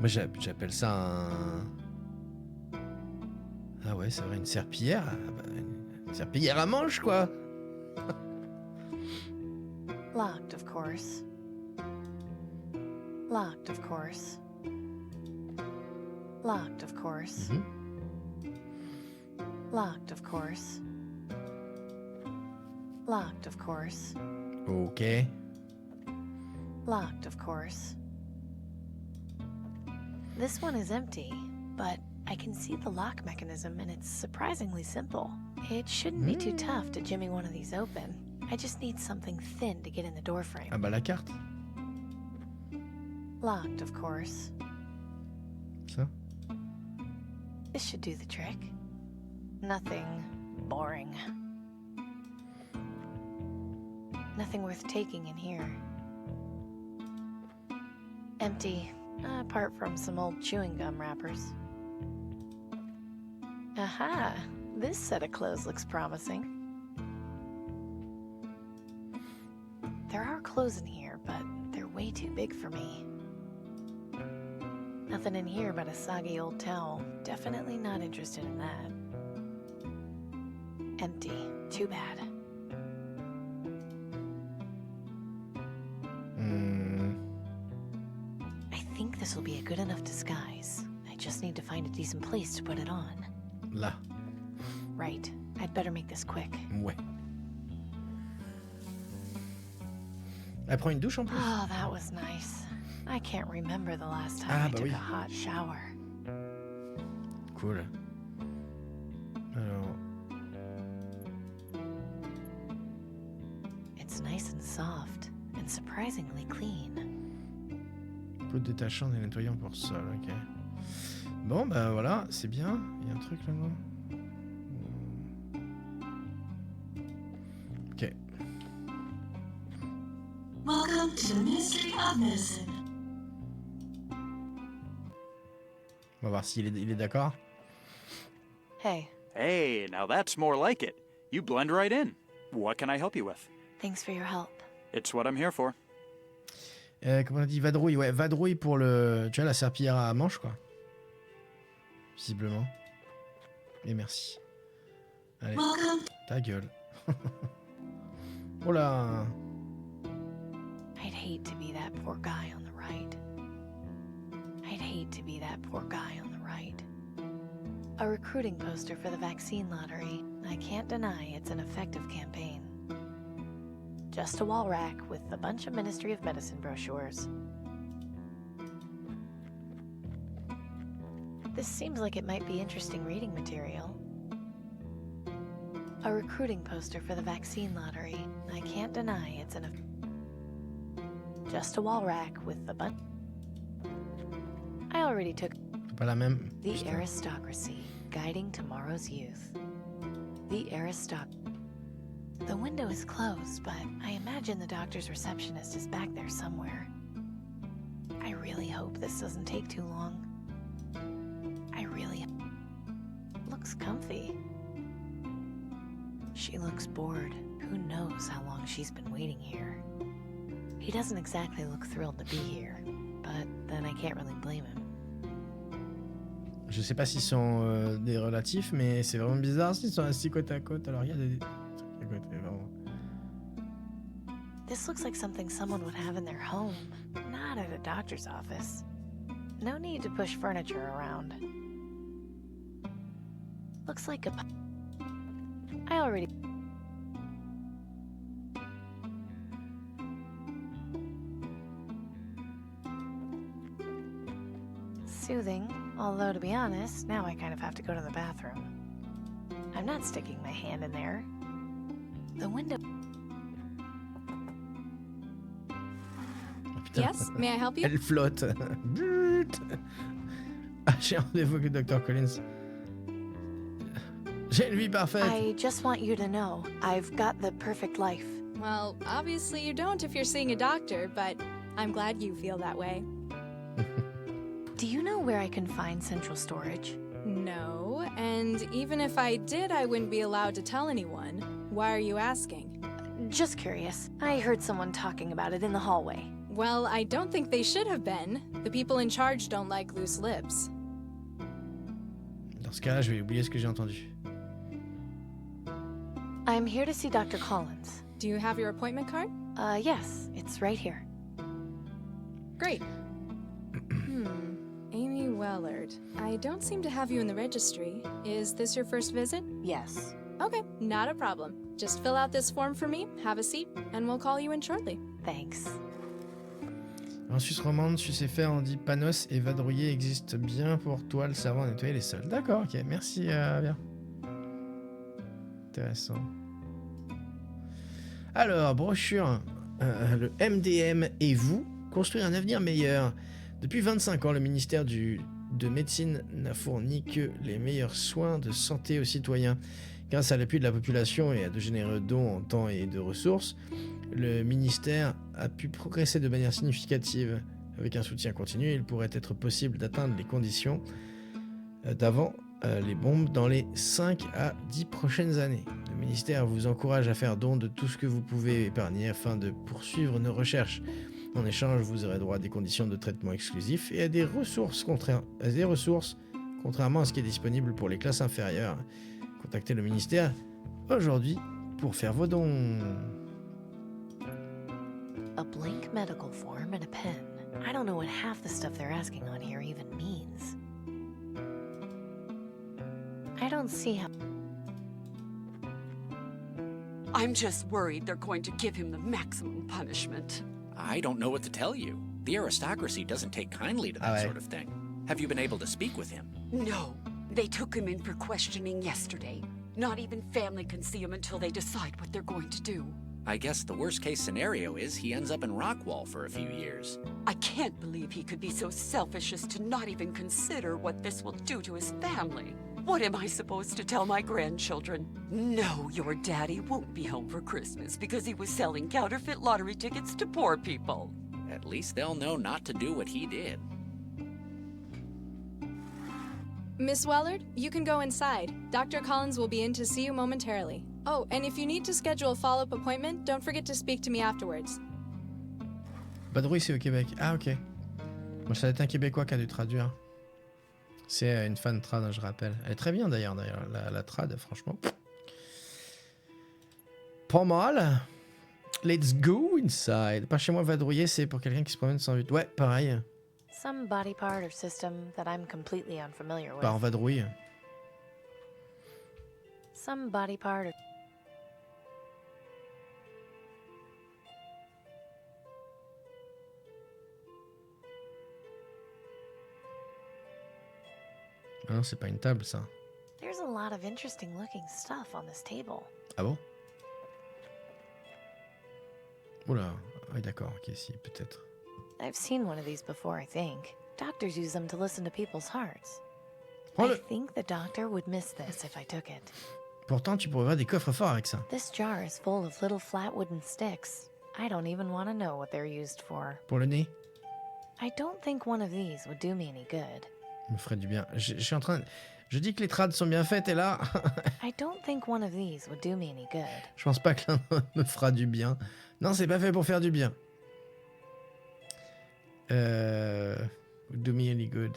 Moi, j'appelle ça un... Ah ouais, c'est vrai, une serpillière. Une serpillière à manche, quoi. Locked, of course. Locked, of course. Locked, of course. Locked, of course. Locked, of course. Ok. Locked, of course. This one is empty, but I can see the lock mechanism and it's surprisingly simple. It shouldn't be too tough to jimmy one of these open. I just need something thin to get in the door frame. Ah bah la carte. Locked, of course. Ça? This should do the trick. Nothing boring. Nothing worth taking in here. Empty, apart from some old chewing gum wrappers. Aha! This set of clothes looks promising. There are clothes in here, but they're way too big for me. Nothing in here but a soggy old towel. Definitely not interested in that. Empty. Too bad. I think this will be a good enough disguise. I just need to find a decent place to put it on. Là. Right. I'd better make this quick. Ouais. Elle prend une douche en plus? Oh, that was nice. I can't remember the last time I took a hot shower. Cool. Alors... It's nice and soft, and surprisingly clean. Peau détachante et nettoyant pour sol, ok. Bon, bah voilà, c'est bien. Il y a un truc là-bas. Welcome to the Ministry of Medicine. On va voir s'il est, il est d'accord. Hey, Hey, now that's more like it. You blend right in. What can I help you with? thanks for your help. It's what I'm here for. Comment on a dit, vadrouille, ouais, vadrouille pour le, tu vois, la serpillière à manche, quoi. Visiblement. Et merci. Allez, Welcome. ta gueule. Oh là. I'd hate to be that poor guy on the right. I'd hate to be that poor guy on the right. A recruiting poster for the vaccine lottery. I can't deny it's an effective campaign. Just a wall rack with a bunch of Ministry of Medicine brochures. This seems like it might be interesting reading material. A recruiting poster for the vaccine lottery. I can't deny it's an... Just a wall rack with a bunch... I already took... Pas la même. The Putain. aristocracy, guiding tomorrow's youth. The The window is closed, but I imagine the doctor's receptionist is back there somewhere. I really hope this doesn't take too long. I really... Looks comfy. She looks bored. Who knows how long she's been waiting here. He doesn't exactly look thrilled to be here, but then I can't really blame him. Je sais pas s'ils sont des relatifs, mais c'est vraiment bizarre s'ils sont assis côte à côte. Alors il y a des trucs à côté, vraiment. This looks like something someone would have in their home, not at a doctor's office. No need to push furniture around. Looks like a... I already... Soothing, although to be honest, now I kind of have to go to the bathroom. I'm not sticking my hand in there. The window... Yes, may I help you? Elle flotte. Ah, j'ai rendez-vous avec le Dr. Collins. J'ai une vie parfaite. I just want you to know, I've got the perfect life. Well, obviously you don't if you're seeing a doctor, but I'm glad you feel that way. Do you know where I can find central storage? No, and even if I did, I wouldn't be allowed to tell anyone. Why are you asking? Just curious. I heard someone talking about it in the hallway. Well, I don't think they should have been. The people in charge don't like loose lips. Dans ce cas-là, je vais oublier ce que j'ai entendu. I'm here to see Dr. Collins. Do you have your appointment card? Yes, it's right here. Great. Amy Wellard. I don't seem to have you in the registry. Is this your first visit? Yes. Okay, not a problem. Just fill out this form for me, have a seat, and we'll call you in shortly. Thanks. En Suisse romande, tu sais faire, on dit panos et vadrouiller existe bien pour toi, le servant à nettoyer les sols. D'accord, ok, merci, bien. Intéressant. Alors, brochure, le MDM et vous, construire un avenir meilleur. Depuis 25 ans, le ministère de Médecine n'a fourni que les meilleurs soins de santé aux citoyens. Grâce à l'appui de la population et à de généreux dons en temps et de ressources, le ministère a pu progresser de manière significative. Avec un soutien continu, il pourrait être possible d'atteindre les conditions d'avant les bombes dans les 5 à 10 prochaines années. Le ministère vous encourage à faire don de tout ce que vous pouvez épargner afin de poursuivre nos recherches. En échange, vous aurez droit à des conditions de traitement exclusifs et à des ressources, contrairement à ce qui est disponible pour les classes inférieures. Contactez le ministère aujourd'hui pour faire vos dons. A blank medical form and a pen. I don't know what half the stuff they're asking on here even means. I don't see how... I'm just worried they're going to give him the maximum punishment. I don't know what to tell you. The aristocracy doesn't take kindly to that sort of thing. Have you been able to speak with him? No. They took him in for questioning yesterday. Not even family can see him until they decide what they're going to do. I guess the worst case scenario is he ends up in Rockwall for a few years. I can't believe he could be so selfish as to not even consider what this will do to his family. What am I supposed to tell my grandchildren? No, your daddy won't be home for Christmas because he was selling counterfeit lottery tickets to poor people. At least they'll know not to do what he did. Miss Wellard, you can go inside. Dr. Collins will be in to see you momentarily. Oh, and if you need to schedule a follow-up appointment, don't forget to speak to me afterwards. Vadrouille, c'est au Québec. Ah, ok. Moi, ça va être un Québécois qui a dû traduire. C'est une fan trad, hein, je rappelle. Elle est très bien d'ailleurs, la trad, franchement. Pas mal. Let's go inside. Pas chez moi, vadrouiller, c'est pour quelqu'un qui se promène sans but. Ouais, pareil. Some body part or system that I'm completely unfamiliar with. Par vadrouille. Some body part or... Ah non, c'est pas une table, ça. There's a lot of interesting looking stuff on this table. Ah bon? Oula. Ah, d'accord, ok, si, peut-être. I've seen one of these before, I think. Doctors use them to listen to people's hearts. Prends-le. I think the doctor would miss this if I took it. Pourtant, tu pourrais avoir des coffres forts avec ça. This jar is full of little flat wooden sticks. I don't even want to know what they're used for. Pour le nez? I don't think one of these would do me any good. Me ferait du bien. Je suis en train... Je dis que les trades sont bien faites et là... I don't think one of these would do me any good. Je pense pas que l'un me fera du bien. Non, c'est pas fait pour faire du bien. Would do me any good.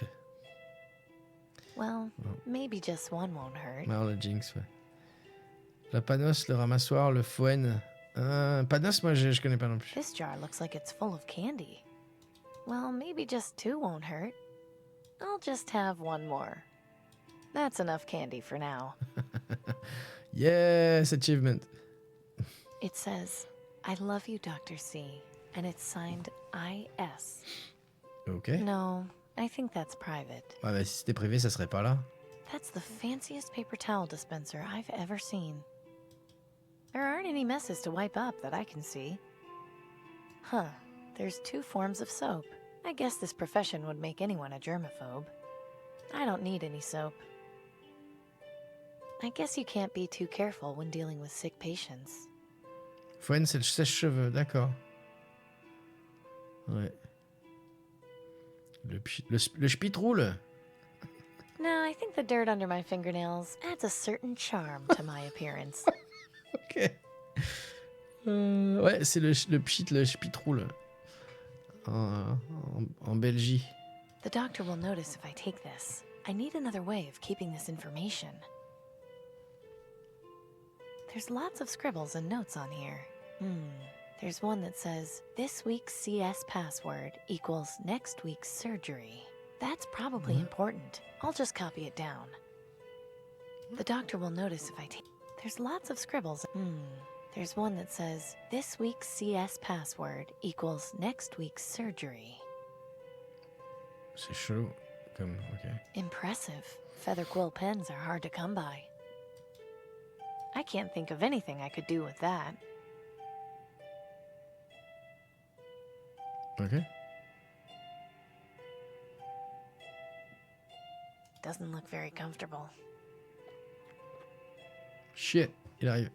Well, maybe just one won't hurt. Alors le jinx, ouais. La panos, le ramassoir, le fouen. Panos, moi je connais pas non plus. This jar looks like it's full of candy. Well, maybe just two won't hurt. I'll just have one more. That's enough candy for now. Yes, achievement. It says, I love you, Dr. C. And it's signed I.S. Ok. No, I think that's private. Ouais, bah si c'était privé, ça serait pas là. That's the fanciest paper towel dispenser I've ever seen. There aren't any messes to wipe up that I can see. Huh, there's 2 forms of soap. I guess this profession would make anyone a germaphobe. I don't need any soap. I guess you can't be too careful when dealing with sick patients. Fouen, c'est le sèche-cheveux, d'accord. Ouais. Le spitroule. No, I think the dirt under my fingernails adds a certain charm to my appearance. Ok. Ouais, c'est le spitroule. En Belgique. The doctor will notice if I take this. I need another way of keeping this information. There's lots of scribbles and notes on here. There's one that says, this week's CS password equals next week's surgery. That's probably important. I'll just copy it down. The doctor will notice if I take... There's lots of scribbles. There's one that says, this week's CS password equals next week's surgery. C'est chaud. Comme, ok. Impressive. Feather quill pens are hard to come by. I can't think of anything I could do with that. Ok. Doesn't look very comfortable. Shit, il arrive.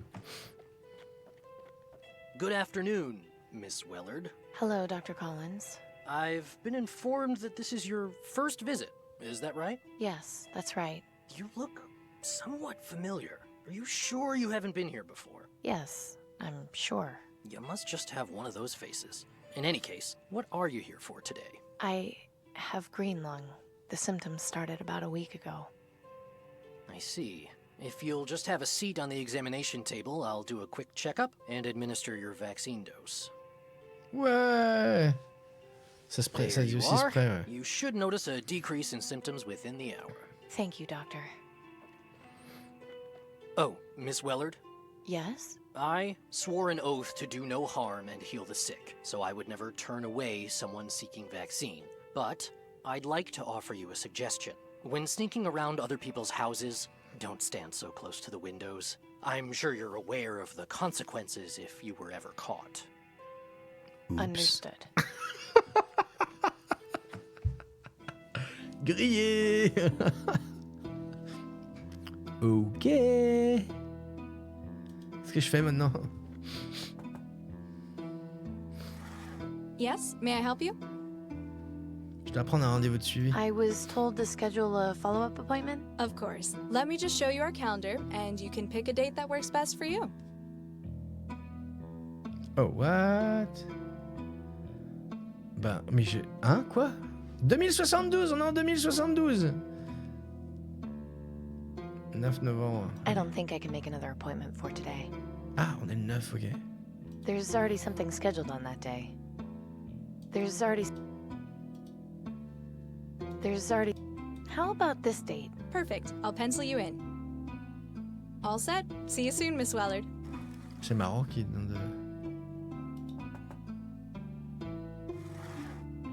Good afternoon, Miss Wellard. Hello, Dr. Collins. I've been informed that this is your first visit. Is that right? Yes, that's right. You look somewhat familiar. Are you sure you haven't been here before? Yes, I'm sure. You must just have one of those faces. In any case, what are you here for today? I have green lung. The symptoms started about a week ago. I see. If you'll just have a seat on the examination table, I'll do a quick checkup and administer your vaccine dose. Ouais. Ça se There dit you aussi se are. prend, ouais. You should notice a decrease in symptoms within the hour. Thank you, Doctor. Oh, Miss Wellard? Yes? I swore an oath to do no harm and heal the sick, so I would never turn away someone seeking vaccine. But I'd like to offer you a suggestion. When sneaking around other people's houses, don't stand so close to the windows. I'm sure you're aware of the consequences if you were ever caught. Oops. Understood. Grillé. Ok. Qu'est-ce que je fais maintenant? Yes, may I help you? Je dois prendre un rendez-vous de suivi. I was told to schedule a follow-up appointment. Of course. Let me just show you our calendar, and you can pick a date that works best for you. Oh, what? Ben, mais j'ai... Hein, quoi? 2072, on est en 2072! 9 novembre. I don't think I can make another appointment for today. Ah, on est le 9, ok. There's already something scheduled on that day. There's already... How about this date? Perfect. I'll pencil you in. All set. See you soon, Miss Wellard. C'est marrant qu'il donne de...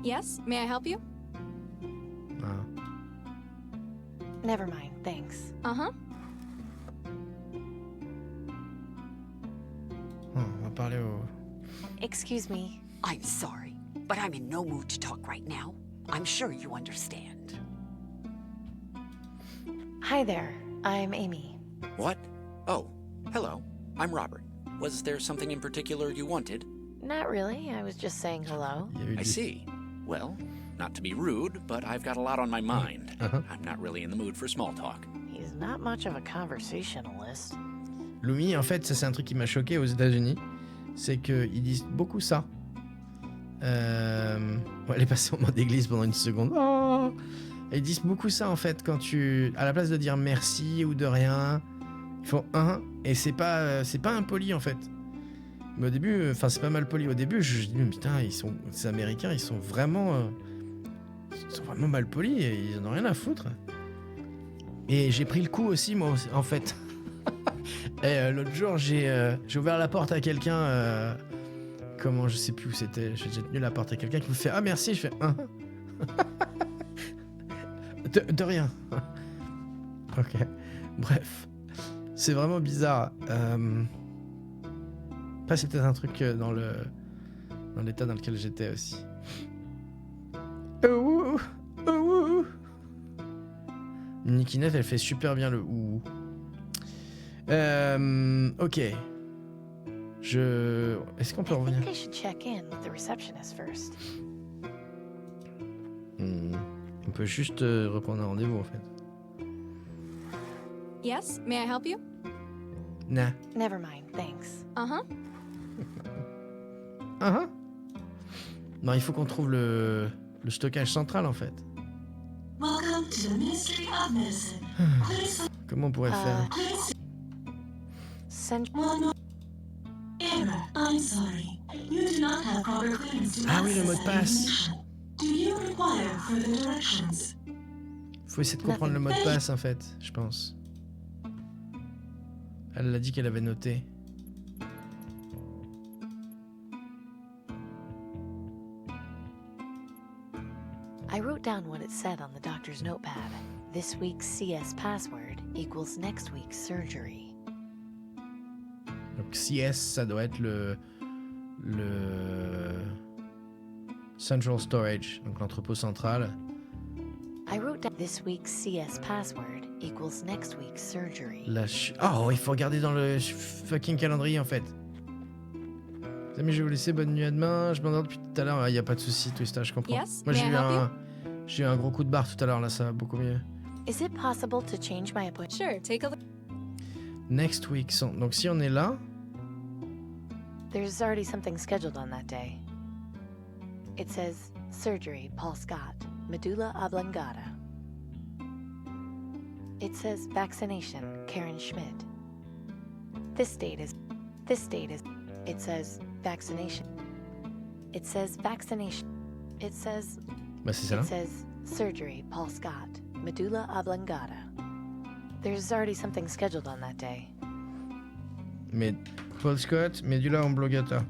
Yes, may I help you? Ah. Never mind, thanks. Uh-huh. Oh, on va parler au... Excuse me. I'm sorry, but I'm in no mood to talk right now. I'm sure you understand. Hi there, I'm Amy. What? Oh, hello. I'm Robert. Was there something in particular you wanted? Not really, I was just saying hello. I see. Well, not to be rude, but I've got a lot on my mind. I'm not really in the mood for small talk. He's not much of a conversationalist. Louis, en fait, ça c'est un truc qui m'a choqué aux États-Unis, c'est qu'ils disent beaucoup ça. On va aller passer en mode église pendant une seconde. Oh, ils disent beaucoup ça en fait quand tu, à la place de dire merci ou de rien, ils font et c'est pas impoli en fait. Mais au début, enfin c'est pas mal poli. Au début, je dis mais putain, ces Américains, ils sont vraiment mal polis et ils en ont rien à foutre. Et j'ai pris le coup aussi moi en fait. Et l'autre jour, j'ai ouvert la porte à quelqu'un. Comment, je sais plus où c'était. J'ai tenu la porte à quelqu'un qui me fait ah merci. Je fais de rien. Ok. Bref, c'est vraiment bizarre. Après, c'est peut-être un truc dans l'état dans lequel j'étais aussi. Nicky Net, elle fait super bien le ouh. Ok. Est-ce qu'on peut revenir? I think I should check in with the receptionist first. On peut juste reprendre un rendez-vous en fait. Yes, may I help you? Nah. Never mind, thanks. Uh-huh. Non, il faut qu'on trouve le stockage central en fait. Welcome to the Ministry of Medicine. Comment on pourrait faire? Error. I'm sorry. You do not have proper clearance to Ah oui, le access mot de the passe. information. Do you require further directions? Faut essayer de comprendre le mot de passe en fait, je pense. Elle l'a dit qu'elle avait noté. I wrote down what it said on the doctor's notepad. This week's CS password equals next week's surgery. Donc CS, ça doit être le Central Storage, donc l'entrepôt central. I wrote down this week's CS password equals next week's surgery. Oh, il faut regarder dans le fucking calendrier en fait. Les amis, je vais vous laisser, bonne nuit à demain. Je m'endors depuis tout à l'heure, il n'y a pas de souci, Twista, je comprends. Yes, moi j'ai eu un gros coup de barre tout à l'heure, là ça va beaucoup mieux. Is it possible to change my appointment? Sure, take a look. Next week, donc si on est là... There's already something scheduled on that day. It says, surgery, Paul Scott, medulla oblongata. It says, vaccination, Karen Schmidt. This date is, it says, vaccination. It says, vaccination. It says, bah, c'est ça, it says, surgery, Paul Scott, medulla oblongata. There's already something scheduled on that day. Mais Paul Scott, medulla oblongata.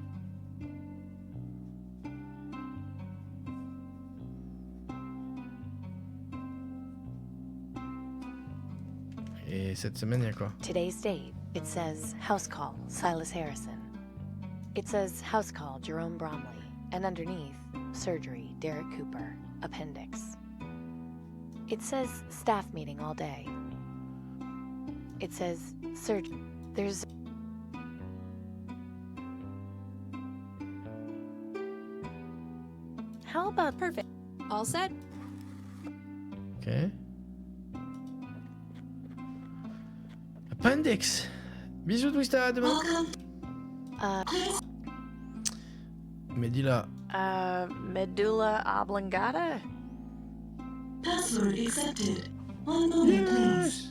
Et cette semaine, il y a quoi? Today's date, it says house call, Silas Harrison. It says house call, Jerome Bromley. And underneath, surgery, Derek Cooper, appendix. It says staff meeting all day. It says, search. There's... How about... Perfect. All set? Ok. Appendix. Bisous, Twista, à demain. Mais dis là. Medulla oblongata? Password accepted. One moment, please.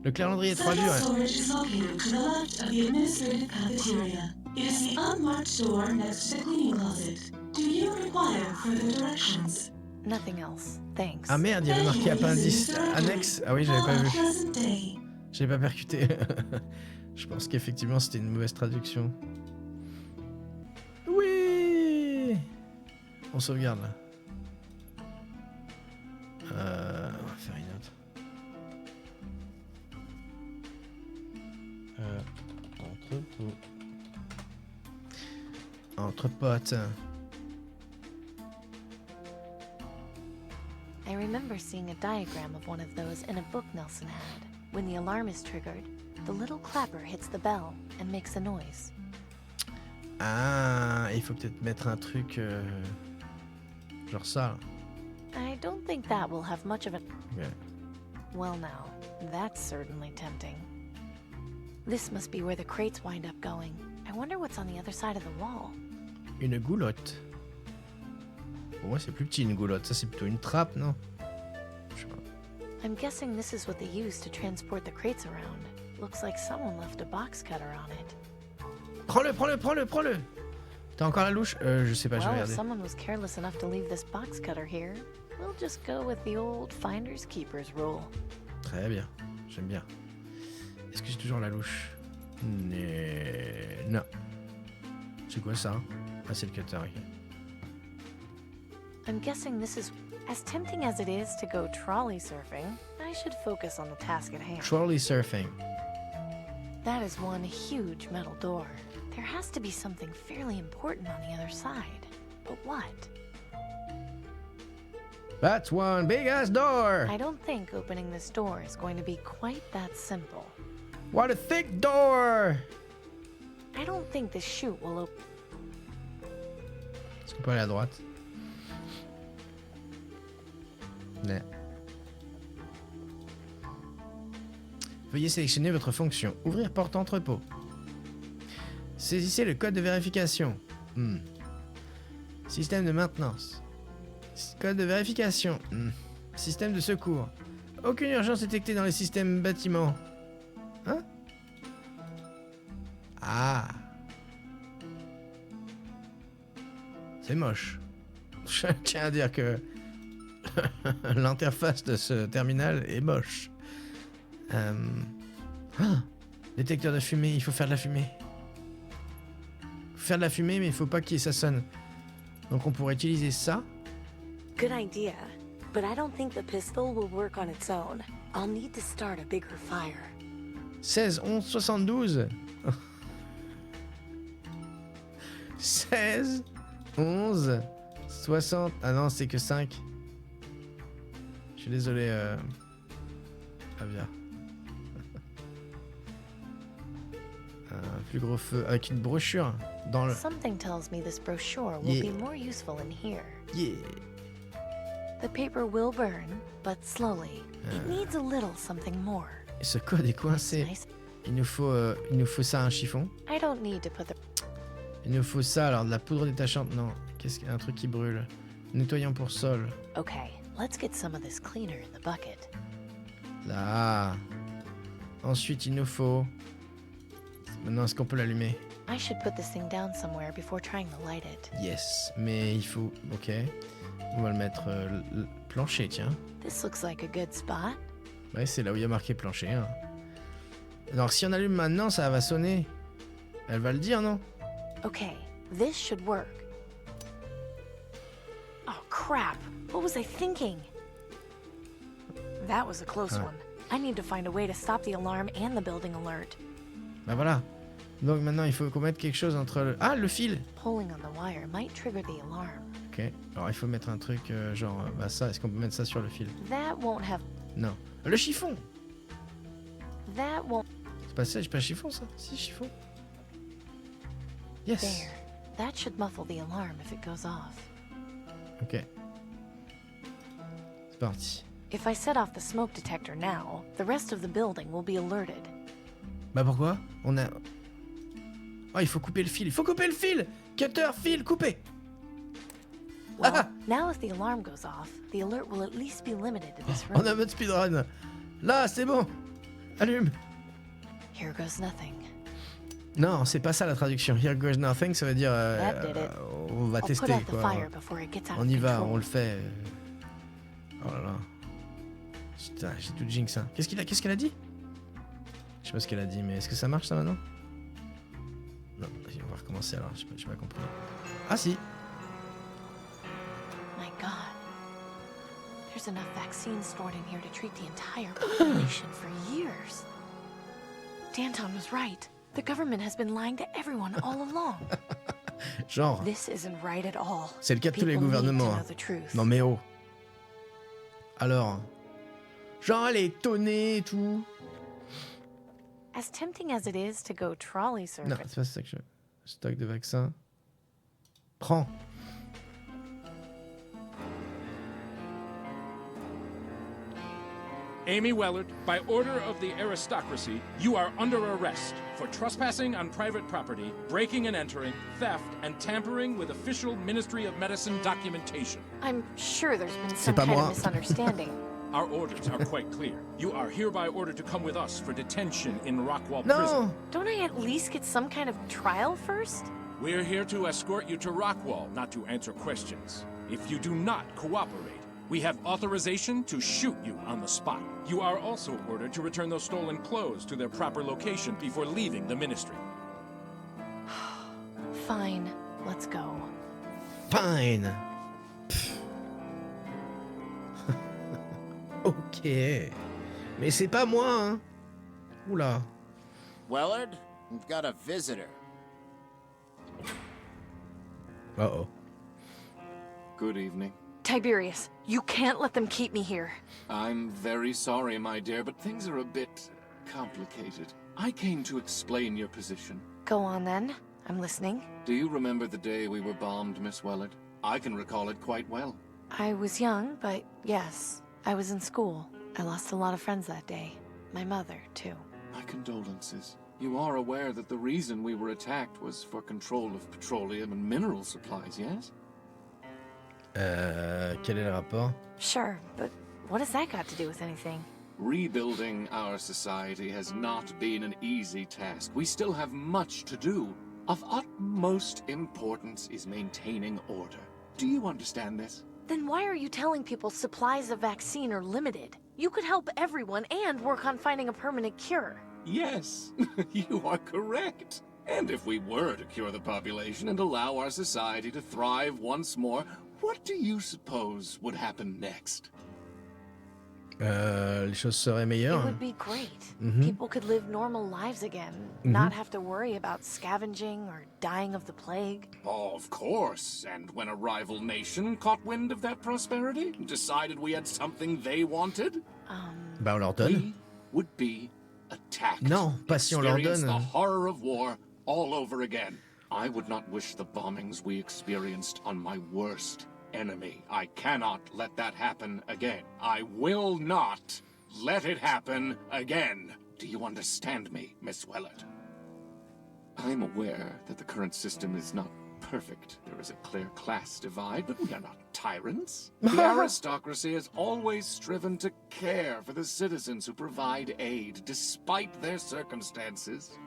Le calendrier est trop dur. Central storage is located to the left of the administrative cafeteria. It is the unmarked door next to the cleaning closet. Do you require further directions? Nothing else. Thanks. Ah merde, il y avait marqué appendice annexe. Ah oui, j'avais pas vu. J'avais pas percuté. Je pense qu'effectivement c'était une mauvaise traduction. Oui. On sauvegarde là. On va faire une autre. Entrepôt. Entrepote. I remember seeing a diagram of one of those in a book Nelson had. When the alarm is triggered, the little clapper hits the bell and makes a noise. Ah, il faut peut-être mettre un truc genre ça. I don't think that will have much of a... Okay. Well now, that's certainly tempting. This must be where the crates wind up going. I wonder what's on the other side of the wall. Une goulotte. Pour moi, c'est plus petit une goulotte. Ça, c'est plutôt une trappe, non? Je sais pas. I'm guessing this is what they use to transport the crates around. Looks like someone left a box cutter on it. Prends-le, prends-le, prends-le, prends-le! T'as encore la louche? Je sais pas, je vais Well, if regarder. someone was careless enough to leave this box cutter here, we'll just go with the old finders keepers rule. Très bien, j'aime bien. Est-ce que j'ai toujours la louche? Non. C'est quoi ça? Ah, c'est le cutter, ok. I'm guessing this is... As tempting as it is to go trolley surfing, I should focus on the task at hand. Trolley surfing. That is one huge metal door. There has to be something fairly important on the other side. But what? That's one big ass door! I don't think opening this door is going to be quite that simple. What a thick door! I don't think this chute will open... Est-ce qu'on peut aller à droite? Non. Veuillez sélectionner votre fonction. Ouvrir porte entrepôt. Saisissez le code de vérification. Système de maintenance. Code de vérification. Système de secours. Aucune urgence détectée dans les systèmes bâtiments. Hein? Ah. C'est moche. Je tiens à dire que l'interface de ce terminal est moche. Détecteur de fumée, il faut faire de la fumée. Il faut faire de la fumée, mais il faut pas que ça sonne. Donc on pourrait utiliser ça. Good idea, but I don't think the pistol will work on its own. I'll need to start a bigger fire. 16, 11, 72. 16, 11, 60... Ah non, c'est que 5. Je suis désolé, Avia. Un plus gros feu avec une brochure dans le... Something tells me this brochure will be more useful in here. Yeah. The paper will burn, but slowly. It needs a little something more. Et ce code est coincé. Il nous faut ça, un chiffon. I don't need to put the... Il nous faut ça, alors de la poudre détachante, non. Qu'est-ce qu'il y a, un truc qui brûle. Nettoyant pour sol. Okay, let's get some of this cleaner in the bucket. Là. Ensuite, il nous faut... Maintenant, est-ce qu'on peut l'allumer? I should put this thing down somewhere before trying to light it. Yes, mais il faut... Ok. On va le mettre plancher, tiens. This looks like a good spot. Ouais, c'est là où il y a marqué plancher. Hein. Alors, si on allume maintenant, ça va sonner. Elle va le dire, non? Okay, this should work. Oh, crap. What was I thinking? That was a close one. I need to find a way to stop the alarm and the building alert. Bah voilà. Donc maintenant, il faut qu'on mette quelque chose entre le... Ah, le fil! Pulling on the wire might trigger the alarm. Ok. Alors, il faut mettre un truc genre... bah ça, est-ce qu'on peut mettre ça sur le fil? That won't have... Non. Le chiffon! That won't... C'est pas chiffon ça? Si, chiffon. Yes. There. That should muffle the alarm if it goes off. Ok. C'est parti. If I set off the smoke detector now, the rest of the building will be alerted. Bah pourquoi? On a... Oh, il faut couper le fil. Il faut couper le fil! Cutter, fil, coupé! Well, now if the alarm goes off, the alert will at least be limited to this room. On a mode speedrun. Là, c'est bon. Allume. Here goes nothing. Non, c'est pas ça la traduction. Here goes nothing, ça veut dire... on va tester, quoi. On y va, on le fait. Oh là là. Putain, j'ai tout jinx, hein. Qu'est-ce qu'elle a dit? Je sais pas ce qu'elle a dit, mais est-ce que ça marche, ça, maintenant? Non, on va recommencer, alors. J'ai pas compris. Ah, si. My God. There's enough vaccine stored in here to treat the entire population for years. Danton was right. The government has been lying to everyone all along. Genre. This isn't right at all. C'est le cas de tous les gouvernements. Non mais oh. Alors. Genre elle est étonnée et tout. As tempting as it is to go trolley service. Non, c'est pas ça que je... Stock de vaccins. Prends. Amy Wellard, by order of the aristocracy, you are under arrest for trespassing on private property, breaking and entering, theft, and tampering with official Ministry of Medicine documentation. I'm sure there's been some kind of misunderstanding. Our orders are quite clear. You are hereby ordered to come with us for detention in Rockwall Prison. Don't I at least get some kind of trial first? We're here to escort you to Rockwall, not to answer questions. If you do not cooperate, we have authorization to shoot you on the spot. You are also ordered to return those stolen clothes to their proper location before leaving the ministry. Fine, let's go. Fine. Ok. Mais c'est pas moi, hein. Oula. Wellard, we've got a visitor. Uh-oh. Good evening. Tiberius, you can't let them keep me here. I'm very sorry, my dear, but things are a bit complicated. I came to explain your position. Go on then. I'm listening. Do you remember the day we were bombed, Miss Wellard? I can recall it quite well. I was young, but yes, I was in school. I lost a lot of friends that day. My mother, too. My condolences. You are aware that the reason we were attacked was for control of petroleum and mineral supplies, yes? Quel est le rapport? Sure, but what has that got to do with anything? Rebuilding our society has not been an easy task. We still have much to do. Of utmost importance is maintaining order. Do you understand this? Then why are you telling people supplies of vaccine are limited? You could help everyone and work on finding a permanent cure. Yes, you are correct. And if we were to cure the population and allow our society to thrive once more, what do you suppose would happen next? Les choses seraient meilleures. It would be great. Mhm. People could live normal lives again, not have to worry about scavenging or dying of the plague. Oh, of course. And when a rival nation caught wind of that prosperity, decided we had something they wanted, Bah on leur donne. would be attacked. Non, pas si on leur Experience donne. the horror of war all over again. I would not wish the bombings we experienced on my worst enemy. I cannot let that happen again. I will not let it happen again. Do you understand me, Miss Wellard? I am aware that the current system is not perfect. There is a clear class divide, but we are not tyrants. The aristocracy has always striven to care for the citizens who provide aid, despite their circumstances.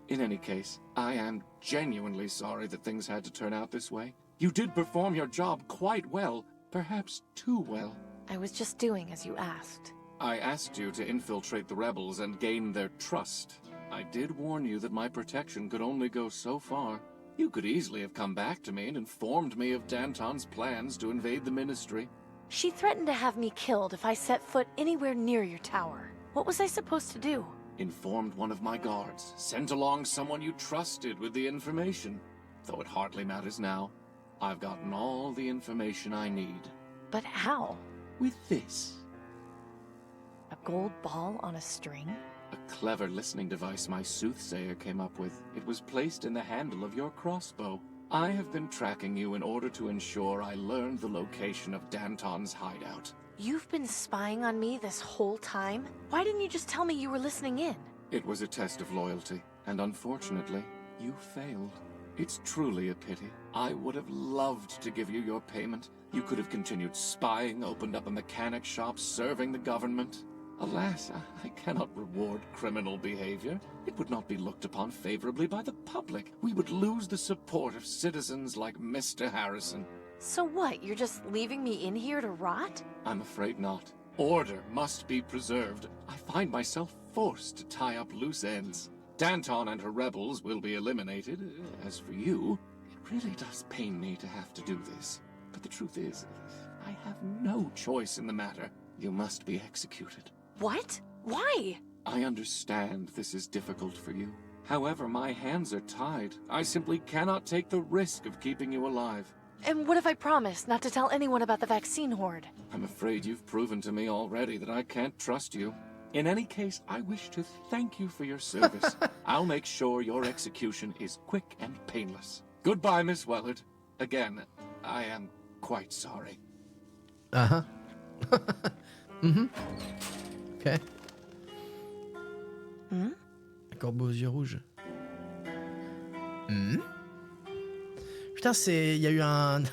In any case, I am genuinely sorry that things had to turn out this way. You did perform your job quite well, perhaps too well. I was just doing as you asked. I asked you to infiltrate the rebels and gain their trust. I did warn you that my protection could only go so far. You could easily have come back to me and informed me of Danton's plans to invade the Ministry. She threatened to have me killed if I set foot anywhere near your tower. What was I supposed to do? Informed one of my guards, sent along someone you trusted with the information. Though it hardly matters now. I've gotten all the information I need. But how? With this. A gold ball on a string? A clever listening device my soothsayer came up with. It was placed in the handle of your crossbow. I have been tracking you in order to ensure I learned the location of Danton's hideout. You've been spying on me this whole time? Why didn't you just tell me you were listening in? It was a test of loyalty, and unfortunately, you failed. It's truly a pity. I would have loved to give you your payment. You could have continued spying, opened up a mechanic shop, serving the government. Alas, I cannot reward criminal behavior. It would not be looked upon favorably by the public. We would lose the support of citizens like Mr. Harrison. So what, you're just leaving me in here to rot? I'm afraid not. Order must be preserved. I find myself forced to tie up loose ends. Danton and her rebels will be eliminated. As for you, it really does pain me to have to do this. But the truth is, I have no choice in the matter. You must be executed. What? Why? I understand this is difficult for you. However, my hands are tied. I simply cannot take the risk of keeping you alive. And what if I promise not to tell anyone about the vaccine horde? I'm afraid you've proven to me already that I can't trust you. In any case, I wish to thank you for your service. I'll make sure your execution is quick and painless. Goodbye, Miss Wellard. Again, I am quite sorry. Uh-huh. Ok. Un corbeau aux yeux rouges. Putain, c'est... Il y a eu un...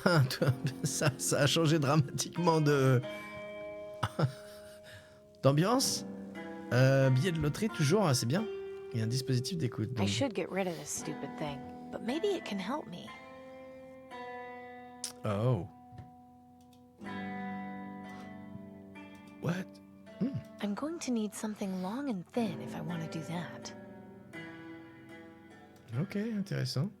ça a changé dramatiquement de... d'ambiance. Billet de loterie, toujours, c'est bien. Il y a un dispositif d'écoute. I should get rid of this stupid thing, but maybe it can help me. Oh. What? I'm going to need something long and thin if I want to do that. Ok, intéressant.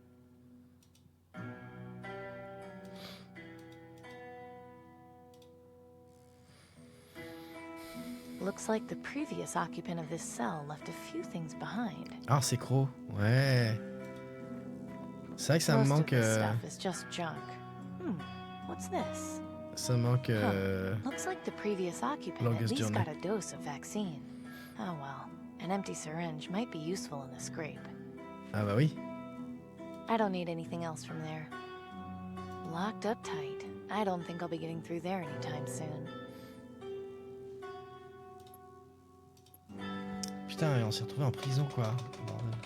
Looks like the previous occupant of this cell left a few things behind. Ah, c'est gros. Ouais. C'est vrai que ça me Most manque... of this stuff is just junk. What's this? Ça manque... Looks like the previous occupant at longest least journey. got a dose of vaccine. Oh well, an empty syringe might be useful in the scrape. Ah bah oui. I don't need anything else from there. Locked up tight. I don't think I'll be getting through there anytime soon. Putain, on s'est retrouvé en prison, quoi. Bordel.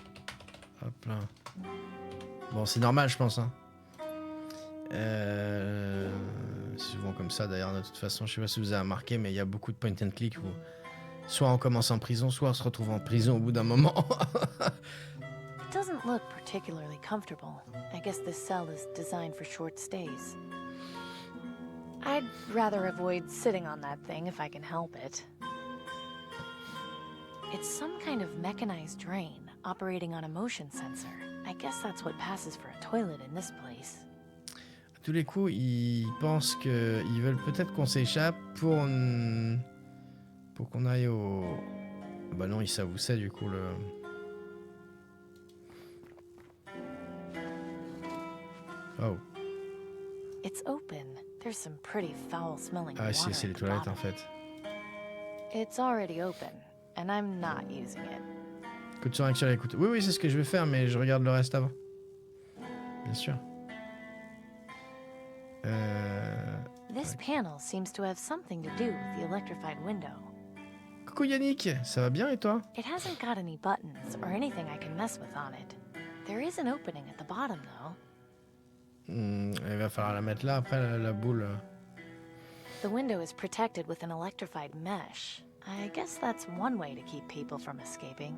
Hop là. Bon, c'est normal, je pense. Hein. C'est souvent comme ça, d'ailleurs, de toute façon. Je sais pas si vous avez remarqué, mais il y a beaucoup de point and click où soit on commence en prison, soit on se retrouve en prison au bout d'un moment. It doesn't look particularly comfortable. I guess this cell is designed for short stays. I'd rather avoid sitting on that thing if I can help it. It's some kind of mechanized drain operating on a motion sensor. I guess that's what passes for a toilet in this place. À tous les coups, ils pensent qu'ils veulent peut-être qu'on s'échappe pour qu'on aille au... Bah non, ils savent où c'est du coup le... Oh. It's open. There's some pretty foul-smelling Ah water si, c'est les at the toilettes bottom. en fait. It's already open, and I'm not using it. Coup de sur écoute. Oui, oui, c'est ce que je vais faire, mais je regarde le reste avant. Bien sûr. This panel seems to have something to do with the electrified window. Coucou Yannick, ça va bien et toi? It hasn't got any buttons or anything I can mess with on it. There is an opening at the bottom, though. Il va falloir la mettre là après la boule. The window is protected with an electrified mesh. I guess that's one way to keep people from escaping.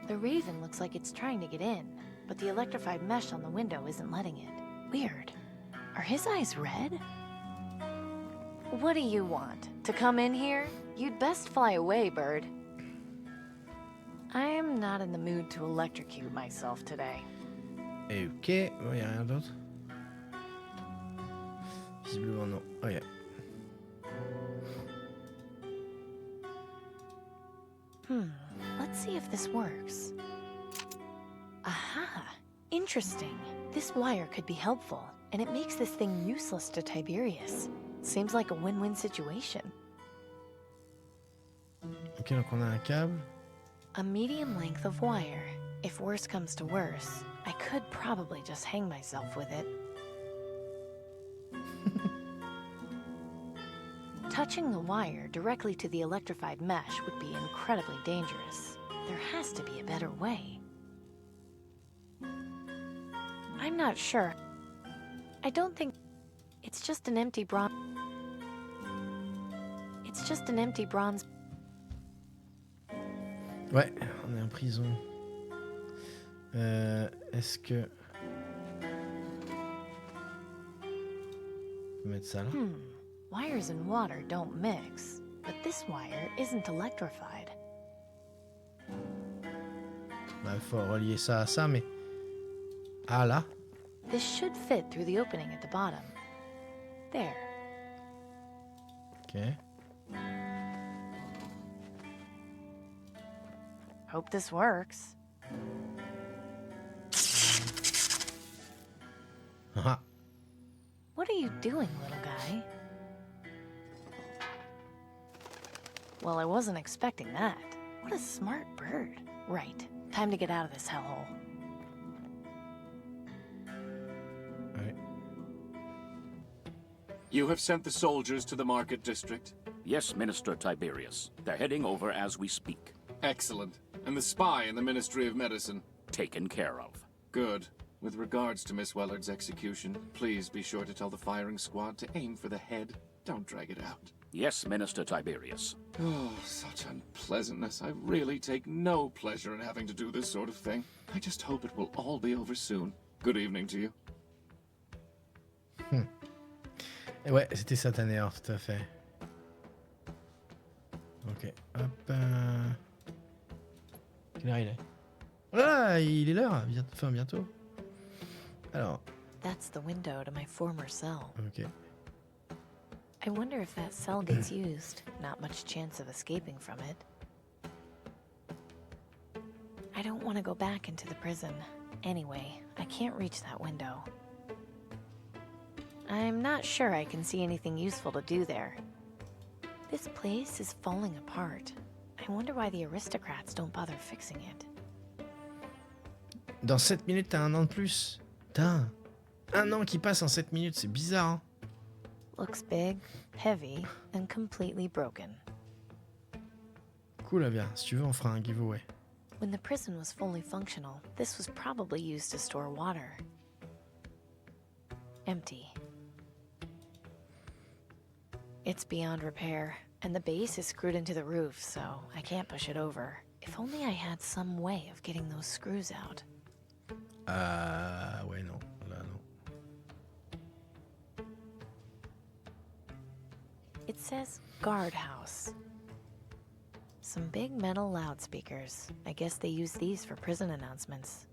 The Raven looks like it's trying to get in, but the electrified mesh on the window isn't letting it. Weird. Are his eyes red? What do you want? To come in here? You'd best fly away, bird. I am not in the mood to electrocute myself today. Ok, il n'y a rien d'autre. Visiblement non. Oh yeah. Let's see if this works. Aha! Interesting. This wire could be helpful, and it makes this thing useless to Tiberius. Seems like a win-win situation. Ok, donc on a un câble. A medium length of wire. If worse comes to worse, I could probably just hang myself with it. Touching the wire directly to the electrified mesh would be incredibly dangerous. There has to be a better way. I'm not sure. I don't think... It's just an empty bronze... It's just an empty bronze... Ouais, on est en prison. Est-ce que... On peut mettre ça là. Wires and water don't mix, but this wire isn't electrified. Bah, faut relier ça à ça, mais... Ah, là? This should fit through the opening at the bottom. There. Ok. Hope this works. Ah. What are you doing, little guy? Well, I wasn't expecting that. What a smart bird. Right. Time to get out of this hellhole. Ouais. You have sent the soldiers to the market district? Yes, Minister Tiberius. They're heading over as we speak. Excellent. And the spy in the Ministry of Medicine? Taken care of. Good. With regards to Miss Wellard's execution, please be sure to tell the firing squad to aim for the head. Don't drag it out. Yes, Minister Tiberius. Oh, such unpleasantness. I really take no pleasure in having to do this sort of thing. I just hope it will all be over soon. Good evening to you. Et ouais, c'était satané, tout à fait. Ok, hop. Quelle heure il est? Voilà, il est l'heure, enfin bientôt. Alors. That's the window to my former cell. Ok. I wonder if that cell gets used. Not much chance of escaping from it. I don't want to go back into the prison. Anyway, I can't reach that window. I'm not sure I can see anything useful to do there. This place is falling apart. I wonder why the aristocrats don't bother fixing it. Dans 7 minutes, t'as un an de plus. Putain. Un an qui passe en 7 minutes, c'est bizarre, hein? Looks big, heavy, and completely broken. Cool, bien. Si tu veux, on fera un giveaway. When the prison was fully functional, this was probably used to store water. Empty. It's beyond repair, and the base is screwed into the roof, so I can't push it over. If only I had some way of getting those screws out. Ouais, non. Là, non. It says guardhouse. Some big metal loudspeakers. I guess they use these for prison announcements.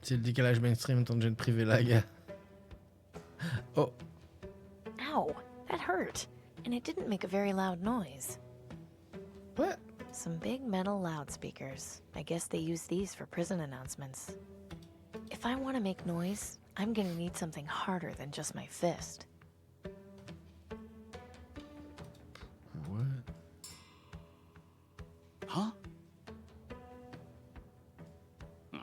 C'est le décalage mainstream, ton jet privé lag. Oh. Ow, that hurt. And it didn't make a very loud noise. What? Some big metal loudspeakers. I guess they use these for prison announcements. If I want to make noise, I'm gonna need something harder than just my fist. What? Huh?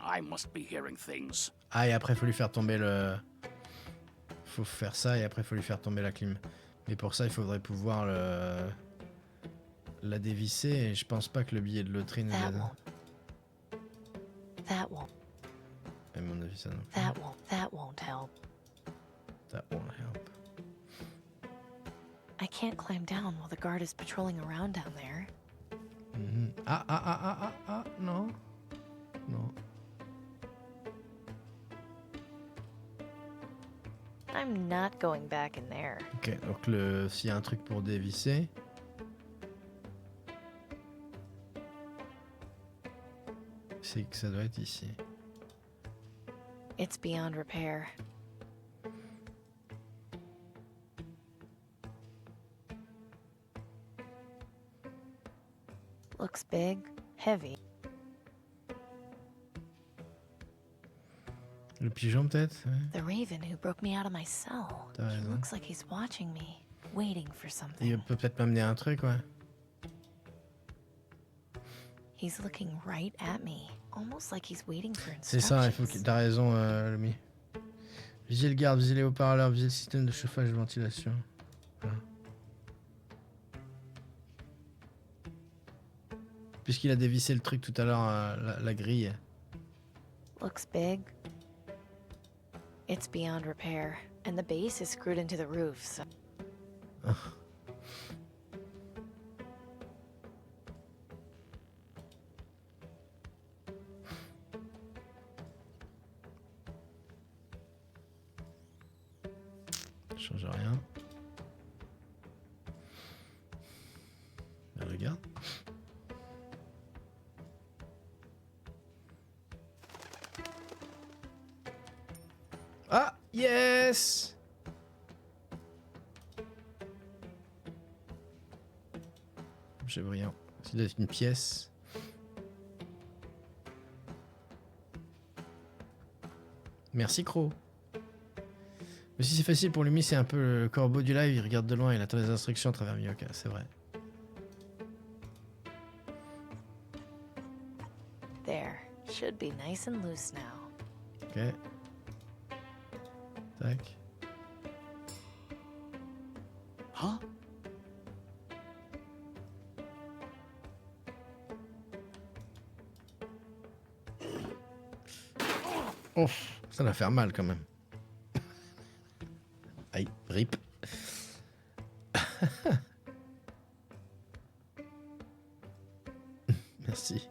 I must be hearing things. Ah, et après, il faut lui faire tomber le... Faut faire ça, et après, il faut lui faire tomber la clim. Mais pour ça, il faudrait pouvoir la dévisser, et je pense pas que le billet de loterie nous aide. That won't. À mon avis, ça non. That won't help. That won't help. I can't climb down while the guard is patrolling around down there. Non. Non. I'm not going back in there. Ok, donc s'il y a un truc pour dévisser... C'est que ça doit être ici. It's beyond repair. Looks big, heavy. Le pigeon peut-être, ouais. The raven who broke me out of my cell. T'as He raison. looks like he's watching me, waiting for something. Il peut peut-être m'amener un truc, ouais. He's looking right at me, almost like he's waiting for C'est instructions. ça, il faut que... T'as raison, Lumi. Visez le garde, visez les haut-parleurs, visez le système de chauffage et de ventilation. Voilà. Puisqu'il a dévissé le truc tout à l'heure, la grille. Looks big. It's beyond repair, and the base is screwed into the roof, so... Ça change rien. Mais regarde. Ah, yes! J'ai rien. C'est d'être une pièce. Merci, Crow. Mais si c'est facile pour lui, c'est un peu le corbeau du live, il regarde de loin, il attend les instructions à travers Mioka, c'est vrai. There. Should be nice and loose now. Ok. Tac. Huh? Ouf, ça va faire mal quand même. Aïe, rip. Merci.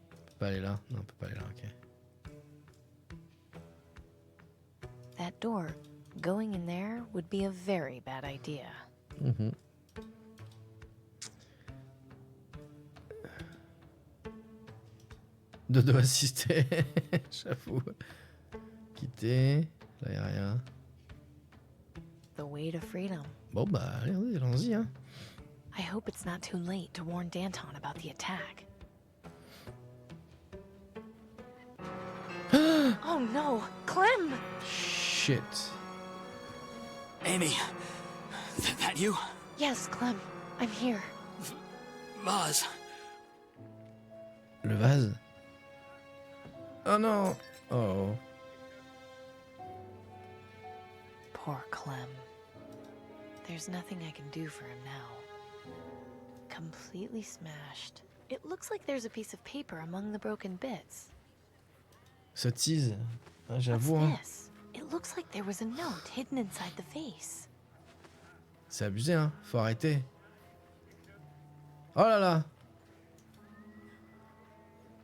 On peut pas aller là? Non, on peut pas aller là, ok. That door, going in there would be a very bad idea. Dodo assisté, j'avoue. Quitter, là y'a rien. The way to freedom. Bon bah allons-y hein. I hope it's not too late to warn Danton about the attack. Oh no, Clem! Shit. Amy, that you? Yes, Clem, I'm here. Vase. Le vase? Oh non! Oh. Poor Clem. There's nothing I can do for him now. Completely smashed. It looks like there's a piece of paper among the broken bits. Sottise. Ah, j'avoue What's hein. this? It looks like there was a note hidden inside the vase. C'est abusé hein, faut arrêter. Oh là là!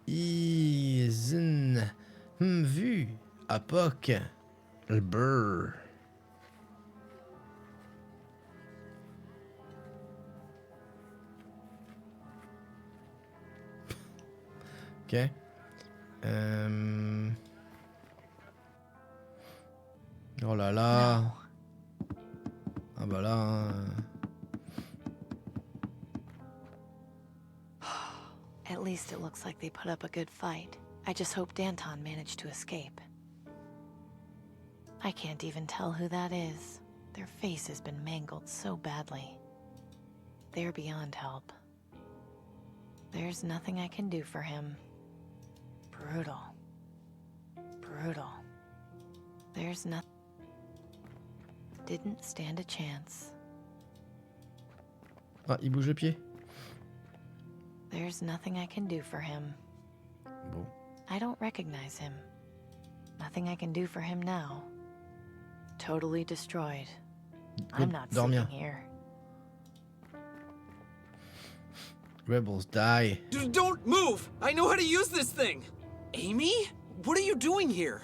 Isen. Vu. Apoc. Le brr. Ok. Oh là là. Ah bah là. Hein. At least it looks like they put up a good fight. I just hope Danton managed to escape. I can't even tell who that is. Their face has been mangled so badly. They're beyond help. There's nothing I can do for him. Brutal. Brutal. There's nothing. Didn't stand a chance. Ah, il bouge le pied. There's nothing I can do for him. Bon. I don't recognize him. Nothing I can do for him now. Totally destroyed. I'm not sitting here. Rebels die. Don't move! I know how to use this thing! Amy? What are you doing here?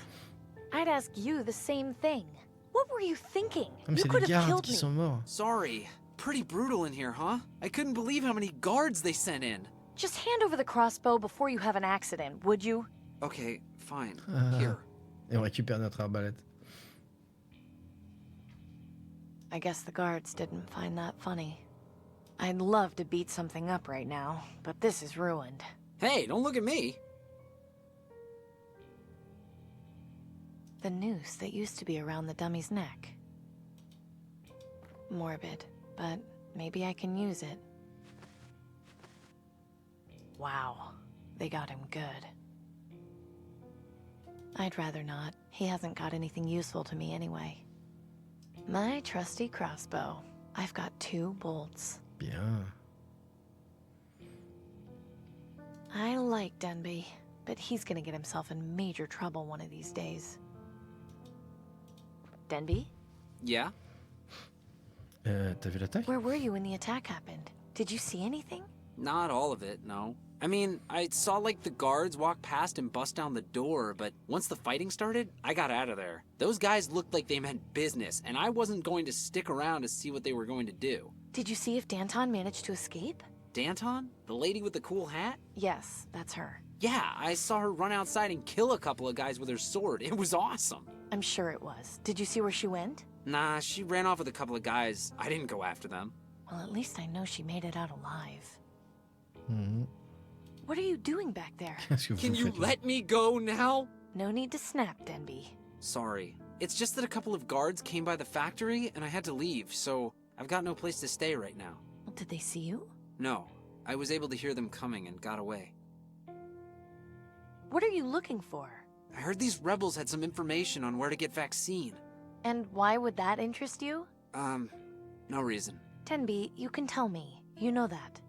I'd ask you the same thing. What were you thinking? Mais You c'est could les have gardes killed qui me. sont morts. Sorry. Pretty brutal in here, huh? I couldn't believe how many guards they sent in. Just hand over the crossbow before you have an accident, would you? Okay, fine. Ah. Here. Et on récupère notre arbalète. I guess the guards didn't find that funny. I'd love to beat something up right now, but this is ruined. Hey, don't look at me. The noose that used to be around the dummy's neck. Morbid, but Maybe I can use it. Wow, they got him good. I'd rather not. He hasn't got anything useful to me anyway. My trusty crossbow. I've got 2 bolts. Bien. I like Denby, but he's gonna get himself in major trouble one of these days. Denby? Yeah? T'as vu l'attaque? Where were you when the attack happened? Did you see anything? Not all of it, no. I mean, I saw like the guards walk past and bust down the door, but once the fighting started, I got out of there. Those guys looked like they meant business, and I wasn't going to stick around to see what they were going to do. Did you see if Danton managed to escape? Danton? The lady with the cool hat? Yes, that's her. Yeah, I saw her run outside and kill a couple of guys with her sword. It was awesome. I'm sure it was. Did you see where she went? Nah, she ran off with a couple of guys. I didn't go after them. Well, at least I know she made it out alive. Mhm. What are you doing back there? Can you let me go now? No need to snap, Denby. Sorry. It's just that a couple of guards came by the factory and I had to leave, so I've got no place to stay right now. Well, did they see you? No. I was able to hear them coming and got away. What are you looking for? I heard these rebels had some information on where to get vaccine. And why would that interest you? No reason. Denby, you can tell me. You know that.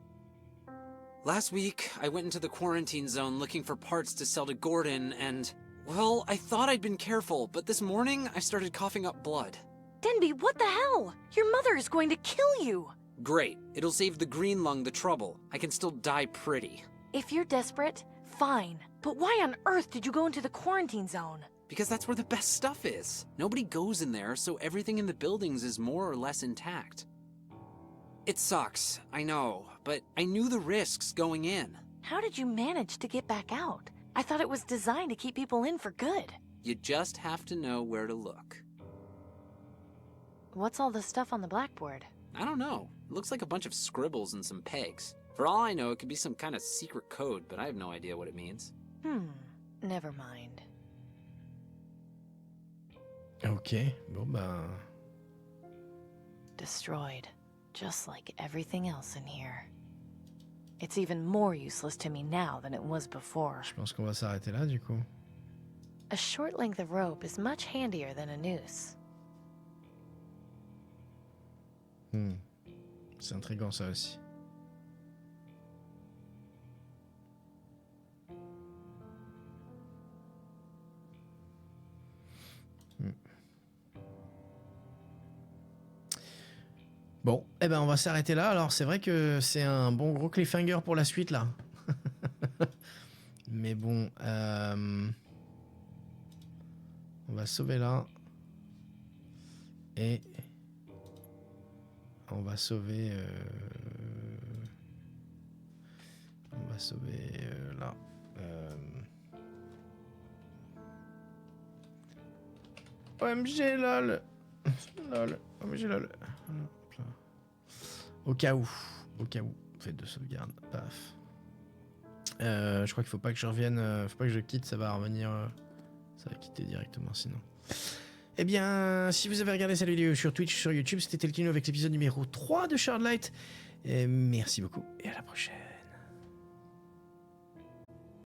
Last week, I went into the quarantine zone looking for parts to sell to Gordon and... Well, I thought I'd been careful, but this morning, I started coughing up blood. Denby, what the hell? Your mother is going to kill you! Great. It'll save the green lung the trouble. I can still die pretty. If you're desperate, fine. But why on earth did you go into the quarantine zone? Because that's where the best stuff is. Nobody goes in there, so everything in the buildings is more or less intact. It sucks, I know, but I knew the risks going in. How did you manage to get back out? I thought it was designed to keep people in for good. You just have to know where to look. What's all this stuff on the blackboard? I don't know. It looks like a bunch of scribbles and some pegs. For all I know, it could be some kind of secret code, but I have no idea what it means. Never mind. Ok, bon bah... Destroyed. Just like everything else in here. It's even more useless to me now than it was before. Je pense qu'on va s'arrêter là, du coup. A short length of rope is much handier than a noose. C'est intriguant, ça aussi. Bon, eh ben on va s'arrêter là. Alors c'est vrai que c'est un bon gros cliffhanger pour la suite là. Mais bon, on va sauver là. Et on va sauver... on va sauver là. OMG lol. Lol. OMG lol. Au cas où, faites de sauvegarde, paf. Je crois qu'il faut pas que je revienne, faut pas que je quitte, ça va revenir, ça va quitter directement sinon. Eh bien, si vous avez regardé cette vidéo sur Twitch, sur YouTube, c'était Telkino avec l'épisode numéro 3 de Shardlight. Et merci beaucoup et à la prochaine.